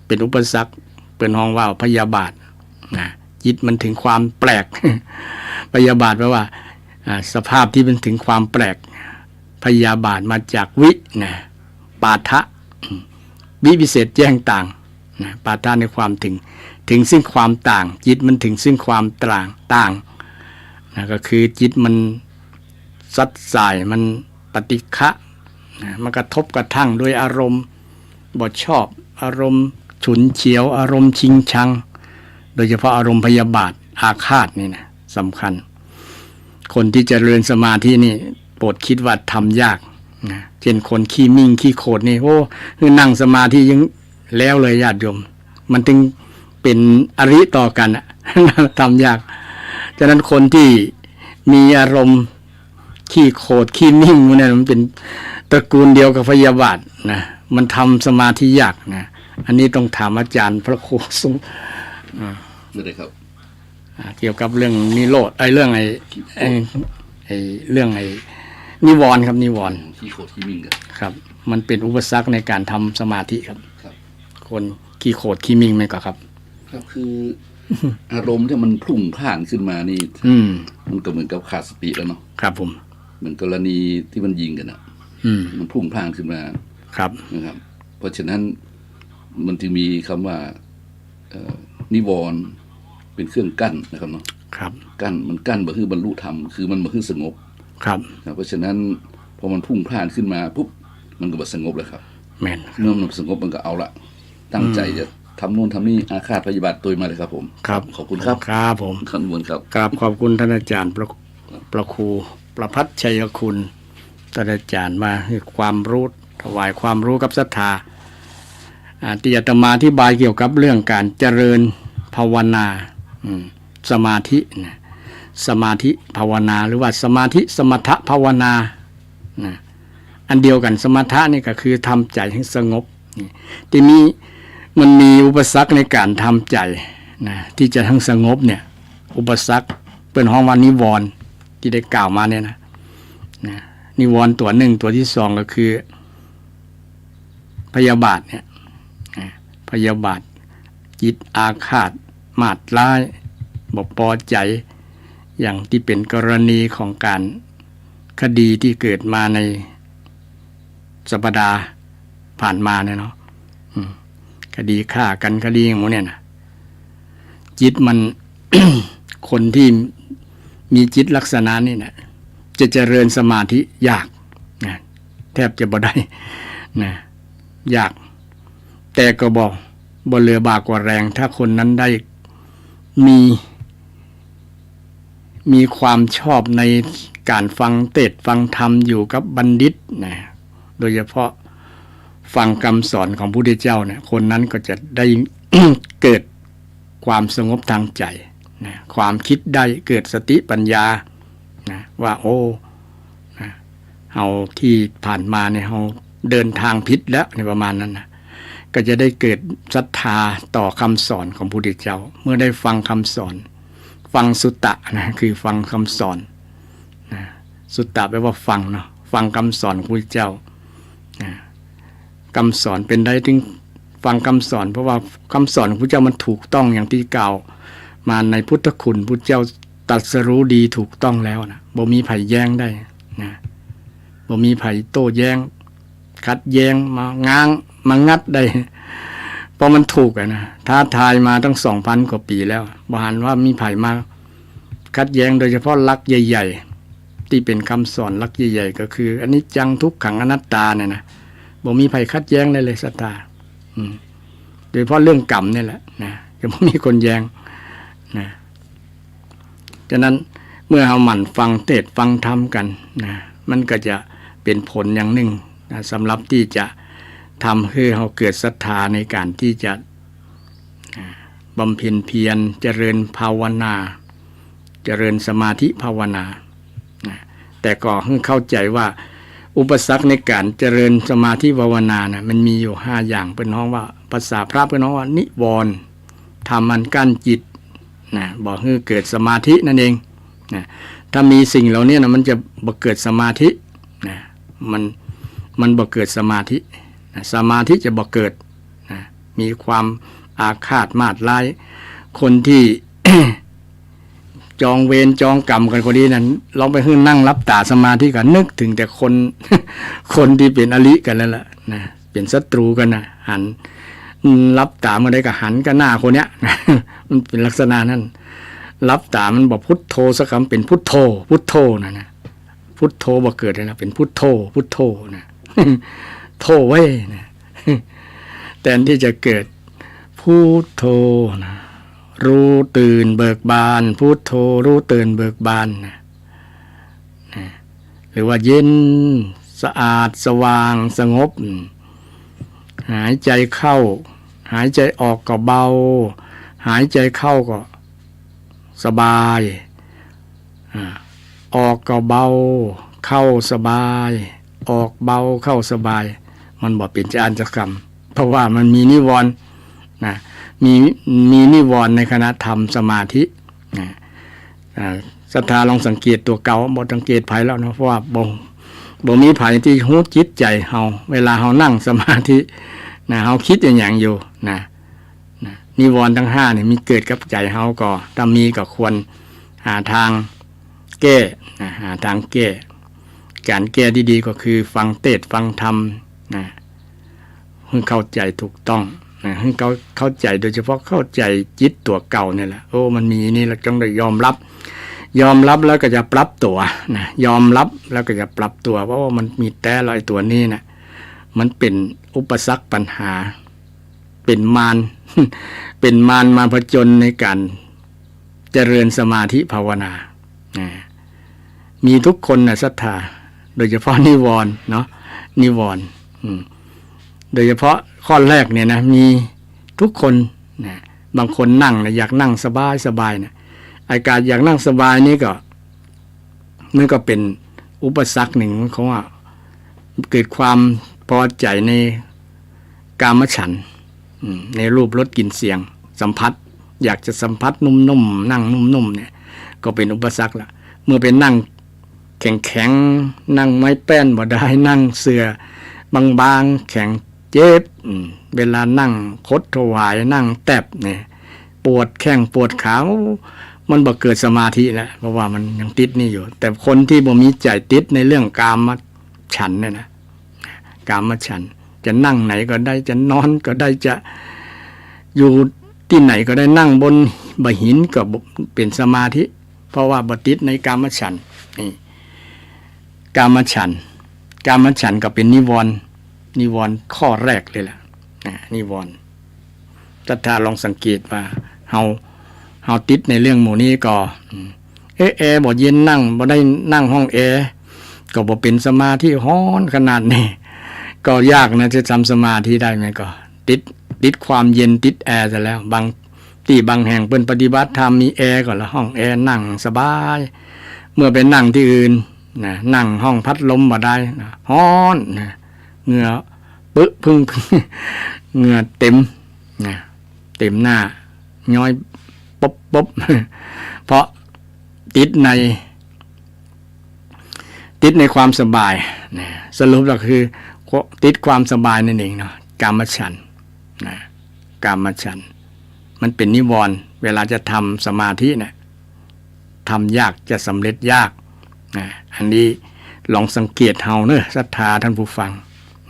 Speaker 1: เป็นอุปสรรคเป็นห้องว่าวพยาบาทนะจิตมันถึงความแปลกพยาบาทแปลว่าสภาพที่เป็นถึงความแปลกพยาบาทมาจากวินะปาทะวิเศษแจ้งต่างนะปาทะในความถึงซึ่งความต่างจิตมันถึงซึ่งความต่างนะก็คือจิตมันซัดสายมันปฏิฆะนะมันกระทบกระทั่งด้วยอารมณ์บ่ชอบอารมณ์ฉุนเฉียวอารมณ์ชิงชังโดยเฉพาะอารมณ์พยาบาทอาฆาตนี่นะสำคัญคนที่จะเจริญสมาธินี่โปรดคิดว่าทำยากนะเช่นคนขี้มิ่งขี้โคดนี่โอ้คือนั่งสมาธิยังแล้วเลยญาติโยมมันถึงเป็นอริต่อกันทำยากฉะนั้นคนที่มีอารมณ์ขี้โคดขี้มิ่งเนี่ยมันเป็นตระกูลเดียวกับพยาบาทนะมันทำสมาธิยากนะอันนี้ต้องถามอาจารย์พระครูสุ
Speaker 2: ไม่ได้ครับ
Speaker 1: เกี่ยวกับเรื่องนิโรธเรื่องเรื่องนิวรณ์ครับนิวรณ์
Speaker 2: ขี้โคตรขี้มิ่ง
Speaker 1: ครับมันเป็นอุปสรรคในการทำสมาธิครับคนขี้โคตรขี้มิ่งไหมก็ครับ
Speaker 2: ครับคืออารมณ์ที่มันพุ่งพล่านขึ้นมานี่มันก็เหมือนกับขาดสติแล้วเนาะ
Speaker 1: ครับผม
Speaker 2: เหมือนกรณีที่มันยิงกันอ่ะ มันพุ่งพล่านขึ้นมา
Speaker 1: ครับ
Speaker 2: นะครับ เพราะฉะนั้นมันจึงมีคำว่านิวรณ์เป็นเครื่องกั้นนะครับเนาะ
Speaker 1: ครับ
Speaker 2: กั้นมันกั้นบ่คือบรรลุธรรมคือมันบ่คือสงบ
Speaker 1: ครับ
Speaker 2: นะเพราะฉะนั้นพอมันพุ่งพล่านขึ้นมาปุ๊บมันก็บ่สงบแล้วครับ
Speaker 1: แม่น
Speaker 2: เมื่อมันสงบมันก็เอาละตั้งใจจะทำนู่นทำนี่อาฆาตพยาบาทตัวมาเลยครับผม
Speaker 1: ครับ
Speaker 2: ขอบคุณครับ
Speaker 1: ครับผม
Speaker 2: ขอบคุณครับ
Speaker 1: กราบขอบคุณท่านอาจารย์ประครูประพัฒชัยคุณท่านอาจารย์มาให้ความรู้ถวายความรู้กับศรัทธาที่อาตมาอธิบายเกี่ยวกับเรื่องการเจริญภาวนาสมาธินะสมาธิภาวนาหรือว่าสมาธิสมถภาวนานะอันเดียวกันสมถะนี่ก็คือทำใจให้สงบทีนี้มันมีอุปสรรคในการทำใจนะที่จะทั้งสงบเนี่ยอุปสรรคเป็นห้องว่านิวรณ์ที่ได้กล่าวมาเนี่ยนะนิวรณ์ตัวหนึ่งตัวที่สองก็คือพยาบาทเนี่ยพยาบาทจิตอาฆาตมาดร้ายบ่พอใจอย่างที่เป็นกรณีของการคดีที่เกิดมาในสัปดาห์ผ่านมาเนี่ยเนาะคดีฆ่ากันคดีอย่างนี้เนี่ยนะจิตมัน คนที่มีจิตลักษณะนี้นะจะเจริญสมาธิยากนะแทบจะบ่ได้นะยากแต่ก็บอกบ่เรือบากกว่าแรงถ้าคนนั้นได้มีความชอบในการฟังเทศน์ฟังธรรมอยู่กับบัณฑิตนะโดยเฉพาะฟังคำสอนของพระพุทธเจ้าเนี่ยคนนั้นก็จะได้ เกิดความสงบทางใจนะความคิดได้เกิดสติปัญญานะว่าโอ้นะเฮาที่ผ่านมาเนี่ยเฮาเดินทางผิดแล้วในประมาณนั้นนะก็จะได้เกิดศรัทธาต่อคำสอนของพระพุทธเจ้าเมื่อได้ฟังคำสอนฟังสุตตะนะคือฟังคำสอนนะสุตตะแปลว่าฟังเนาะฟังคำสอนของพระพุทธเจ้านะคำสอนเป็นได้ถึงฟังคำสอนเพราะว่าคำสอนของพระเจ้ามันถูกต้องอย่างที่กล่าวมาในพุทธคุณพระเจ้าตรัสรู้ดีถูกต้องแล้วนะบ่มีไผแย้งได้นะบ่มีไผโต้แย้งขัดแย้งมาง้างมางัดได้เพราะมันถูกนะท้าทายมาตั้ง 2,000 กว่าปีแล้วบ่หันว่ามีไผมาขัดแย้งโดยเฉพาะหลักใหญ่ๆที่เป็นคำสอนหลักใหญ่ๆก็คืออนิจจังทุกขังอนัตตาเนี่ยนะบ่มีไผขัดแย้งได้เลยศรัทธาโดยเฉพาะเรื่องกรรมนี่แหละนะจะไม่มีคนแย้งนะฉะนั้นเมื่อเราหมั่นฟังเทศน์ฟังธรรมกันนะมันก็จะเป็นผลอย่างหนึ่งนะสำหรับที่จะทำให้เราเกิดศรัทธาในการที่จะบำเพ็ญเพียรเจริญภาวนาเจริญสมาธิภาวนานะแต่ก็ให้เข้าใจว่าอุปสรรคในการเจริญสมาธิภาวนานะมันมีอยู่5อย่างเป็นน้องว่าภาษาพระเป็นน้องว่านิวรณ์ทำมันกั้นจิตนะบอกให้เกิดสมาธินั่นเองนะถ้ามีสิ่งเหล่านี้นะมันจะบ่เกิดสมาธินะมันบ่เกิดสมาธินะสมาธิจะบ่เกิดนะมีความอาฆาตมาดร้ายคนที่ จองเวรจองกรรมกันคนนี้นั้นลองไปขึ้นนั่งรับตาสมาธิกันนึกถึงแต่คน คนที่เป็นอริกันแล้วล่ะนะเป็นศัตรูกันนะหันรับตาเมื่อใดก็หันกันหน้าคนเนี้ย มันเป็นลักษณะนั้นรับตามันบอกพุทโธสักคำเป็นพุทโธพุทโธนะพุทโธบ่เกิดเลยนะเป็นพุทโธพุทโธนะ โธไว้นะ แต่ที่จะเกิดพุทโธนะรู้ตื่นเบิกบานพุทโธรู้ตื่นเบิกบานนะหรือว่าเย็นสะอาดสว่างสงบหายใจเข้าหายใจออกก็เบาหายใจเข้าก็สบายออกก็เบาเข้าสบายออกเบาเข้าสบายมันบอกเป็นจานจักรรมเพราะว่ามันมีนิวรณ์นะมีนิวรณ์ในขณะทำสมาธินะศรัทธาลองสังเกตตัวเก่าบ่สังเกตไผแล้วนะเพราะว่าบ่มีไผที่รู้จิตใจเฮาเวลาเฮานั่งสมาธินะเฮาคิดอย่างอยู่นะนิวรณ์ทั้ง5นี่มีเกิดกับใจเฮาก็ถ้ามีก็ควรหาทางแก้หาทางแก้ การแก้ที่ดีก็คือฟังเทศน์ฟังธรรมนะให้เข้าใจถูกต้องนะให้เข้าใจโดยเฉพาะเข้าใจจิตตัวเก่าเนี่ยแหละโอ้มันมีนี่เราต้องได้ยอมรับแล้วก็จะปรับตัวนะยอมรับแล้วก็จะปรับตัวเพราะว่ามันมีแต่ลอยตัวนี้นะมันเป็นอุปสรรคปัญหาเป็นมาร เป็นมารมาผจญในการเจริญสมาธิภาวนานะมีทุกคนนะศรัทธาโดยเฉพาะนิวรณ์เนาะนิวรณ์โดยเฉพาะข้อแรกเนี่ยนะมีทุกคนนะบางคนนั่งนะอยากนั่งสบายนะอาการอยากนั่งสบายนี่ก็มันก็เป็นอุปสรรคหนึ่งของว่าเกิดความพอใจในกามฉันท์ในรูปรสกลิ่นเสียงสัมผัสอยากจะสัมผัสนุ่มๆนั่งนุ่มๆเนี่ยก็เป็นอุปสรรคละเมื่อเป็นนั่งแข็งๆนั่งไม้แป้นบ่ได้นั่งเสื่อบางๆแข็งเจ็บเวลานั่งคดถวายนั่งแตบเนี่ยปวดแข้งปวดขามันบ่เกิดสมาธิแล้วเพราะว่ามันยังติดนี่อยู่แต่คนที่บ่มีใจติดในเรื่องกามฉันท์เนี่ยนะกามฉันท์จะนั่งไหนก็ได้จะนอนก็ได้จะอยู่ที่ไหนก็ได้นั่งบนบะหินก็เป็นสมาธิเพราะว่าบ่ติดในกามฉันท์นี่กามฉันท์ก็เป็นนิวรณ์ข้อแรกเลยล่ะนิวรณ์ถ้าลองสังเกตว่าเฮาติดในเรื่องหมู่นี้ก็แอร์บ่เย็นนั่งบ่ได้นั่งห้องแอร์ก็บ่เป็นสมาธิร้อนขนาดนี้ก็ยากนะจะทำสมาธิได้ไหมก็ติดความเย็นติดแอร์ซะแล้วบางแห่งเพิ่นปฏิบัติธรรมมีแอร์ก่อนละห้องแอร์นั่งสบายเมื่อไปนั่งที่อื่นนะนั่งห้องพัดลมบ่ได้นะร้อนนะเหงื่อพึ่ง เหงื่อเต็มนะเต็มหน้าย้อยป๊บ เพราะติดในความสบายนะสรุปก็คือติดความสบายนั่นเองเนาะกามฉันท์นะกามฉันท์มันเป็นนิวรณ์เวลาจะทำสมาธิเนี่ยทำยากจะสำเร็จยากนะอันนี้ลองสังเกตเฮาเนอะศรัทธาท่านผู้ฟัง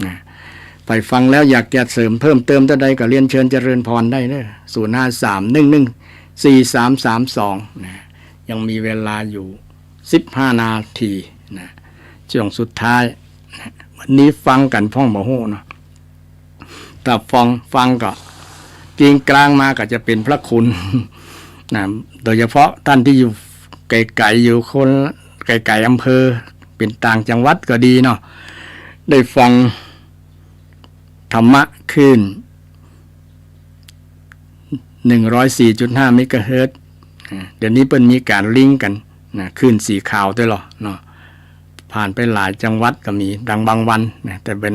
Speaker 1: นะไปฟังแล้วอยากจะเสริมเพิ่มเติมเท่าใดก็เรียนเชิญเจริญพรได้เนอะ053114332นะยังมีเวลาอยู่15นาทีนะช่วงสุดท้ายนะวันนี้ฟังกันพ่องบ่ฮู้เนาะถ้าฟังก็เกียงกลางมาก็จะเป็นพระคุณนะโดยเฉพาะท่านที่อยู่ไกลๆอยู่คนไกลๆอำเภอเป็นต่างจังหวัดก็ดีเนาะได้ฟังธรรมะขึ้น 104.5 เมกะเฮิรตซ์เดี๋ยวนี้เปิ้นมีการลิงก์กันนะขึ้นสีขาวด้วยหรอเนาะผ่านไปหลายจังหวัดก็มีดังบางวันนะแต่เป็น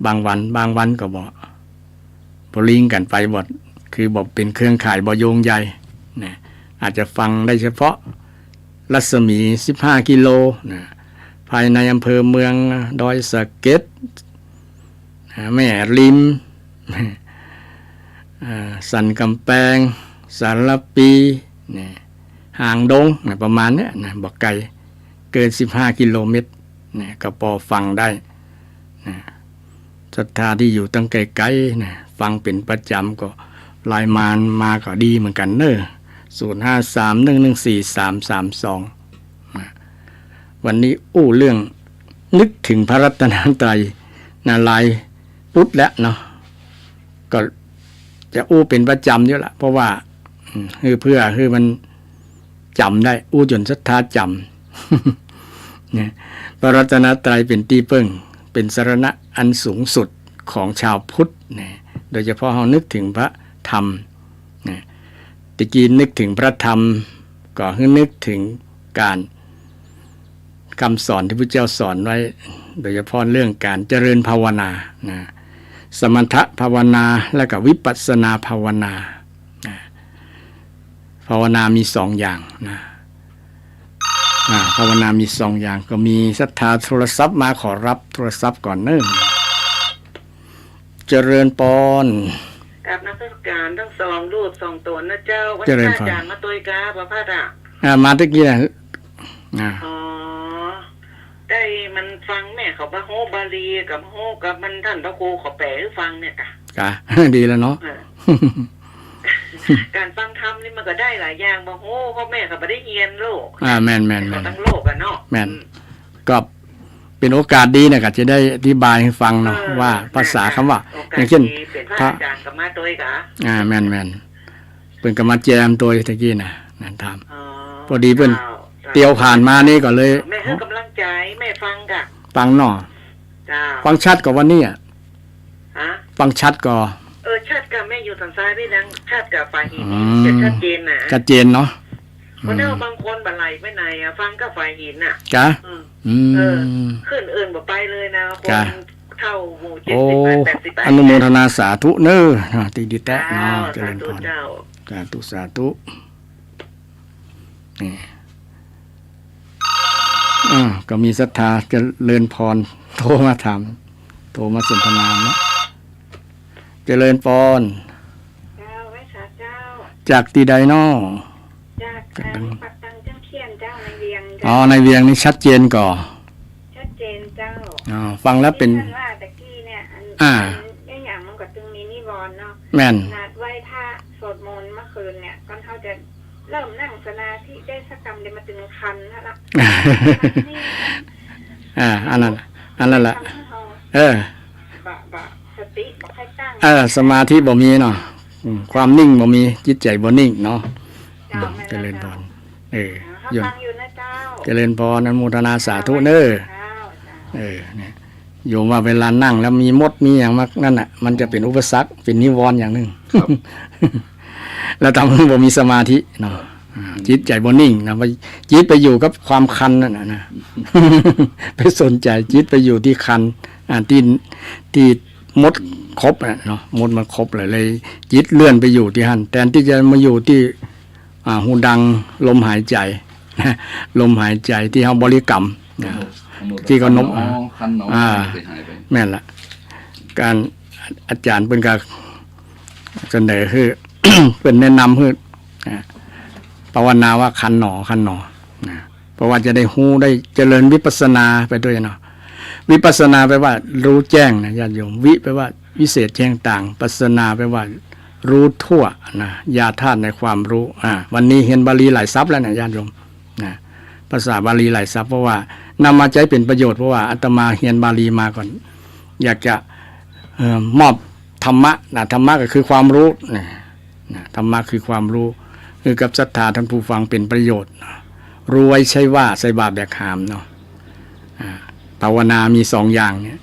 Speaker 1: บางวันก็บ่ลิงก์กันไปหมดคือบอกเป็นเครื่องข่ายบ่โยงใยนะอาจจะฟังได้เฉพาะรัศมี15กิโลนะภายในอำเภอเมืองดอยสะเก็ดแม่ริมสันกำแพงสารปีห่างดงประมาณนี้นะบอกไกลเกิน15กิโลเมตรก็พอฟังได้ศรัทธาที่อยู่ตั้งไกลๆฟังเป็นประจำก็ไลน์มาก็ดีเหมือนกันเนอะ053114332วันนี้เรื่องนึกถึงพระรัตนตรัยลายพุทธแล้วเนาะก็จะเป็นประจำอยู่ละเพราะว่าเพื่อมันจำได้จนศรัทธาจำเนี่ยพระรัตนตรัยเป็นที่พึ่งเป็นสรณะอันสูงสุดของชาวพุทธเนี่ยโดยเฉพาะเรานึกถึงพระธรรมเนี่ยตะกี้นึกถึงพระธรรมก็ให้นึกถึงการคำสอนที่พระเจ้าสอนไว้โดยเฉพาะเรื่องการเจริญภาวนานะสมถภาวนาและก็วิปัสสนาภาวนาภาวนามี2อย่างนะภาวนามี2อย่างก็มีศรัทธาโทรศัพท์มาขอรับโทรศัพท์ก่อนเนิ่งเจริญปอน
Speaker 3: กับนักพิการทั้ง2รูป2ตนนะเจ้าวัดท่าจางมาตุยกาประพาสมา
Speaker 1: ตะกี้นะ
Speaker 3: อ๋อ ได้มันฟังแม่เขาบาโฮบาลีกับโฮกับมันท่านพระครูเขาแปลให้ฟังเนี่ยกะ
Speaker 1: กะ ดีแล้วเนาะ
Speaker 3: เออ การฟังธรรมนี่มันก็ได้หลายอย่างบาโฮพ่อแม่เขาไม่ได้เรียนโลก
Speaker 1: แม่น
Speaker 3: เขาทั้งโลกอะเนาะ
Speaker 1: แม่นก็เป็นโอกาสดีนะก็จะได้อธิบายให้ฟังเนาะว่าภาษาคำว่า อย่างเช่น
Speaker 3: เป็นพระอาจารย์กับมาตัวกะ
Speaker 1: แม่นเป็นกรรมาแจมตัวตะกี้นะนั่นทำพอดีเพิ่นเตียวผ่านมานี่ก็เลย
Speaker 3: แม่ให้กำลังใจแม่ฟังกะ
Speaker 1: ฟังหน่อ
Speaker 3: จ้า
Speaker 1: ฟังชัดกว่าวันนี้อ่ะ
Speaker 3: ฮะ
Speaker 1: ฟังชัดกว่า
Speaker 3: ชาติกับแม่อยู่ทางซ้ายพี่นังชาติกับฝ่ายหินจะชัดเจนนะ
Speaker 1: ชัดเจนเนาะ
Speaker 3: เพราะถ้าบางคนบันไลไปไหนอะฟังก็ฝ่ายหินน่ะ
Speaker 1: จ้ะขึ้น
Speaker 3: อื่นบ่ไปเลยนะคน
Speaker 1: จ้ะ
Speaker 3: เท่าหมู่
Speaker 1: โอ้
Speaker 3: 78
Speaker 1: อนุโมทนาสาธุเน้อติดีแตะเนาะเจริญพร
Speaker 3: เจ้า
Speaker 1: สาธุนี่ก็มีศรัทธาเจริญพรโทรมาถามโทรมาสนทนาเนาะเจริญพร
Speaker 4: เจ้าไว้สาเจ้า
Speaker 1: จากตีใดเนาะ
Speaker 4: จากทางปักตังจังเขียนเจ้าในเวียง
Speaker 1: อ๋อในเวียงนี่ชัดเจนก่อ
Speaker 4: ชัดเจนเจ้า
Speaker 1: ฟังแล้วเป็น
Speaker 4: ที่ท่านว่าตะกี้เนี่ยอย่างมันก็ตึงมีนิวรณ์เนาะ
Speaker 1: แม่น
Speaker 4: นาดไหว้พระสวดมนต์เมื่อคืนเนี่ยก่อนเขาจะเริ่มนั่งสมาธิได้สักกรรมเดี๋ยวมาถึงคันนะละ
Speaker 1: อันนั้นแหละบะ
Speaker 4: สติบอกให้ตั้ง
Speaker 1: สมาธิบ่มีเนาะความนิ่งบ่มีจิตใจบ่นิ่งเนาะเจริญพร
Speaker 4: เขาฟังอยู่นะเจ้า
Speaker 1: เจริญพรอนุโมทนาสาธุเน้อเนี่ยโยมว่าเวลานั่งแล้วมีมดมีอย่างมากนั่นน่ะมันจะเป็นอุปสรรคเป็นนิวรณ์อย่างหนึ่ง แล้วทำให้บ่มีสมาธิเนาะจิตใจบ่นิ่งนะไปจิตไปอยู่กับความคันนั่นนะ ไปสนใจจิตไปอยู่ที่คันที่มดครบเนาะมดมันครบเลยจิตเลื่อนไปอยู่ที่หันแทนที่จะมาอยู่ที่หูดังลมหายใจ ลมหายใจที่เฮาบริกรรมที่ก็นบ
Speaker 2: คันหนอไปหายไป
Speaker 1: แม่นละการอาจารย์เป็นการเสนอคือ เป็นแนะนำคือภาวนาว่าคันหนอเพราะว่าจะได้ฮู้ได้เจริญวิปัสสนาไปด้วยเนาะวิปัสสนาแปลว่ารู้แจ้งนะญาติโยมวิแปลว่าวิเศษแจ้งต่างปัสสนาแปลว่ารู้ทั่วนะญาธาตุในความรู้วันนี้เห็นบาลีหลายศัพท์แล้วนะญาติโยมนะภาษาบาลีหลายศัพท์เพราะว่านำมาใช้เป็นประโยชน์เพราะว่าอาตมาเรียนบาลีมาก่อนอยากจะมอบธรรมะนะธรรมะก็คือความรู้นะธรรมะคือความรู้คือกับศรัทธาท่านผู้ฟังเป็นประโยชน์รู้ไว้ใช่ว่าใส่บาปแบกหามเนาะภาวนามีสองอย่างเนี่ย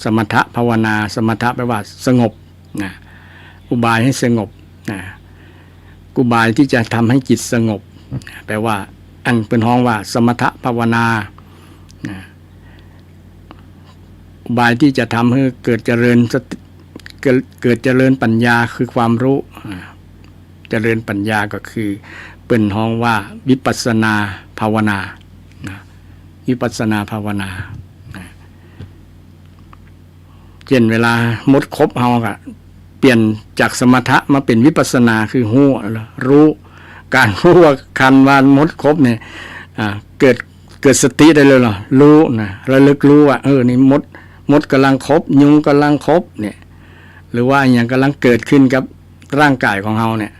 Speaker 1: สมถะภาวนาสมถะแปลว่าสงบนะอุบายให้สงบนะอุบายที่จะทำให้จิตสงบแปลว่าอันเป็นห้องว่าสมถะภาวนานะอุบายที่จะทำให้เกิดเจริญสติเกิดเจริญปัญญาคือความรู้เจริญปัญญาก็คือเป็นห้องว่าวิปัสสนาภาวนานะวิปัสสนาภาวนาเช่นเวลามดครบเฮาก็เปลี่ยนจากสมถะมาเป็นวิปัสสนาคือรู้การรู้ว่าคันว่ามดครบเนี่ยเกิดสติได้เลยเหรอรู้นะระลึกรู้ว่านี่มดกำลังครบยุงกำลังครบเนี่ยหรือว่าอย่างกำลังเกิดขึ้นกับร่างกายของเฮาเนี่ย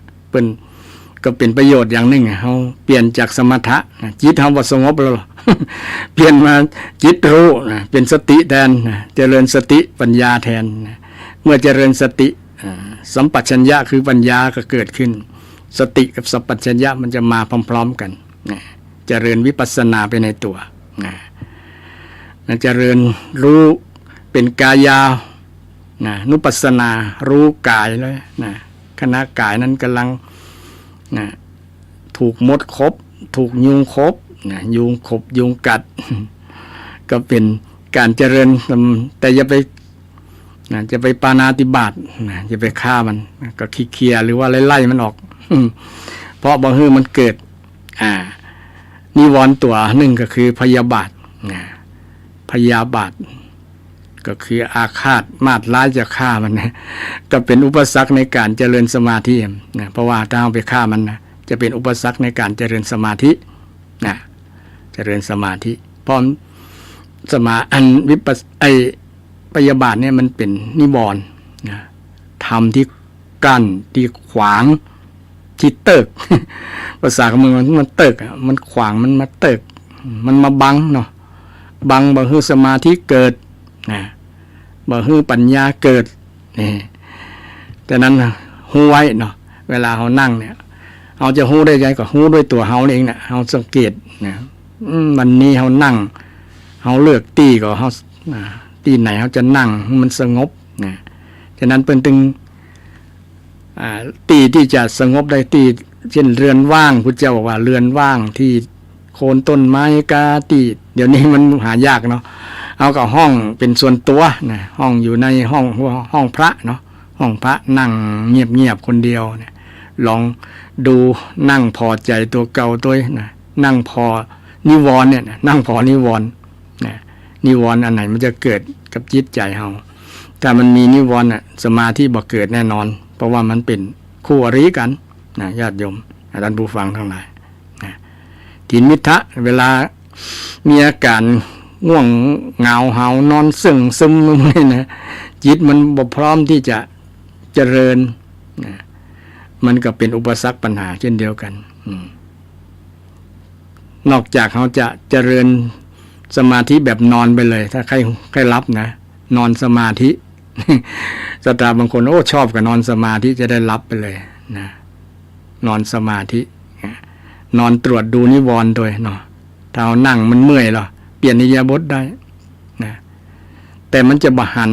Speaker 1: ก็เป็นประโยชน์อย่างหนึ่งเฮาเปลี่ยนจากสมถะจิตเฮาบ่สงบแล้ว เปลี่ยนมาจิตรู้เป็นสติแทนเจริญสติปัญญาแทนเมื่อเจริญสติสัมปชัญญะคือปัญญาก็เกิดขึ้นสติกับสัมปชัญญะมันจะมาพร้อมๆกันเจริญวิปัสสนาไปในตัวเจริญรู้เป็นกายานุปัสสนารู้กายเลยขณะกายนั้นกำลังถูกมดคบถูกยุงคบยุงขบยุงกัด ก็เป็นการเจริญแต่อย่าไปปาณาติบาตอย่าไปฆ่ามันก็เคลียร์หรือว่าไล่มันออก เพราะบางทีมันเกิดนิวรณ์ตัวหนึ่งก็คือพยาบาทพยาบาทก็คืออาฆาตมาดร้ายจะฆ่ามันนะก็เป็นอุปสรรคในการเจริญสมาธินะเพราะว่าถ้าเอาไปฆ่ามันนะจะเป็นอุปสรรคในการเจริญสมาธินะเจริญสมาธิเพราะ สมาอันวิปัสพยาบาทเนี่ยมันเป็นนิวรณ์นะธรรมที่กั้นที่ขวางที่เติก ภาษาของมันเติกมันขวางมันมาเติกมันมาบังเนาะบังบ่ให้สมาธิเกิดนะบ่ให้ปัญญาเกิดนี่แต่นั้นฮู้ไว้เนาะเวลาเฮานั่งเนี่ยเฮาจะฮู้ได้ไงก็ฮู้ด้วยตัวเฮาเองน่ะเฮาสังเกตนะวันนี้เฮานั่งเฮาเลือกตี้ก็เฮาที่ไหนเฮาจะนั่งมันสงบนะฉะนั้นเพิ่นถึงตีที่จะสงบได้ตีเช่นเรือนว่างพุทธเจ้าบอกว่าเรือนว่างที่โคนต้นไม้กาตีเดี๋ยวนี้มันหายากเนาะเอากับห้องเป็นส่วนตัวนะห้องอยู่ในห้องพระเนาะห้องพระนั่งเงียบๆคนเดียวเนี่ยลองดูนั่งพอใจตัวเก่าตัวนะนั่งพอนิวรณ์เนี่ยนั่งพอนิวรณ์นะนิวรณ์อันไหนมันจะเกิดกับจิตใจเฮาถ้ามันมีนิวรณ์สมาธิบ่เกิดแน่นอนเพราะว่ามันเป็นคู่อริกันนะญาติโยมท่านผู้ฟังทั้งหลายนะทินมิทะเวลามีอาการง่วงเหงาหานอนซึมไม่นะจิตมันบ่พร้อมที่จะเจริญนะมันก็เป็นอุปสรรคปัญหาเช่นเดียวกันนอกจากเขาจะเจริญสมาธิแบบนอนไปเลยถ้าใครรับนะนอนสมาธิ สตาบางคนชอบกับนอนสมาธิจะได้รับไปเลยนะนอนสมาธินอนตรวจดูนิวรณ์ด้วยเนาะถ้าเอานั่งมันเมื่อยหรอเปลี่ยนอิริยาบถได้นะแต่มันจะบหัน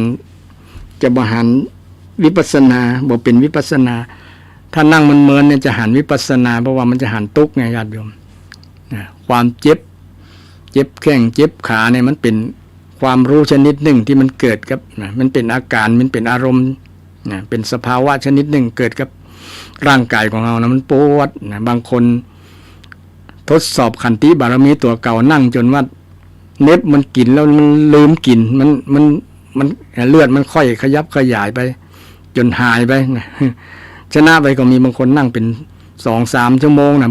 Speaker 1: วิปัสสนาบ่เป็นวิปัสสนาถ้านั่งมันเมินเนี่ยจะหันวิปัสสนาเพราะว่ามันจะหันทุกข์ไงญาติโยมนะความเจ็บแข้งเจ็บขาเนี่ยมันเป็นความรู้ชนิดหนึ่งที่มันเกิดกับนะมันเป็นอาการมันเป็นอารมณ์นะเป็นสภาวะชนิดหนึ่งเกิดกับร่างกายของเรานะมันปวดนะบางคนทดสอบขันติบารมีตัวเก่านั่งจนว่าเน็บมันกินแล้วมันลืมกินมันเลือดมันค่อยขยับขยายไปจนหายไปนะชนะไปก็มีบางคนนั่งเป็น 2-3 ชั่วโมงนะ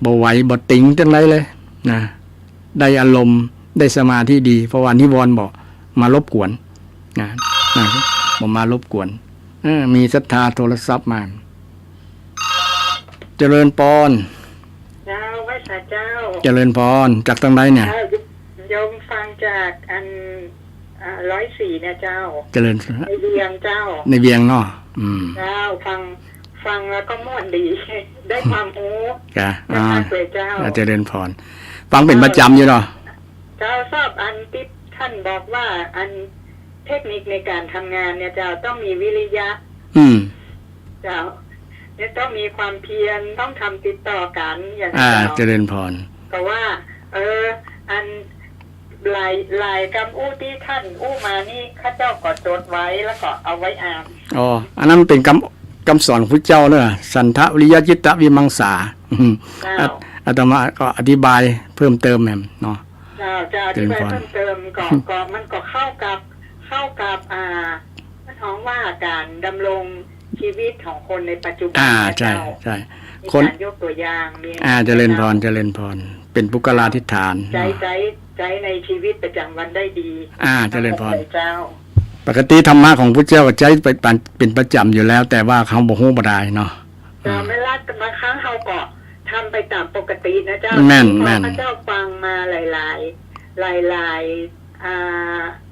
Speaker 1: บ่ไหวบ่ติงจังไรเลยนะได้อารมณ์ได้สมาธิดีเพราะว่านิวรณ์บอกมารบกวนนะบอกมารบกวนมีศรัทธาโทรศัพท์มาเจริญพร
Speaker 4: เจ้าไว้สาเจ้า
Speaker 1: เจริญพรจากทางไหนเนี่ย
Speaker 4: โยมฟังจากอัน104เนี่ยเจ้า
Speaker 1: เจริญ
Speaker 4: ในเวียงเจ้า
Speaker 1: ในเวียงเนาะ
Speaker 4: เจ้าฟังแล้วก็ม่วนดีได้ความรู้
Speaker 1: จ้ะ
Speaker 4: เจ้า
Speaker 1: เจริญพรฟังเป็นประจำอยู่เนาะ
Speaker 4: เจ้าชอบอันที่ท่านบอกว่าอันเทคนิคในการทำงานเนี่ยเจ้าต้องมีวิริยะเจ้าเนี่ยต้องมีความเพียรต้องทำติดต่อกันอย่าง
Speaker 1: เจริญพร
Speaker 4: ก็ว่าอันลายคำอู้ที่ท่านอู้มานี่ข้าเจ้าก็จดไว้แล้วก็เอาไว้อ่าน
Speaker 1: อันนั้นเป็นคำสอนของพระเจ้าเนอะสันทะวิริยะจิตตะวิมังสาอาตมาก็อธิบายเพิ่มเติมแม่เนาะ
Speaker 4: จะอธิบายเพิ่มเติมก็มันก็เข้ากับท้องว่าการดำรงชีวิตของคนในปัจจุบัน
Speaker 1: ใช่
Speaker 4: คนยกตัวอย่าง
Speaker 1: เจริญพรเป็นปุกลาธิฐาน
Speaker 4: ใจในชีวิตประจำวันได้ดี
Speaker 1: เจริญพรปกติธรรมะของพระเจ้าก็ใช้เป็นประจำอยู่แล้วแต่ว่าเขาบ่ฮู้บ่ได้เนาะ
Speaker 4: ไม่รัดบางครั้งเขาก็ทำไปตามปกตินะเจ้า
Speaker 1: แม่น
Speaker 4: พระเจ้าฟังมาหลาย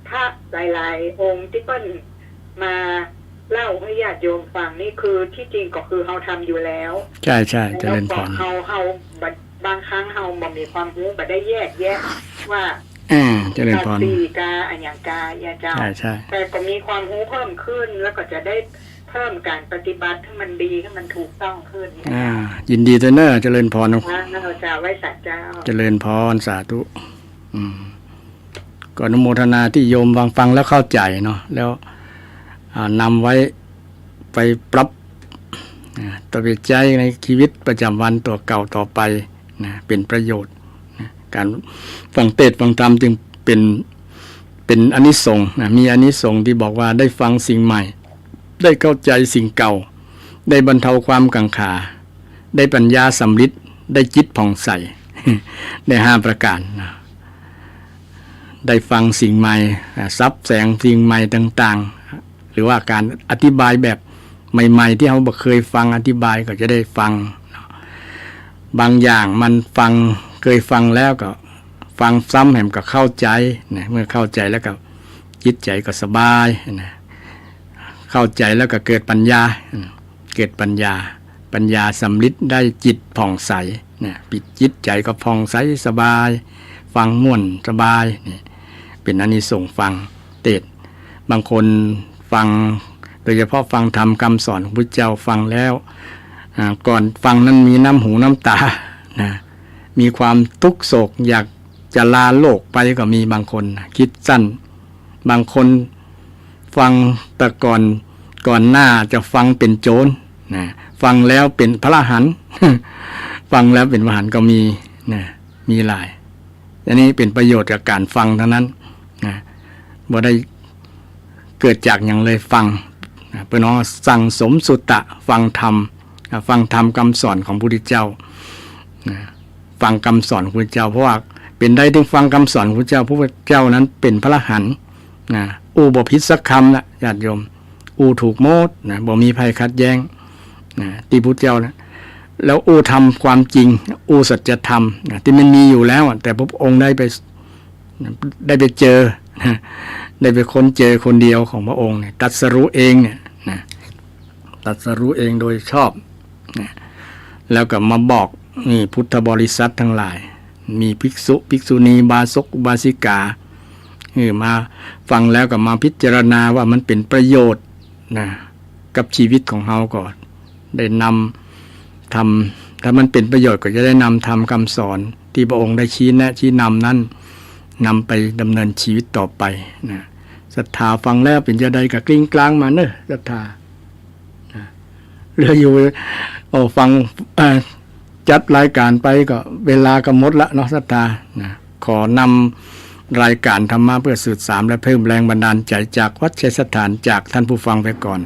Speaker 4: พระหลายองค์ที่เปิ้นมาเล่าให้ญาติโยมฟังนี่คือที่จริงก็คือเขาทำอยู่แล้ว
Speaker 1: ใช่เจริญพร
Speaker 4: เขาบางครั้งเขาบ่มีความรู้บ่ได้แยกแยะว่า
Speaker 1: เจริญพร
Speaker 4: ตีกาอันอย่างกาอย่าเจ้า
Speaker 1: ใช่
Speaker 4: แต่ก็มีความรู้เพิ่มขึ้นแล้วก็จะได้เพิ่มการปฏิบัติให้มันดีให้มันถูกต้องขึ้น
Speaker 1: ยินดีเนอะเจริญพร
Speaker 4: เจ้าไว้สัตว์เจ้า
Speaker 1: เจริญพรสาธุก็อนุโมทนาที่โยมฟังแล้วเข้าใจเนาะแล้วนำไว้ไปปรับต่อไปใจในชีวิตประจำวันตัวเก่าต่อไปนะเป็นประโยชน์นะการฟังเทศน์ฟังธรรมจึงเป็นอานิสงส์นะมีอานิสงส์ที่บอกว่าได้ฟังสิ่งใหม่ได้เข้าใจสิ่งเก่าได้บรรเทาความกังขาได้ปัญญาสำลิดได้จิตผ่องใสได้5 ประการนะ ได้ฟังสิ่งใหม่ซับแสงสิ่งใหม่ต่างๆหรือว่าการอธิบายแบบใหม่ๆที่เราบ่เคยฟังอธิบายก็จะได้ฟังบางอย่างมันฟังเคยฟังแล้วก็ฟังซ้ำแหมก็เข้าใจนะเมื่อเข้าใจแล้วก็จิตใจก็สบายนะเข้าใจแล้วก็เกิดปัญญาเกิดปัญญาสำลิดได้จิตผ่องใสนะปิดจิตใจก็ผ่องใสสบายฟังม่วนสบายนี่เป็นอานิสงส์ฟังเทศน์บางคนฟังโดยเฉพาะฟังธรรมคำสอนของพระเจ้าฟังแล้วก่อนฟังนั้นมีน้ำหูน้ำตานะมีความทุกข์โศกอยากจะลาโลกไปก็มีบางคนคิดสั้นบางคนฟังแต่ก่อนหน้าจะฟังเป็นโจรนะฟังแล้วเป็นพระอรหันต์ ฟังแล้วเป็นพระอรหันต์ก็มีนะมีหลายอันนี้เป็นประโยชน์จากการฟังเท่านั้นนะบ่ได้เกิดจากอย่างเลยฟังนะเพื่อน้องสั่งสมสุตตะฟังธรรมคำสอนของพระพุทธเจ้านะฟังคำสอนของพระพุทธเจ้าเพราะว่าเป็นได้ถึงฟังคำสอนของพระเจ้านั้นเป็นพระอรหันต์นะบ่ผิดสักคำนะญาติโยมถูกโมดนะบ่มีภัยขัดแย้งนะที่พุทธเจ้านะแล้วทำความจริงสัจธรรมนะที่มันมีอยู่แล้วแต่พระองค์ได้ไปเจอนะได้ไปค้นเจอคนเดียวของพระองค์เนี่ยตรัสรู้เองเนี่ยนะตรัสรู้เองโดยชอบนะแล้วก็มาบอกนี่พุทธบริษัททั้งหลายมีภิกษุภิกษุณีบาศกอุบาสิกามาฟังแล้วก็มาพิจารณาว่ามันเป็นประโยชน์นะกับชีวิตของเราก่อนได้นำทำถ้ามันเป็นประโยชน์ก็จะได้นำทำคำสอนที่พระองค์ได้ชี้แนะชี้นำนั้นนำไปดำเนินชีวิตต่อไปนะศรัทธาฟังแล้วเป็นจะได้กับกลิ้งกลางมาเนอะศรัทธาเหลืออยู่ฟังจัดรายการไปก็เวลาก็หมดละเนาะศรัทธานะขอนำรายการธรรมะเพื่อสืบสานและเพิ่มแรงบันดาลใจจากวัดชัยสถานจากท่านผู้ฟังไปก่อน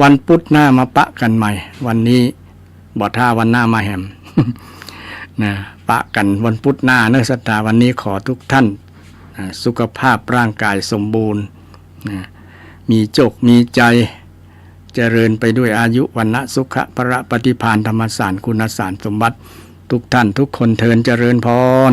Speaker 1: วันพุธหน้ามาปะกันใหม่วันนี้บ่ท่าวันหน้ามาแหม นะปะกันวันพุธหน้าเนอะศรัทธาวันนี้ขอทุกท่านสุขภาพร่างกายสมบูรณ์นะมีโชคมีใจเจริญไปด้วยอายุวรรณะสุขะพระปฏิภาณธรรมสารคุณสารสมบัติทุกท่านทุกคนเทินเจริญพร